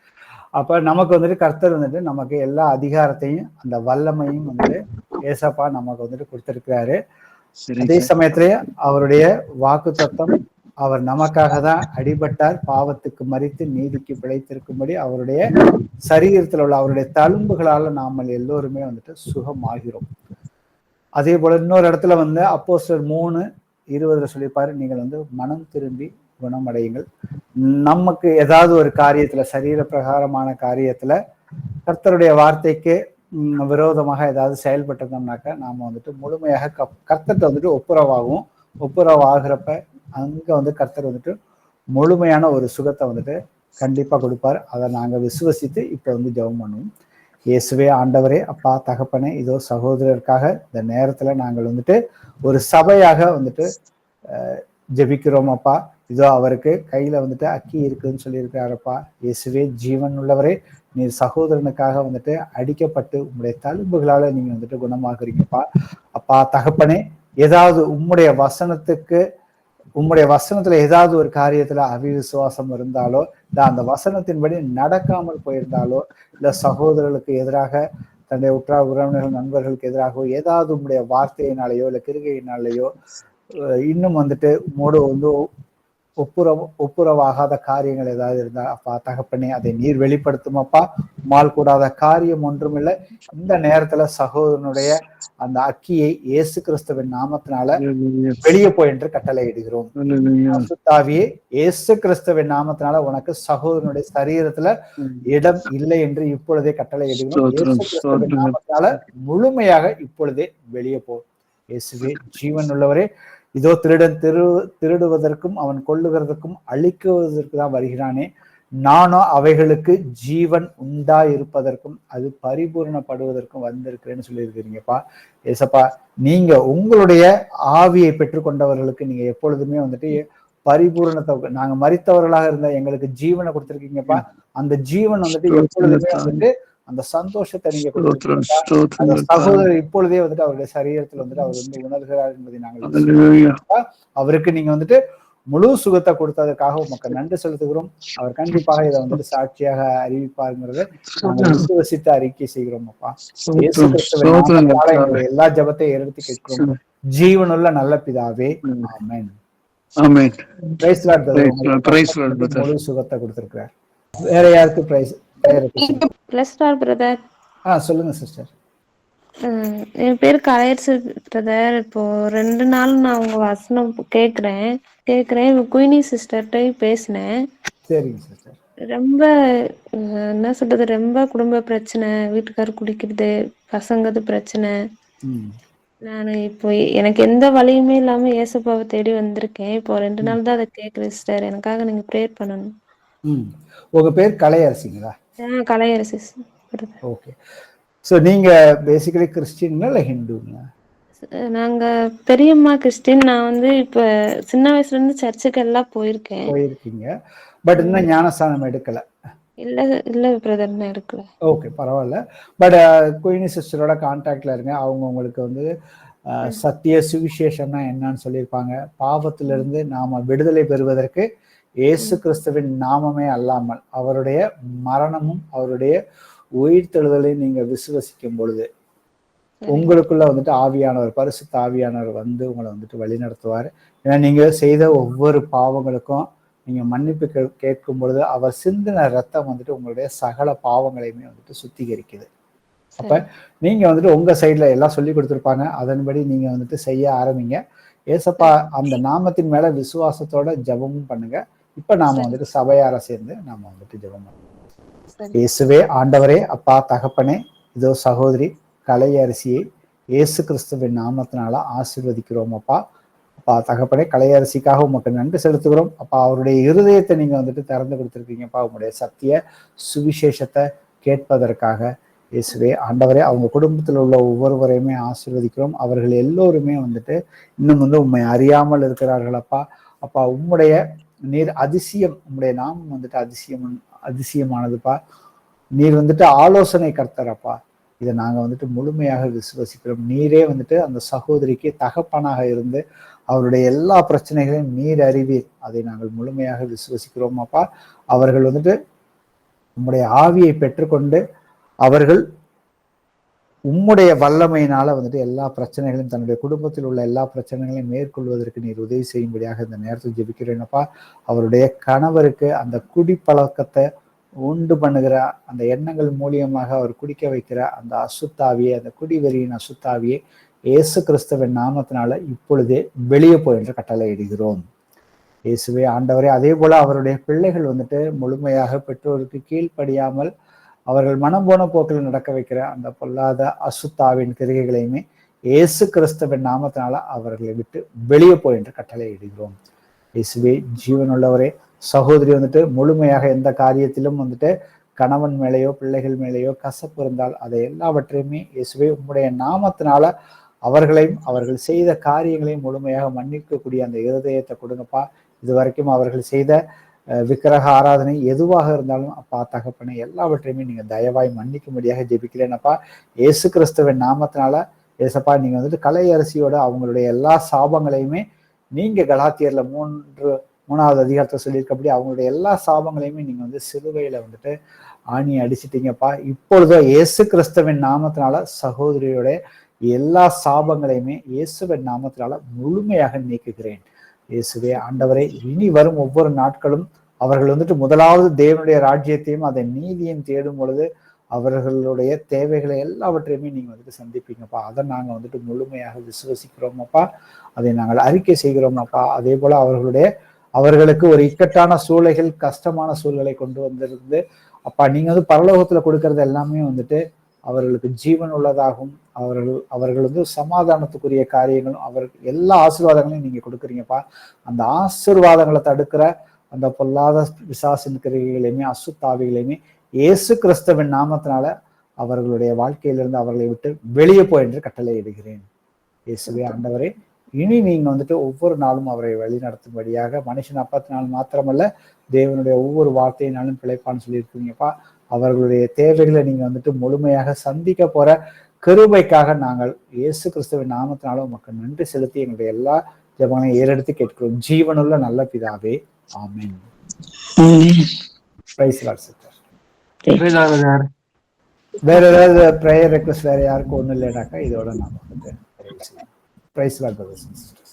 அப்ப நமக்கு வந்துட்டு கர்த்தர் வந்துட்டு நமக்கு எல்லா அதிகாரத்தையும் அந்த வல்லமையும் வந்துட்டு ஏசப்பா நமக்கு வந்துட்டு கொடுத்திருக்கிறாரு. அதே சமயத்திலேயே அவருடைய வாக்கு தத்தம், அவர் நமக்காக தான் அடிபட்டார், பாவத்துக்கு மரித்து நீதிக்கு பிழைத்திருக்கும்படி அவருடைய சரீரத்தில் உள்ள அவருடைய தழும்புகளால நாமல் எல்லோருமே வந்துட்டு சுகமாகிறோம். அதே போல இன்னொரு இடத்துல வந்து அப்போஸ்தலர் 3:20 சொல்லியிருப்பாரு, நீங்கள் வந்து மனம் திரும்பி குணமடையுங்கள். நமக்கு ஏதாவது ஒரு காரியத்துல சரீர பிரகாரமான காரியத்துல கர்த்தருடைய வார்த்தைக்கு விரோதமாக ஏதாவது செயல்பட்டிருந்தோம்னாக்க நாம வந்துட்டு முழுமையாக கர்த்தர்கிட்ட வந்துட்டு ஒப்புரவாகிறப்ப அங்க வந்து கர்த்தர் வந்துட்டு முழுமையான ஒரு சுகத்தை வந்துட்டு கண்டிப்பா கொடுப்பார். அதை நாங்க விசுவசித்து இப்ப வந்து ஜெபம் பண்ணுவோம். இயேசுவே ஆண்டவரே, அப்பா தகப்பனே, இதோ சகோதரருக்காக இந்த நேரத்துல நாங்கள் வந்துட்டு ஒரு சபையாக வந்துட்டு ஜெபிக்கிறோம் அப்பா. இதோ அவருக்கு கையில வந்துட்டு அக்கி இருக்குதுன்னு சொல்லியிருக்காருப்பா. இயேசுவே ஜீவன் உள்ளவரே, நீர் சகோதரனுக்காக வந்துட்டு அடிக்கப்பட்டு உங்களுடைய தழும்புகளால நீங்க வந்துட்டு குணமாக்குறீங்கப்பா. அப்பா தகப்பனே, ஏதாவது உம்முடைய வசனத்துல ஏதாவது ஒரு காரியத்துல அவிசுவாசம் இருந்தாலோ, இல்ல அந்த வசனத்தின்படி நடக்காமல் போயிருந்தாலோ, இல்ல சகோதரர்களுக்கு எதிராக, தன்னுடைய உற்றார் உறவினர்கள் நண்பர்களுக்கு எதிராகவோ ஏதாவது உங்களுடைய வார்த்தையினாலேயோ இல்ல கிருகையினாலேயோ இன்னும் வந்துட்டு உம்மோடு வந்து ஒப்புரவாகாத காரியங்கள் ஏதாவது இருந்தா அப்பா தகப்பனே அதை நீர் வெளிப்படுத்தும் அப்பா. மால் கூடாத காரியம் ஒன்றுமில்லை. இந்த நேரத்துல சகோதரனுடைய அந்த அக்கியை இயேசு கிறிஸ்துவின் நாமத்தினால வெளியே போய் என்று கட்டளை இடுகிறோம். அசுத்தாவியே, இயேசு கிறிஸ்துவின் நாமத்தினால உனக்கு சகோதரனுடைய சரீரத்துல இடம் இல்லை என்று இப்பொழுதே கட்டளை இடுகிறோம். இயேசு கிறிஸ்துவின் நாமத்தினால முழுமையாக இப்பொழுதே வெளியே போ. இயேசுவே ஜீவன் உள்ளவரே, இதோ திருடன் திருடுவதற்கும் அவன் கொல்லுகிறதுக்கும் அழிக்குவதற்கு தான் வருகிறானே, நானும் அவைகளுக்கு ஜீவன் உண்டாயிருப்பதற்கும் அது பரிபூர்ணப்படுவதற்கும் வந்திருக்கிறேன்னு சொல்லியிருக்கிறீங்கப்பா. ஏசப்பா, நீங்க உங்களுடைய ஆவியை பெற்றுக்கொண்டவர்களுக்கு நீங்க எப்பொழுதுமே வந்துட்டு பரிபூர்ணத்தை, நாங்க மரித்தவர்களாக இருந்த எங்களுக்கு ஜீவனை கொடுத்திருக்கீங்கப்பா. அந்த ஜீவன் வந்துட்டு எப்பொழுதுமே வந்துட்டு அந்த சந்தோஷத்தை நீங்க கொடுத்திருக்கீங்க. சகோதரர் இப்பொழுதே வந்துட்டு அவருடைய சரீரத்தில் வந்துட்டு அவர் வந்து உணர்கிறார் என்பதை நாங்கள் அவருக்கு நீங்க வந்துட்டு முழு சுகத்தை கொடுத்ததற்காக உமக்கு நன்றி செலுத்துகிறோம். அவர் கண்டிப்பாக இதை வந்துட்டு சாட்சியாக அறிவிப்பாருங்கிறத நாங்கள் விசுவசித்து அறிக்கை செய்கிறோம் அப்பா. இயேசு கிறிஸ்துவின் நாமத்தினால எங்களுடைய எல்லா ஜெபத்தையும் எடுத்து கேட்கிறோம். ஜீவனுள்ள நல்ல பிதாவே, ஆமென். ஆமென். Praise Lord brother. முழு சுகத்தை கொடுத்திருக்கிறார். வேற யாருக்கு பிரைஸ்? பிரதர். சொல்லுங்க சிஸ்டர். என் பேரு கலையரசு பிரதர். இப்போ 2 நாள் நான் உங்க வசனம் கேக்குறேன். குயினி சிஸ்டர்கிட்ட பேசினேன். சரிங்க சிஸ்டர். ரொம்ப என்ன சொல்றது, ரொம்ப குடும்ப பிரச்சனை, வீட்டுக்காரர் குடிக்கிறது, பசங்கது பிரச்சனை. நான் இப்போ எனக்கு எந்த வழியுமே இல்லாம ஏசப்பாவை தேடி வந்திருக்கேன். இப்போ 2 நாள் தான் அதை கேக்குறேன் சிஸ்டர். எனக்காக நீங்க ப்ரேயர் பண்ணணும். உங்க பேர் கலையரசிங்களா? கலையரசி. ஓகே. சோ நீங்க பேசிக்கலி கிறிஸ்டியன்ங்களா இல்ல ஹிந்துங்களா? நாங்க பெரியம்மா கிறிஸ்டின். நான் வந்து இப்ப சின்ன வயசுல இருந்து சர்ச்சுக்கு எல்லாம் போயிருக்கீங்க. பட் இன்னும் ஞானஸ்தானம் எடுக்கல. இல்ல இல்ல பிரதர், நான் எடுக்கல. ஓகே, பரவாயில்ல. பட் குயினி சிஸ்டரோட கான்டாக்ட்ல இருங்க. அவங்க உங்களுக்கு வந்து சத்திய சுவிசேஷம்னா என்னன்னு சொல்லியிருப்பாங்க. பாவத்திலிருந்து நாம விடுதலை பெறுவதற்கு இயேசு கிறிஸ்துவின் நாமமே அல்லாமல் அவருடைய மரணமும் அவருடைய உயிர்த்தெழுதலை நீங்க விசுவசிக்கும் பொழுது உங்களுக்குள்ள வந்துட்டு ஆவியானவர், பரிசுத்த ஆவியானவர் வந்து உங்களை வந்துட்டு வழி நடத்துவார். ஏன்னா நீங்க செய்த ஒவ்வொரு பாவங்களுக்கும் நீங்க மன்னிப்பு கேட்கும் பொழுது அவர் சிந்தின ரத்தம் வந்துட்டு உங்களுடைய சகல பாவங்களையுமே வந்துட்டு சுத்திகரிக்குது. அப்ப நீங்க வந்துட்டு உங்க சைட்ல எல்லாம் சொல்லி கொடுத்துருப்பாங்க, அதன்படி நீங்க வந்துட்டு செய்ய ஆரம்பிங்க. ஏசப்பா அந்த நாமத்தின் மேல விசுவாசத்தோட ஜெபமும் பண்ணுங்க. இப்ப நாம வந்துட்டு சபையார சேர்ந்து நாம வந்துட்டு ஜெபம் பண்ணுவோம். இயேசுவே ஆண்டவரே, அப்பா தகப்பனே, இதோ சகோதரி கலையரசியை இயேசு கிறிஸ்துவின் நாமத்தினால ஆசீர்வதிக்கிறோம். அப்பா அப்பா தகப்பனே, கலையரசிக்காக உமக்கு நன்றி செலுத்துகிறோம். அப்பா அவருடைய இருதயத்தை நீங்க வந்துட்டு திறந்து கொடுத்துருக்கீங்கப்பா, உங்களுடைய சத்திய சுவிசேஷத்தை கேட்பதற்காக. இயேசுவே ஆண்டவரே, அவங்க குடும்பத்தில் உள்ள ஒவ்வொருவரையுமே ஆசீர்வதிக்கிறோம். அவர்கள் எல்லோருமே வந்துட்டு இன்னும் வந்து உண்மை அறியாமல் இருக்கிறார்கள். அப்பா அப்பா உம்முடைய நீர் அதிசயம், உம்முடைய நாமம் வந்துட்டு அதிசயமானதுப்பா. நீர் வந்துட்டு ஆலோசனை கர்த்தரப்பா. இதை நாங்க வந்துட்டு முழுமையாக விசுவசிக்கிறோம். நீரே வந்துட்டு அந்த சகோதரிக்கு தகப்பனாக இருந்து அவருடைய எல்லா பிரச்சனைகளையும் நீர் அறிவீர். அதை நாங்கள் முழுமையாக விசுவசிக்கிறோம். அப்பா அவர்கள் வந்துட்டு உம்முடைய ஆவியை பெற்றுக்கொண்டு அவர்கள் உம்முடைய வல்லமையினால வந்துட்டு எல்லா பிரச்சனைகளையும், தன்னுடைய குடும்பத்தில் உள்ள எல்லா பிரச்சனைகளையும் மேற்கொள்வதற்கு நீர் உதவி செய்யும்படியாக இந்த நேரத்தில் ஜெபிக்கிறேனப்பா. அவருடைய கணவருக்கு அந்த குடிப்பழக்கத்தை உண்டு பண்ணுகிற அந்த எண்ணங்கள் மூலியமாக அவர் குடிக்க வைக்கிற அந்த அசுத்தாவியை, அந்த குடிவெறியின் அசுத்தாவியை இயேசு கிறிஸ்துவின் நாமத்தினால இப்பொழுதே வெளியே போய் என்று கட்டளை இடுகிறோம். இயேசுவே ஆண்டவரே, அதே போல அவருடைய பிள்ளைகள் வந்துட்டு முழுமையாக பெற்றோருக்கு கீழ்ப்படியாமல் அவர்கள் மனம் போன போக்கில் நடக்க வைக்கிற அந்த பொல்லாத அசுத்தாவின் கிரிகைகளையுமே இயேசு கிறிஸ்துவின் நாமத்தினால அவர்களை விட்டு வெளியே போய் என்று கட்டளை இடுகிறோம். இயேசுவே ஜீவனுள்ளவரே, சகோதரி வந்துட்டு முழுமையாக எந்த காரியத்திலும் வந்துட்டு கணவன் மேலேயோ பிள்ளைகள் மேலேயோ கசப்பு இருந்தால் அதை எல்லாவற்றையுமே இயேசுவே உம்முடைய நாமத்தினால அவர்களையும் அவர்கள் செய்த காரியங்களையும் முழுமையாக மன்னிக்கக்கூடிய அந்த இருதயத்தை கொடுங்கப்பா. இது வரைக்கும் அவர்கள் செய்த விக்கிரக ஆராதனை எதுவாக இருந்தாலும் அப்பா தகப்பனை எல்லாவற்றையுமே நீங்க தயவாய் மன்னிக்கும்படியாக ஜெபிக்கிறேனப்பா. இயேசு கிறிஸ்துவின் நாமத்தினால ஏசப்பா நீங்க வந்துட்டு கலையரசியோட அவங்களுடைய எல்லா சாபங்களையுமே நீங்க கலாத்தியர்ல 3வது அதிகாரத்தை சொல்லியிருக்கபடி அவங்களுடைய எல்லா சாபங்களையுமே நீங்க வந்து சிலுவையில வந்துட்டு ஆணி அடிச்சிட்டீங்கப்பா. இப்பொழுதோ இயேசு கிறிஸ்துவின் நாமத்தினால சகோதரியோட எல்லா சாபங்களையுமே இயேசுவின் நாமத்தினால முழுமையாக நீக்குகிறேன். இயேசுவே ஆண்டவரை, இனி வரும் ஒவ்வொரு நாட்களும் அவர்கள் வந்துட்டு முதலாவது தேவனுடைய ராஜ்யத்தையும் அதை நீதியையும் தேடும் பொழுது அவர்களுடைய தேவைகளை எல்லாவற்றையுமே நீங்க வந்துட்டு சந்திப்பீங்கப்பா. அதை நாங்க வந்துட்டு முழுமையாக விசுவசிக்கிறோமப்பா. அதை நாங்கள் அறிக்கை செய்கிறோமப்பா. அதே போல அவர்களுக்கு ஒரு இக்கட்டான சூழ்நிலைகள், கஷ்டமான சூழ்நிலை கொண்டு வந்திருந்து அப்பா நீங்க வந்து பரலோகத்துல கொடுக்கறது எல்லாமே வந்துட்டு அவர்களுக்கு ஜீவன் உள்ளதாகும். அவர்கள் வந்து சமாதானத்துக்குரிய காரியங்களும் எல்லா ஆசீர்வாதங்களையும் நீங்க கொடுக்குறீங்கப்பா. அந்த ஆசீர்வாதங்களை தடுக்கிற அந்த பொல்லாத பிசாசின் கிரிகைகளையுமே அசுத்தாவிகளையுமே இயேசு கிறிஸ்துவின் நாமத்தினால அவர்களுடைய வாழ்க்கையிலிருந்து அவர்களை விட்டு வெளியே போய் என்று கட்டளை இடுகிறேன். இயேசுவே ஆண்டவரே, இனி நீங்க வந்துட்டு ஒவ்வொரு நாளும் அவரை வழி நடத்தும்படியாக, மனுஷன் அப்பத்தினால் மாத்திரமல்ல தேவனுடைய ஒவ்வொரு வார்த்தையினாலும் பிழைப்பான்னு சொல்லியிருக்கீங்கப்பா. அவர்களுடைய தேவைகளை நீங்க வந்துட்டு முழுமையாக சந்திக்க போற கிருபைக்காக நாங்கள் இயேசு கிறிஸ்துவின் நாமத்தினால உமக்கு நன்றி செலுத்தி எங்களுடைய எல்லா ஜெபங்களையும் ஏறெடுத்து கேட்கிறோம். ஜீவனுள்ள நல்ல பிதாவே, ஆமென். Praise Lord sister. வேற ஏதாவது பிரேயர் ரெக்வெஸ்ட் வேற யாருக்கும் ஒன்றும் இல்லைனாக்கா இதோட நாம வந்து praise Lord brothers and sisters.